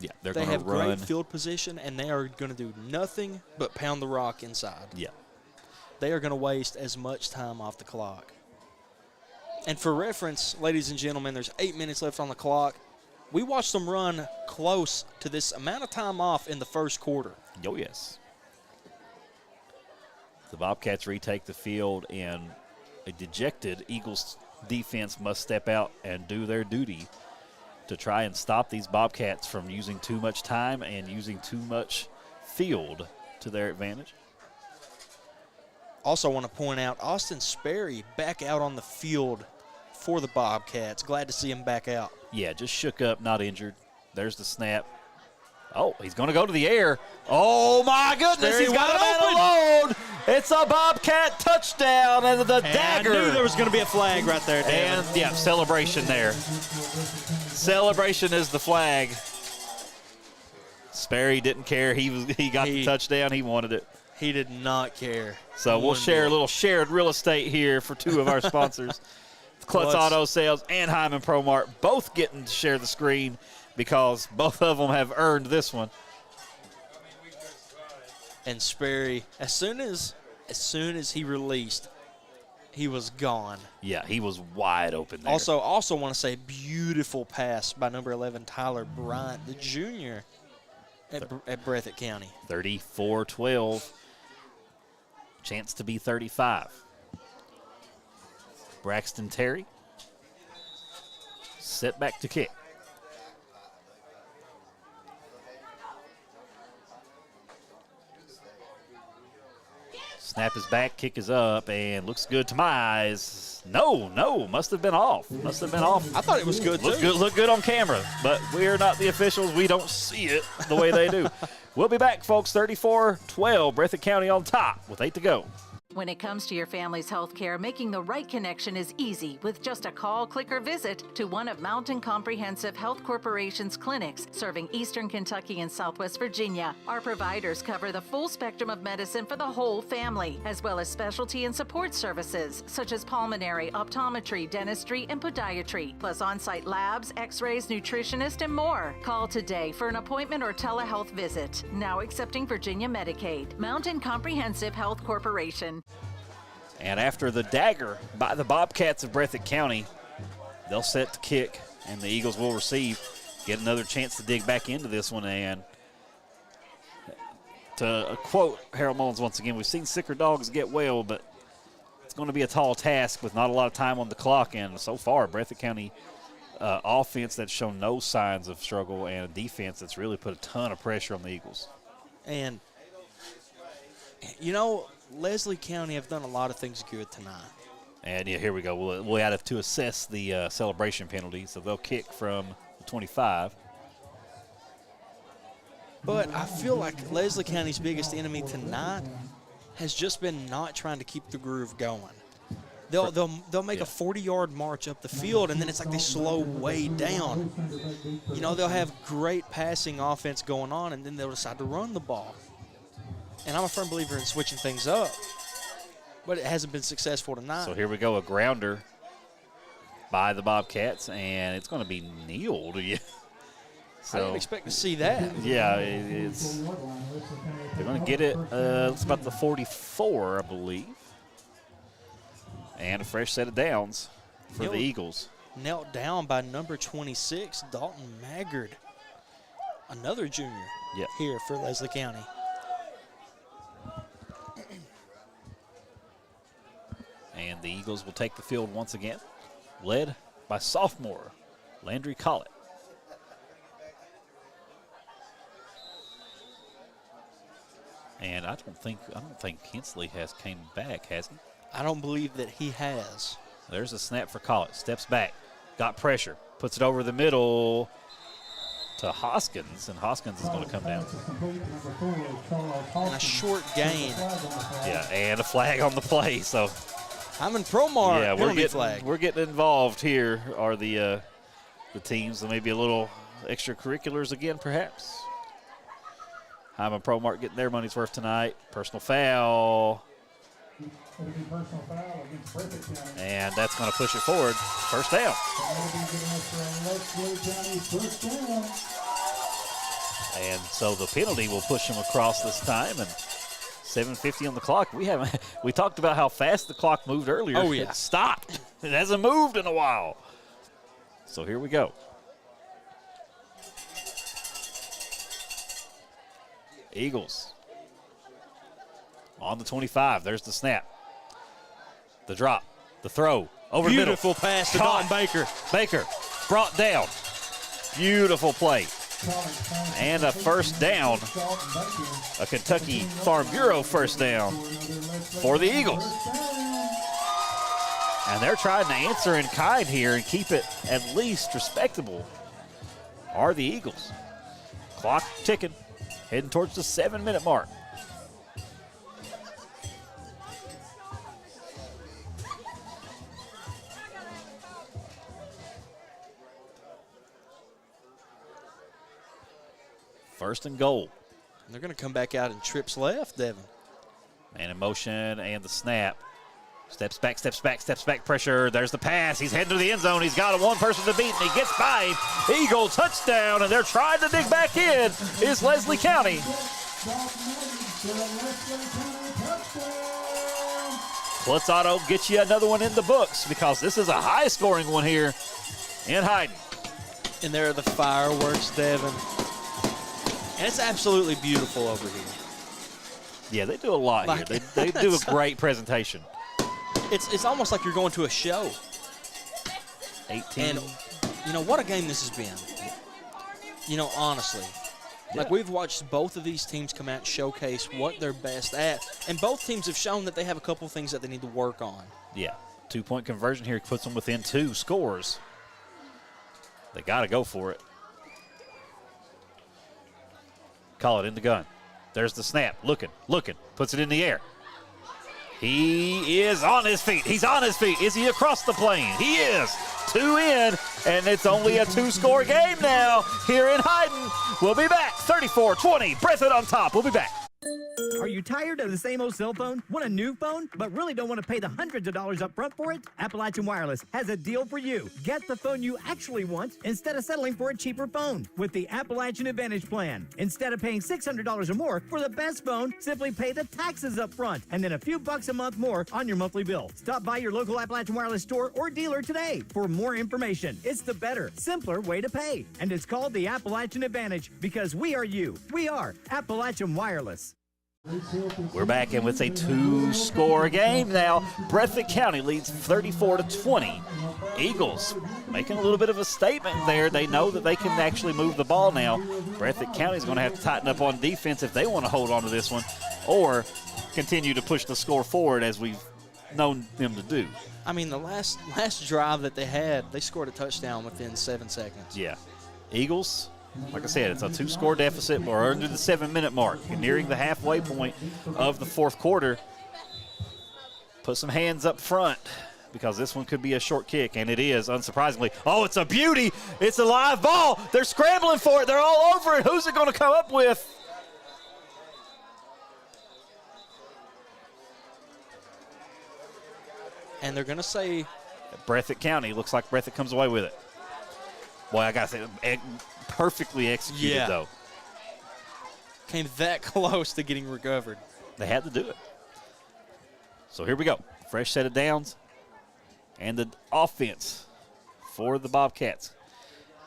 [SPEAKER 14] Yeah, they
[SPEAKER 20] have great field position, and they are going to do nothing but pound the rock inside.
[SPEAKER 14] Yeah.
[SPEAKER 20] They are going to waste as much time off the clock. And for reference, ladies and gentlemen, there's 8 minutes left on the clock. We watched them run close to this amount of time off in the first quarter.
[SPEAKER 14] Oh, yes. The Bobcats retake the field, and a dejected Eagles defense must step out and do their duty to try and stop these Bobcats from using too much time and using too much field to their advantage.
[SPEAKER 20] Also want to point out Austin Sperry back out on the field for the Bobcats. Glad to see him back out.
[SPEAKER 14] Yeah, just shook up, not injured. There's the snap. Oh, he's going to go to the air. Oh, my goodness, he's got a man alone. It's a Bobcat touchdown, and the dagger.
[SPEAKER 20] I knew there was going to be a flag right there, David.
[SPEAKER 14] And, yeah, celebration there. Celebration is the flag. Sperry didn't care. He got the touchdown. He wanted it.
[SPEAKER 20] He did not care.
[SPEAKER 14] So we'll share a little shared real estate here for two of our sponsors. Klutz Auto Sales and Hyman ProMart both getting to share the screen because both of them have earned this one.
[SPEAKER 20] And Sperry, as soon as he released, he was gone.
[SPEAKER 14] Yeah, he was wide open there.
[SPEAKER 20] Also want to say beautiful pass by number 11, Tyler Bryant, the junior at Breathitt County.
[SPEAKER 14] 34-12. Chance to be 35. Braxton Terry. Set back to kick. Snap is back, kick is up, and looks good to my eyes. No, must have been off. I
[SPEAKER 20] thought it was good, too.
[SPEAKER 14] Look good on camera, but we're not the officials. We don't see it the way they do. We'll be back, folks. 34-12, Breathitt County on top with 8 to go.
[SPEAKER 9] When it comes to your family's health care, making the right connection is easy with just a call, click, or visit to one of Mountain Comprehensive Health Corporation's clinics serving Eastern Kentucky and Southwest Virginia. Our providers cover the full spectrum of medicine for the whole family, as well as specialty and support services such as pulmonary, optometry, dentistry, and podiatry, plus on-site labs, x-rays, nutritionist, and more. Call today for an appointment or telehealth visit. Now accepting Virginia Medicaid. Mountain Comprehensive Health Corporation.
[SPEAKER 14] And after the dagger by the Bobcats of Breathitt County, they'll set the kick, and the Eagles will receive. Get another chance to dig back into this one. And to quote Harold Mullins once again, we've seen sicker dogs get well, but it's going to be a tall task with not a lot of time on the clock. And so far, Breathitt County offense that's shown no signs of struggle and a defense that's really put a ton of pressure on the Eagles.
[SPEAKER 20] And, you know, Leslie County have done a lot of things good tonight.
[SPEAKER 14] And, yeah, here we go. We'll have to assess the celebration penalty. So they'll kick from the 25.
[SPEAKER 20] But I feel like Leslie County's biggest enemy tonight has just been not trying to keep the groove going. They'll make a 40-yard march up the field, and then it's like they slow way down. You know, they'll have great passing offense going on, and then they'll decide to run the ball. And I'm a firm believer in switching things up, but it hasn't been successful tonight.
[SPEAKER 14] So here we go, a grounder by the Bobcats, and it's going to be kneeled.
[SPEAKER 20] I didn't expect to see that.
[SPEAKER 14] Yeah, they're going to get it. It's about the 44, I believe. And a fresh set of downs for the Eagles.
[SPEAKER 20] Knelt down by number 26, Dalton Maggard, another junior here for Leslie County.
[SPEAKER 14] And the Eagles will take the field once again, led by sophomore Landry Collett. And I don't think Hensley has came back, has he?
[SPEAKER 20] I don't believe that he has.
[SPEAKER 14] There's a snap for Collett. Steps back, got pressure, puts it over the middle to Hoskins, and Hoskins is going to come down.
[SPEAKER 20] And a short gain.
[SPEAKER 14] Yeah, and a flag on the play. So
[SPEAKER 20] Hyman ProMart.
[SPEAKER 14] Yeah, we're getting involved here. Are the teams, maybe a little extracurriculars again, perhaps? Hyman ProMart getting their money's worth tonight. Personal foul. And that's going to push it forward. First down. And so the penalty will push him across this time. And 7:50 on the clock. We talked about how fast the clock moved earlier.
[SPEAKER 20] Oh, yeah.
[SPEAKER 14] It stopped. It hasn't moved in a while. So here we go. Eagles on the 25. There's the snap. The drop. The throw. Over the middle.
[SPEAKER 20] Beautiful pass to Dalton Baker.
[SPEAKER 14] Baker brought down. Beautiful play. And a first down. A Kentucky Farm Bureau first down for the Eagles. And they're trying to answer in kind here and keep it at least respectable. Are the Eagles. Clock ticking. Heading towards the 7-minute mark. First and goal.
[SPEAKER 20] And they're going to come back out in trips left, Devin.
[SPEAKER 14] Man in motion and the snap. Steps back, pressure. There's the pass. He's heading to the end zone. He's got one person to beat, and he gets by him. Eagle touchdown, and they're trying to dig back in. Is Leslie County. Klutz Auto gets you another one in the books because this is a high-scoring one here in Hyden.
[SPEAKER 20] And there are the fireworks, Devin. And it's absolutely beautiful over here.
[SPEAKER 14] Yeah, they do a lot here. They do a great presentation.
[SPEAKER 20] It's almost like you're going to a show.
[SPEAKER 14] 18.
[SPEAKER 20] And, what a game this has been. Honestly.
[SPEAKER 14] Yeah.
[SPEAKER 20] Like, we've watched both of these teams come out and showcase what they're best at. And both teams have shown that they have a couple of things that they need to work on.
[SPEAKER 14] Yeah. 2-point conversion here puts them within 2 scores. They got to go for it. Call it in the gun. There's the snap. Looking. Puts it in the air. He is on his feet. He's on his feet. Is he across the plane? He is. 2 in, and it's only a 2-score game now here in Hyden. We'll be back. 34-20. Breathitt on top. We'll be back.
[SPEAKER 3] Are you tired of the same old cell phone? Want a new phone, but really don't want to pay the hundreds of dollars up front for it? Appalachian Wireless has a deal for you. Get the phone you actually want instead of settling for a cheaper phone with the Appalachian Advantage plan. Instead of paying $600 or more for the best phone, simply pay the taxes up front and then a few bucks a month more on your monthly bill. Stop by your local Appalachian Wireless store or dealer today for more information. It's the better, simpler way to pay. And it's called the Appalachian Advantage because we are you. We are Appalachian Wireless.
[SPEAKER 14] We're back in with a 2-score game now. Breathitt County leads 34-20. Eagles making a little bit of a statement there. They know that they can actually move the ball now. Breathitt County is going to have to tighten up on defense if they want to hold on to this one or continue to push the score forward as we've known them to do.
[SPEAKER 20] I mean, the last drive that they had, they scored a touchdown within 7 seconds.
[SPEAKER 14] Yeah. Eagles, like I said, it's a 2-score deficit. We're under the 7-minute mark. You're nearing the halfway point of the fourth quarter. Put some hands up front because this one could be a short kick, and it is, unsurprisingly. Oh, it's a beauty. It's a live ball. They're scrambling for it. They're all over it. Who's it going to come up with?
[SPEAKER 20] And they're going to say
[SPEAKER 14] Breathitt County. Looks like Breathitt comes away with it. Boy, I got to say, perfectly executed, though.
[SPEAKER 20] Came that close to getting recovered.
[SPEAKER 14] They had to do it. So here we go. Fresh set of downs. And the offense for the Bobcats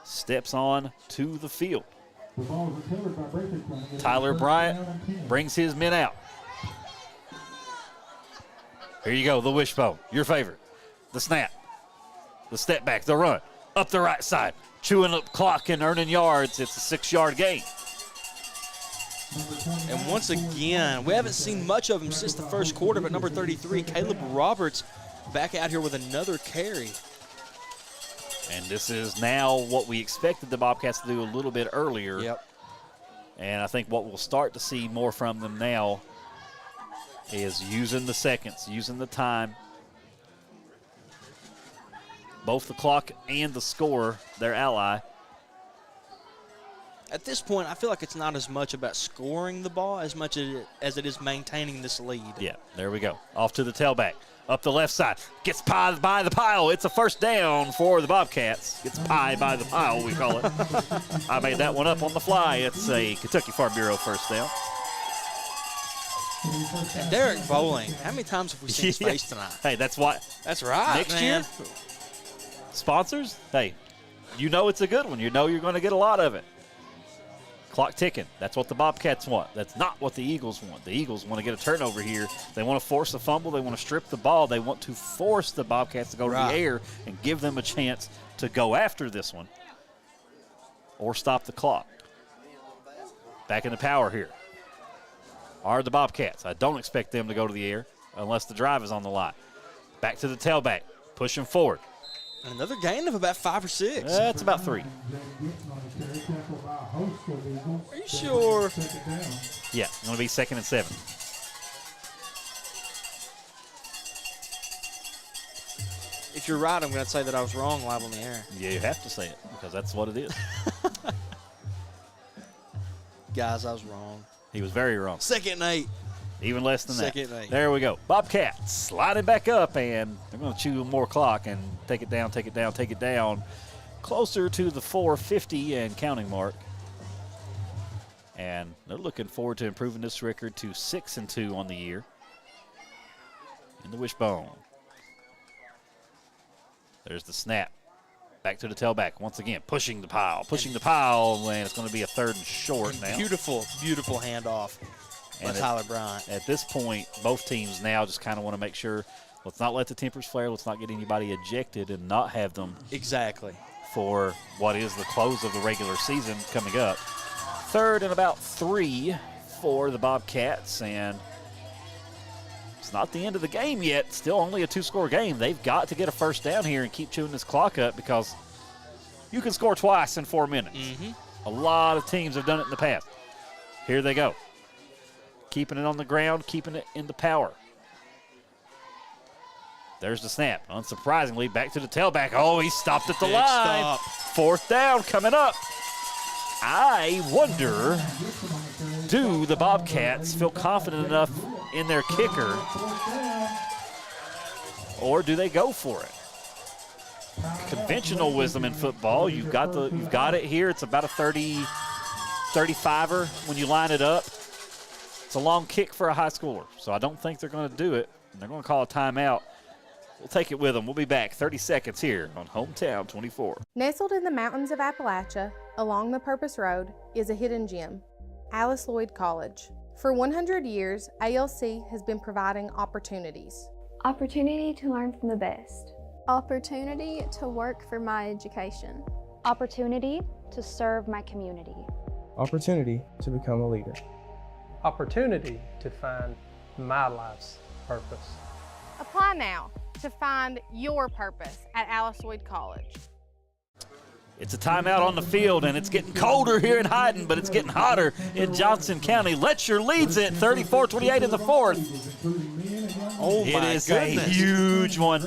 [SPEAKER 14] steps on to the field. Tyler Bryant brings his men out. Here you go, the wishbone, your favorite. The snap, the step back, the run, up the right side, chewing up clock and earning yards. It's a 6-yard gain.
[SPEAKER 20] And once again, we haven't seen much of him since the first quarter, but number 33, Caleb Roberts, back out here with another carry.
[SPEAKER 14] And this is now what we expected the Bobcats to do a little bit earlier.
[SPEAKER 20] Yep.
[SPEAKER 14] And I think what we'll start to see more from them now is using the seconds, using the time. Both the clock and the score, their ally.
[SPEAKER 20] At this point, I feel like it's not as much about scoring the ball as much as it is maintaining this lead.
[SPEAKER 14] Yeah, there we go. Off to the tailback. Up the left side. Gets pied by the pile. It's a first down for the Bobcats. Gets pied by the pile, we call it. I made that one up on the fly. It's a Kentucky Farm Bureau first down.
[SPEAKER 20] And Derek Bowling, how many times have we seen his face tonight?
[SPEAKER 14] Hey, that's why.
[SPEAKER 20] That's right,
[SPEAKER 14] Next
[SPEAKER 20] man.
[SPEAKER 14] year, sponsors, hey, you know it's a good one. You know you're going to get a lot of it. Clock ticking. That's what the Bobcats want. That's not what the Eagles want. The Eagles want to get a turnover here. They want to force a fumble. They want to strip the ball. They want to force the Bobcats to go to the air and give them a chance to go after this one or stop the clock. Back in the power here are the Bobcats. I don't expect them to go to the air unless the drive is on the line. Back to the tailback, pushing forward.
[SPEAKER 20] Another gain of about 5 or 6.
[SPEAKER 14] That's about 3.
[SPEAKER 20] Are you sure?
[SPEAKER 14] Yeah, it's going to be 2nd and 7.
[SPEAKER 20] If you're right, I'm going to say that I was wrong live on the air.
[SPEAKER 14] Yeah, you have to say it because that's what it is.
[SPEAKER 20] Guys, I was wrong.
[SPEAKER 14] He was very wrong.
[SPEAKER 20] 2nd and 8.
[SPEAKER 14] Even less than that.
[SPEAKER 20] 2nd and 8.
[SPEAKER 14] There we go. Bobcats sliding back up, and they're going to chew more clock and take it down, take it down, take it down. Closer to the 450 and counting mark. And they're looking forward to improving this record to 6-2 on the year. In the wishbone. There's the snap. Back to the tailback once again, pushing the pile, and it's going to be a 3rd and short now.
[SPEAKER 20] Beautiful, beautiful handoff by Tyler Bryant.
[SPEAKER 14] At this point, both teams now just kind of want to make sure, let's not let the tempers flare, let's not get anybody ejected and not have them.
[SPEAKER 20] Exactly.
[SPEAKER 14] For what is the close of the regular season coming up. 3rd and about 3 for the Bobcats, and it's not the end of the game yet. Still only a 2-score game. They've got to get a first down here and keep chewing this clock up because you can score twice in 4 minutes. A lot of teams have done it in the past. Here they go. Keeping it on the ground, keeping it in the power. There's the snap. Unsurprisingly, back to the tailback. Oh, he stopped at the line.
[SPEAKER 20] Stop.
[SPEAKER 14] 4th down coming up. I wonder, do the Bobcats feel confident enough in their kicker, or do they go for it? Conventional wisdom in football, you've got it here. It's about a 35er when you line it up. It's a long kick for a high schooler, so I don't think they're going to do it. They're going to call a timeout. We'll take it with them. We'll be back 30 seconds here on Hometown 24.
[SPEAKER 4] Nestled in the mountains of Appalachia, along the Purpose Road, is a hidden gem, Alice Lloyd College. For 100 years, ALC has been providing opportunities.
[SPEAKER 21] Opportunity to learn from the best.
[SPEAKER 22] Opportunity to work for my education.
[SPEAKER 21] Opportunity to serve my community.
[SPEAKER 24] Opportunity to become a leader.
[SPEAKER 12] Opportunity to find my life's purpose.
[SPEAKER 4] Apply now to find your purpose at Alice Lloyd College.
[SPEAKER 14] It's a timeout on the field, and it's getting colder here in Hyden, but it's getting hotter in Johnson County. Letcher leads it 34-28 in the 4th.
[SPEAKER 20] Oh, my
[SPEAKER 14] goodness.
[SPEAKER 20] It
[SPEAKER 14] is a huge one.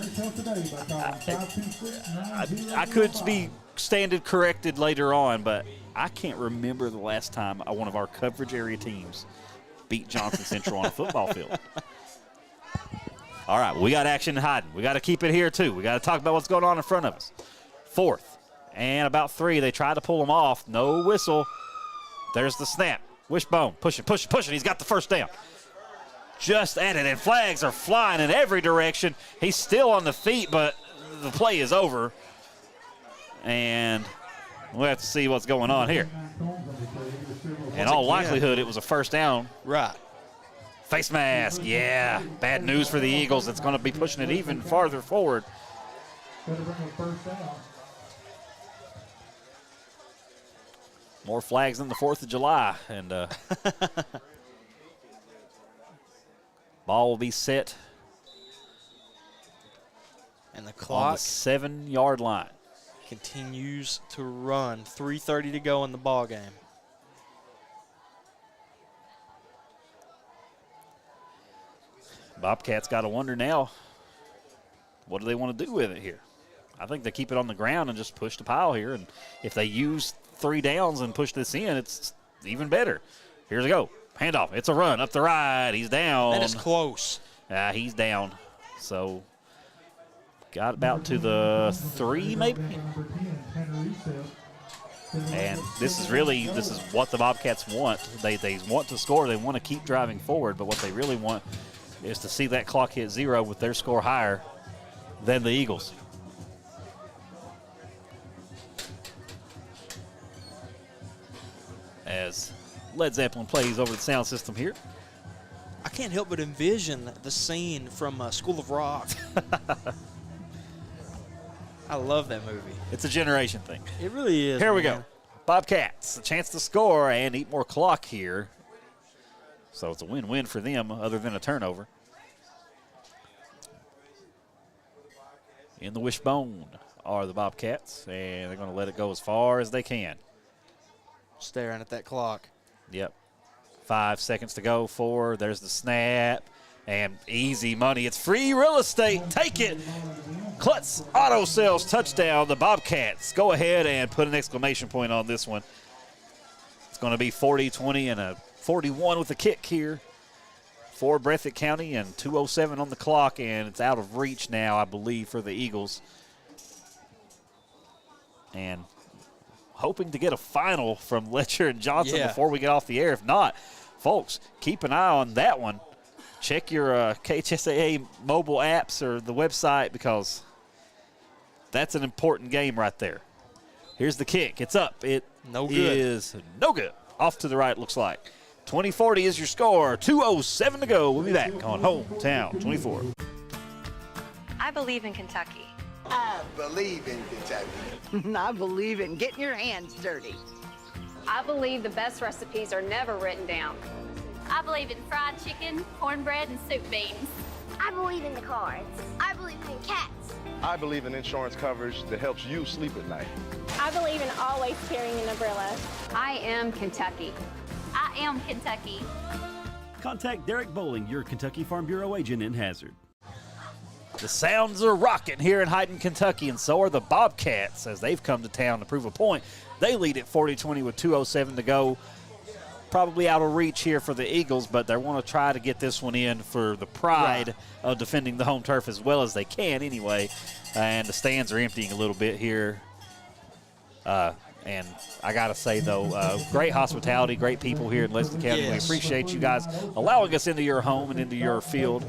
[SPEAKER 14] I could be standard corrected later on, but I can't remember the last time one of our coverage area teams beat Johnson Central on a football field. All right, we got action in Hyden. We got to keep it here, too. We got to talk about what's going on in front of us. 4th and about 3. They tried to pull him off. No whistle. There's the snap. Wishbone pushing. He's got the first down. Just at it, and flags are flying in every direction. He's still on the feet, but the play is over. And we'll have to see what's going on here. In all likelihood, it was a first down.
[SPEAKER 20] Right.
[SPEAKER 14] Face mask, yeah. Bad news for the Eagles. It's going to be pushing it even farther forward. More flags than the 4th of July. And ball will be set.
[SPEAKER 20] And the clock
[SPEAKER 14] on the 7-yard line
[SPEAKER 20] continues to run. 3:30 to go in the ball game.
[SPEAKER 14] Bobcats got to wonder now, what do they want to do with it here? I think they keep it on the ground and just push the pile here. And if they use 3 downs and push this in, it's even better. Here's a go. Handoff. It's a run up the right. He's down.
[SPEAKER 20] That is close.
[SPEAKER 14] He's down. So got about to the 3 maybe. And this is what the Bobcats want. They want to score. They want to keep driving forward. But what they really want is to see that clock hit 0 with their score higher than the Eagles. As Led Zeppelin plays over the sound system here.
[SPEAKER 20] I can't help but envision the scene from School of Rock. I love that movie.
[SPEAKER 14] It's a generation thing.
[SPEAKER 20] It really is.
[SPEAKER 14] Here we go. Bobcats, a chance to score and eat more clock here. So it's a win-win for them other than a turnover. In the wishbone are the Bobcats, and they're going to let it go as far as they can.
[SPEAKER 20] Staring at that clock.
[SPEAKER 14] Yep. 5 seconds to go. 4. There's the snap. And easy money. It's free real estate. Take it. Klutz Auto Sales touchdown. The Bobcats go ahead and put an exclamation point on this one. It's going to be 40-20 and a 41 with a kick here for Breathitt County, and 2:07 on the clock, and it's out of reach now, I believe, for the Eagles. And hoping to get a final from Letcher and Johnson before we get off the air. If not, folks, keep an eye on that one. Check your KHSAA mobile apps or the website, because that's an important game right there. Here's the kick. It's up. It is no good. Off to the right, looks like. 20-40 is your score. 2:07 to go. We'll be back on Hometown 24.
[SPEAKER 1] I believe in Kentucky.
[SPEAKER 5] I believe in Kentucky.
[SPEAKER 6] I believe in getting your hands dirty.
[SPEAKER 1] I believe the best recipes are never written down.
[SPEAKER 23] I believe in fried chicken, cornbread, and soup beans. I believe in the cards. I believe in cats.
[SPEAKER 7] I believe in insurance coverage that helps you sleep at night.
[SPEAKER 23] I believe in always carrying an umbrella.
[SPEAKER 1] I am Kentucky.
[SPEAKER 23] I am Kentucky.
[SPEAKER 17] Contact Derek Bowling, your Kentucky Farm Bureau agent in Hazard.
[SPEAKER 14] The Sounds are rocking here in Hyden, Kentucky, and so are the Bobcats as they've come to town to prove a point. They lead at 40-20 with 2:07 to go. Probably out of reach here for the Eagles, but they want to try to get this one in for the pride of defending the home turf as well as they can anyway. And the stands are emptying a little bit here. And I got to say, though, great hospitality, great people here in Leslie County.
[SPEAKER 20] Yes.
[SPEAKER 14] We appreciate you guys allowing us into your home and into your field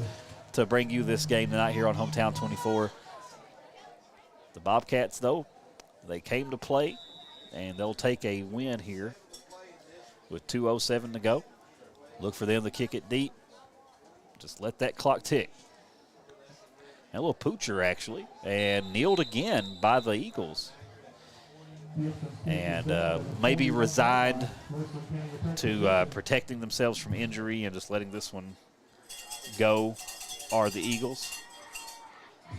[SPEAKER 14] to bring you this game tonight here on Hometown 24. The Bobcats, though, they came to play, and they'll take a win here with 2:07 to go. Look for them to kick it deep. Just let that clock tick. And a little poocher, actually, and kneeled again by the Eagles. And maybe resigned to protecting themselves from injury and just letting this one go are the Eagles.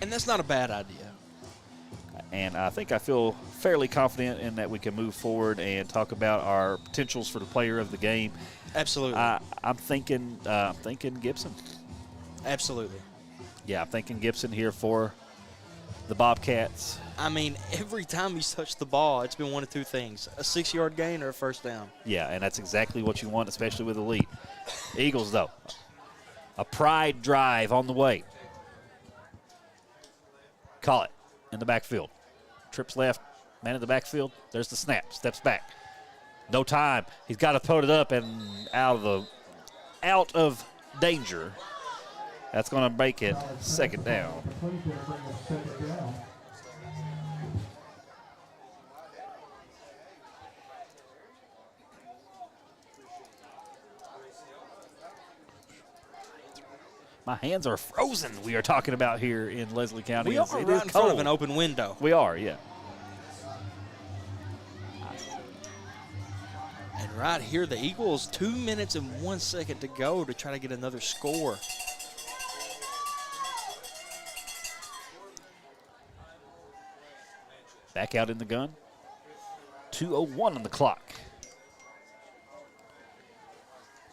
[SPEAKER 20] And that's not a bad idea.
[SPEAKER 14] And I think I feel fairly confident in that we can move forward and talk about our potentials for the player of the game.
[SPEAKER 20] Absolutely.
[SPEAKER 14] I'm thinking Gibson.
[SPEAKER 20] Absolutely.
[SPEAKER 14] Yeah, I'm thinking Gibson here for the Bobcats.
[SPEAKER 20] I mean, every time he's touched the ball, it's been one of two things: a 6-yard gain or a first down.
[SPEAKER 14] Yeah, and that's exactly what you want, especially with elite. Eagles, though, a pride drive on the way. Call it in the backfield. Trips left, man in the backfield. There's the snap, steps back. No time. He's got to put it up and out of danger. That's going to make it second down. My hands are frozen. We are talking about here in Leslie County.
[SPEAKER 20] We are right in front of an open window.
[SPEAKER 14] We are, yeah.
[SPEAKER 20] And right here, the Eagles, 2 minutes and 1 second to go to try to get another score.
[SPEAKER 14] Back out in the gun. 2:01 on the clock.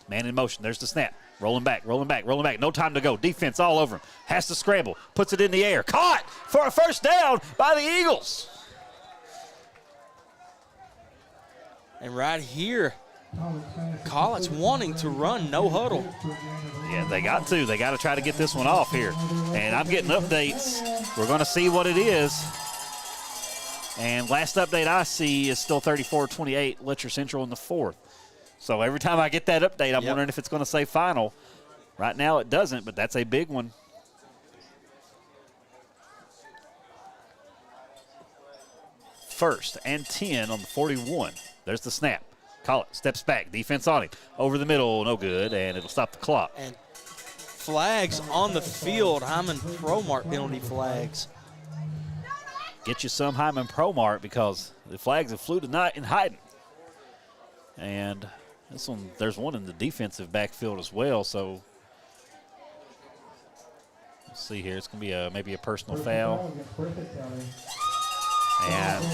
[SPEAKER 14] Man in motion. There's the snap. Rolling back, rolling back, rolling back. No time to go. Defense all over him. Has to scramble. Puts it in the air. Caught for a first down by the Eagles.
[SPEAKER 20] And right here, Collett's wanting to run no huddle.
[SPEAKER 14] Yeah, they got to. They got to try to get this one off here. And I'm getting updates. We're going to see what it is. And last update I see is still 34-28, Letcher Central in the fourth. So every time I get that update, I'm wondering if it's going to say final. Right now it doesn't, but that's a big one. First and 10 on the 41. There's the snap. Collett steps back. Defense on him. Over the middle, no good, and it'll stop the clock.
[SPEAKER 20] And flags on the field. Hyman Pro-Mart penalty flags.
[SPEAKER 14] Get you some Hyman Pro-Mart because the flags have flew tonight in Hyden. And this one, there's one in the defensive backfield as well, so let's see here. It's going to be maybe a personal foul. And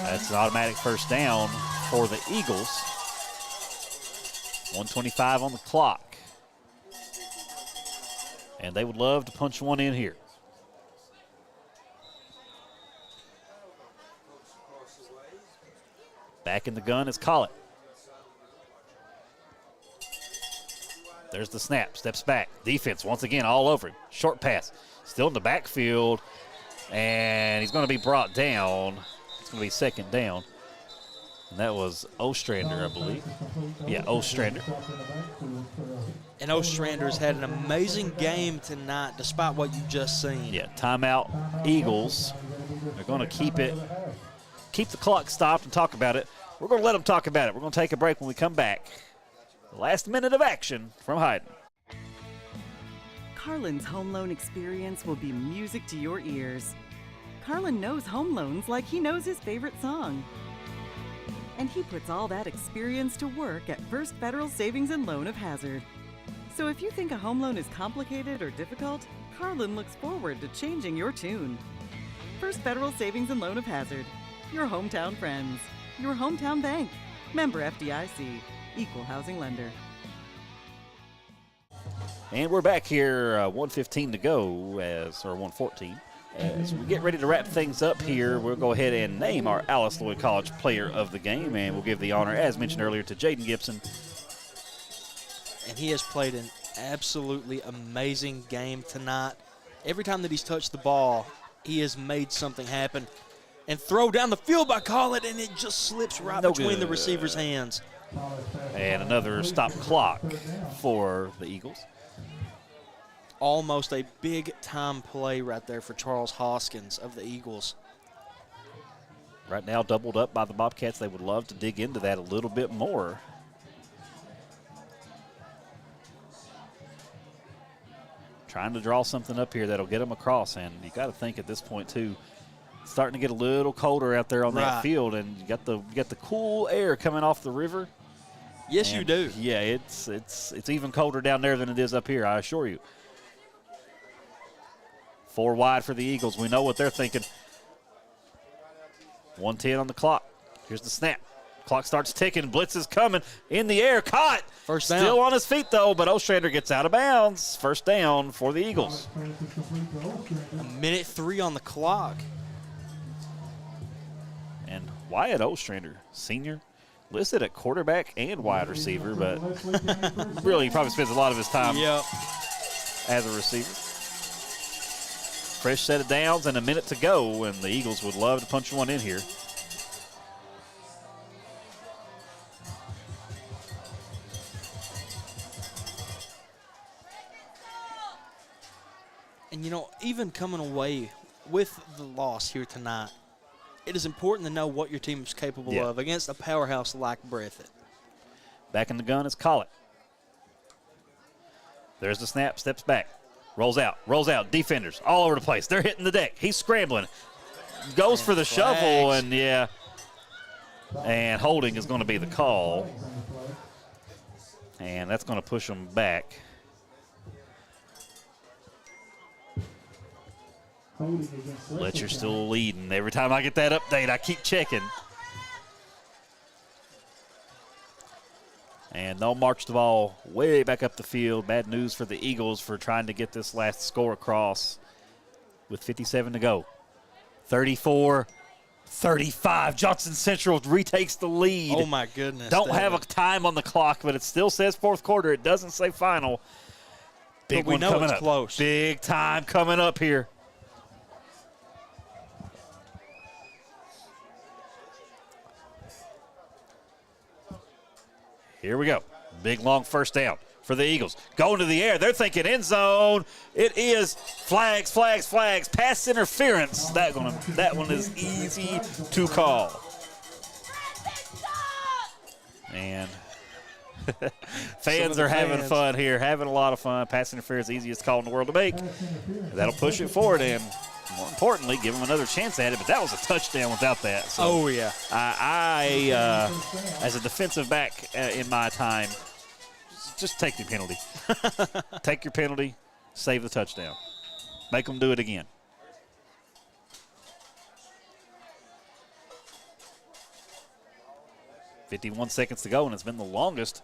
[SPEAKER 14] that's an automatic first down for the Eagles. 1:25 on the clock. And they would love to punch one in here. Back in the gun is Collett. There's the snap, steps back. Defense once again all over him. Short pass, still in the backfield, and he's going to be brought down. It's going to be second down. And that was Ostrander, I believe. Yeah, Ostrander.
[SPEAKER 20] And Ostrander's had an amazing game tonight, despite what you've just seen.
[SPEAKER 14] Yeah, timeout, Eagles. They're going to keep the clock stopped and talk about it. We're going to let them talk about it. We're going to take a break when we come back. Last minute of action from Hayden.
[SPEAKER 2] Carlin's home loan experience will be music to your ears. Carlin knows home loans like he knows his favorite song. And he puts all that experience to work at First Federal Savings and Loan of Hazard. So if you think a home loan is complicated or difficult, Carlin looks forward to changing your tune. First Federal Savings and Loan of Hazard. Your hometown friends. Your hometown bank. Member FDIC. Equal housing lender.
[SPEAKER 14] And we're back here, 1:15 to go, or 1:14. As we get ready to wrap things up here, we'll go ahead and name our Alice Lloyd College Player of the Game, and we'll give the honor, as mentioned earlier, to Jaden Gibson.
[SPEAKER 20] And he has played an absolutely amazing game tonight. Every time that he's touched the ball, he has made something happen. And throw down the field by Collett, and it just slips right between the receiver's hands.
[SPEAKER 14] And another stop clock for the Eagles.
[SPEAKER 20] Almost a big-time play right there for Charles Hoskins of the Eagles.
[SPEAKER 14] Right now doubled up by the Bobcats. They would love to dig into that a little bit more. Trying to draw something up here that'll get them across, and you got to think at this point, too, it's starting to get a little colder out there on that field, and you got the cool air coming off the river.
[SPEAKER 20] Yes, you do.
[SPEAKER 14] Yeah, it's even colder down there than it is up here, I assure you. 4 wide for the Eagles. We know what they're thinking. 1:10 on the clock. Here's the snap. Clock starts ticking. Blitz is coming. In the air. Caught.
[SPEAKER 20] First down.
[SPEAKER 14] Still on his feet, though, but Ostrander gets out of bounds. First down for the Eagles.
[SPEAKER 20] 1:03 on the clock.
[SPEAKER 14] And Wyatt Ostrander, senior, listed at quarterback and wide receiver, but really he probably spends a lot of his time as a receiver. Fresh set of downs and a minute to go, and the Eagles would love to punch one in here.
[SPEAKER 20] And, you know, even coming away with the loss here tonight, it is important to know what your team is capable of against a powerhouse like Breathitt.
[SPEAKER 14] Back in the gun is Collett. There's the snap, steps back. Rolls out, defenders all over the place. They're hitting the deck. He's scrambling. Goes for the shovel, and and holding is going to be the call. And that's going to push them back. Fletcher's still leading. Every time I get that update, I keep checking. And they'll march the ball way back up the field. Bad news for the Eagles for trying to get this last score across with 57 to go. 34-35. Johnson Central retakes the lead.
[SPEAKER 20] Oh, my goodness.
[SPEAKER 14] Don't have a time on the clock, but it still says fourth quarter. It doesn't say final. Big one coming up.
[SPEAKER 20] Close.
[SPEAKER 14] Big time coming up here. Here we go. Big, long first down for the Eagles. Going to the air. They're thinking end zone. It is flags. Pass interference. That one is easy to call. And fans are having fun here, having a lot of fun. Pass interference, easiest call in the world to make. That'll push it forward, and more importantly, give them another chance at it. But that was a touchdown without that. So I as a defensive back in my time, just take the penalty. Take your penalty, save the touchdown. Make them do it again. .51 seconds to go, and it's been the longest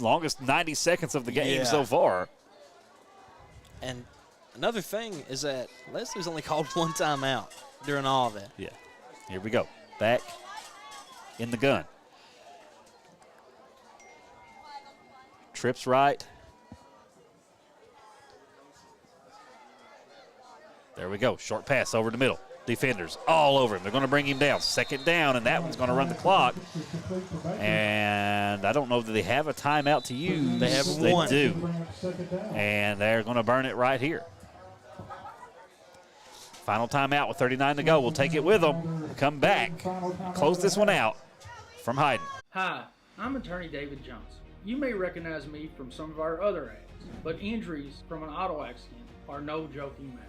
[SPEAKER 14] 90 seconds of the game so far.
[SPEAKER 20] And another thing is that Leslie's only called one timeout during all of that.
[SPEAKER 14] Yeah. Here we go. Back in the gun. Trips right. There we go. Short pass over the middle. Defenders all over him. They're going to bring him down. Second down, and that one's going to run the clock. And I don't know that they have a timeout to use.
[SPEAKER 20] They have one.
[SPEAKER 14] They do. And they're going to burn it right here. Final timeout with 39 to go. We'll take it with them. Come back. Close this one out from Hayden.
[SPEAKER 8] Hi, I'm attorney David Johnson. You may recognize me from some of our other ads, but injuries from an auto accident are no joking matter.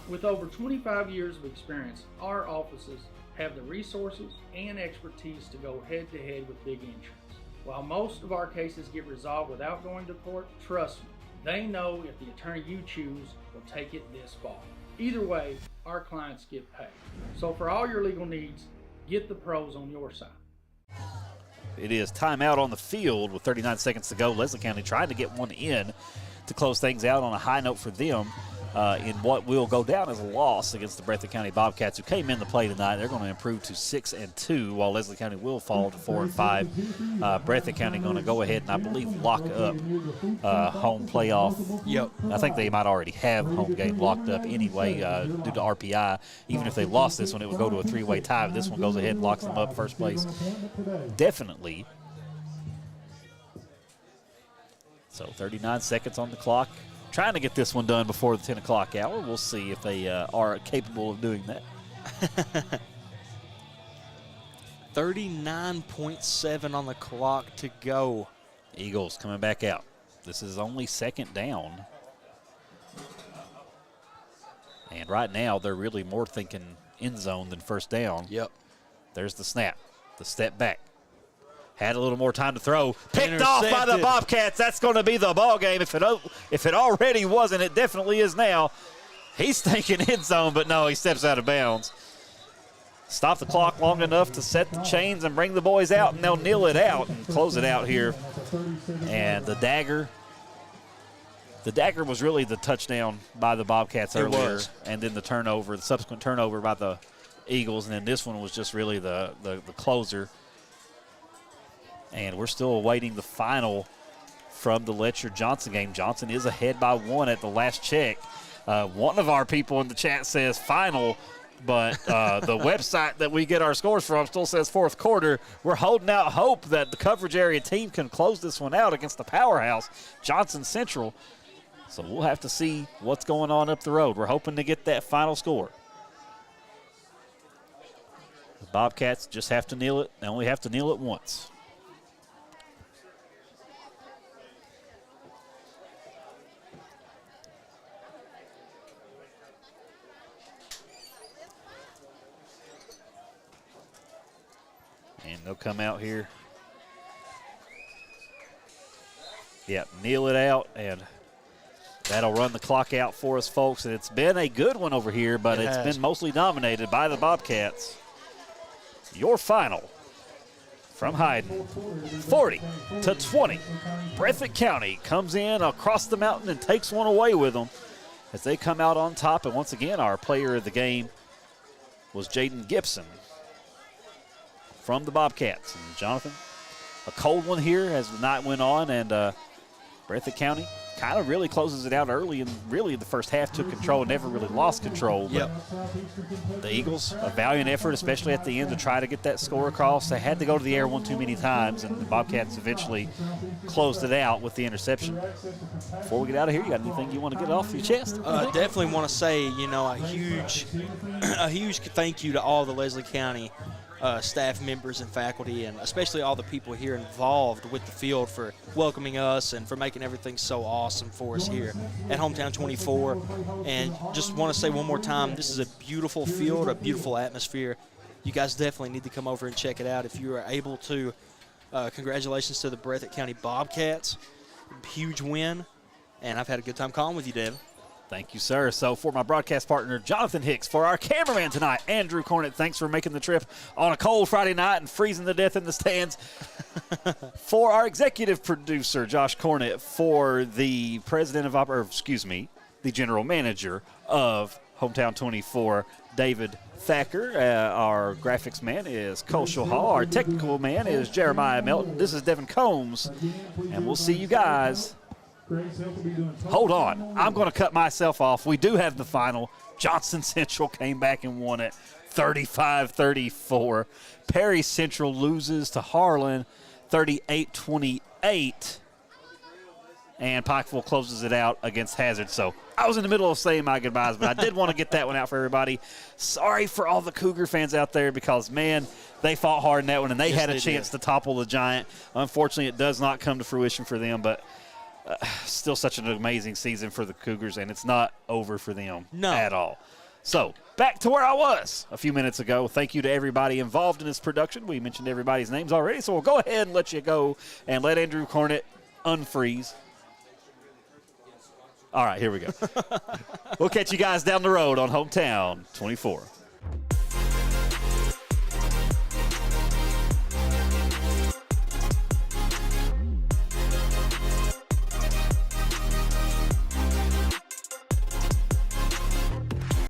[SPEAKER 8] With over 25 years of experience, our offices have the resources and expertise to go head-to-head with big insurance. While most of our cases get resolved without going to court, trust me, they know if the attorney you choose will take it this far. Either way, our clients get paid. So for all your legal needs, get the pros on your side.
[SPEAKER 14] It is timeout on the field with 39 seconds to go. Leslie County trying to get one in to close things out on a high note for them. In what will go down as a loss against the Breathitt County Bobcats, who came in to play tonight. They're going to improve to 6-2, while Leslie County will fall to 4-5. Breathitt County going to go ahead and I believe lock up home playoff.
[SPEAKER 20] Yep.
[SPEAKER 14] I think they might already have home game locked up anyway due to RPI. Even if they lost this one, it would go to a three-way tie. But this one goes ahead and locks them up first place. Definitely. So 39 seconds on the clock. Trying to get this one done before the 10 o'clock hour. We'll see if they are capable of doing that.
[SPEAKER 20] 39.7 on the clock to go.
[SPEAKER 14] Eagles coming back out. This is only second down. And right now, they're really more thinking end zone than first down.
[SPEAKER 20] Yep.
[SPEAKER 14] There's the snap, the step back. Had a little more time to throw. Picked off by the Bobcats. That's going to be the ball game. If it already wasn't, it definitely is now. He's thinking end zone, but no, he steps out of bounds. Stop the clock long enough to set the chains and bring the boys out, and they'll kneel it out and close it out here. And the dagger was really the touchdown by the Bobcats earlier, and then the turnover, the subsequent turnover by the Eagles, and then this one was just really the closer. And we're still awaiting the final from the Letcher-Johnson game. Johnson is ahead by 1 at the last check. One of our people in the chat says final, but the website that we get our scores from still says fourth quarter. We're holding out hope that the coverage area team can close this one out against the powerhouse, Johnson Central. So we'll have to see what's going on up the road. We're hoping to get that final score. The Bobcats just have to kneel it. They only have to kneel it once. And they'll come out here. Yep, kneel it out, and that'll run the clock out for us, folks. And it's been a good one over here, but it's been mostly dominated by the Bobcats. Your final from Hayden, 40-20. Breathitt County comes in across the mountain and takes one away with them as they come out on top. And once again, our player of the game was Jaden Gibson from the Bobcats. And Jonathan, a cold one here as the night went on, and Breathitt County kind of really closes it out early, and really the first half took control and never really lost control. But the Eagles, a valiant effort, especially at the end, to try to get that score across. They had to go to the air one too many times, and the Bobcats eventually closed it out with the interception. Before we get out of here, you got anything you want to get off your chest?
[SPEAKER 20] Definitely want to say, a huge thank you to all the Leslie County staff members and faculty, and especially all the people here involved with the field for welcoming us and for making everything so awesome for us here at Hometown 24. And just want to say one more time, this is a beautiful field, a beautiful atmosphere. You guys definitely need to come over and check it out if you are able to. Congratulations to the Breathitt County Bobcats. Huge win, and I've had a good time calling with you, Devin.
[SPEAKER 14] Thank you, sir. So for my broadcast partner, Jonathan Hicks, for our cameraman tonight, Andrew Cornett, thanks for making the trip on a cold Friday night and freezing to death in the stands. For our executive producer, Josh Cornett, for the the general manager of Hometown 24, David Thacker. Our graphics man is Culshel Hall. Our technical man is Jeremiah Melton. This is Devin Combs, and we'll see you guys. Hold on. I'm going to cut myself off. We do have the final. Johnson Central came back and won it 35-34. Perry Central loses to Harlan 38-28. And Pikeville closes it out against Hazard. So I was in the middle of saying my goodbyes, but I did want to get that one out for everybody. Sorry for all the Cougar fans out there because, man, they fought hard in that one, and they had a chance to topple the Giant. Unfortunately, it does not come to fruition for them, but still such an amazing season for the Cougars, and it's not over for them at all. So back to where I was a few minutes ago. Thank you to everybody involved in this production. We mentioned everybody's names already, so we'll go ahead and let you go and let Andrew Cornett unfreeze. All right, here we go. We'll catch you guys down the road on Hometown 24.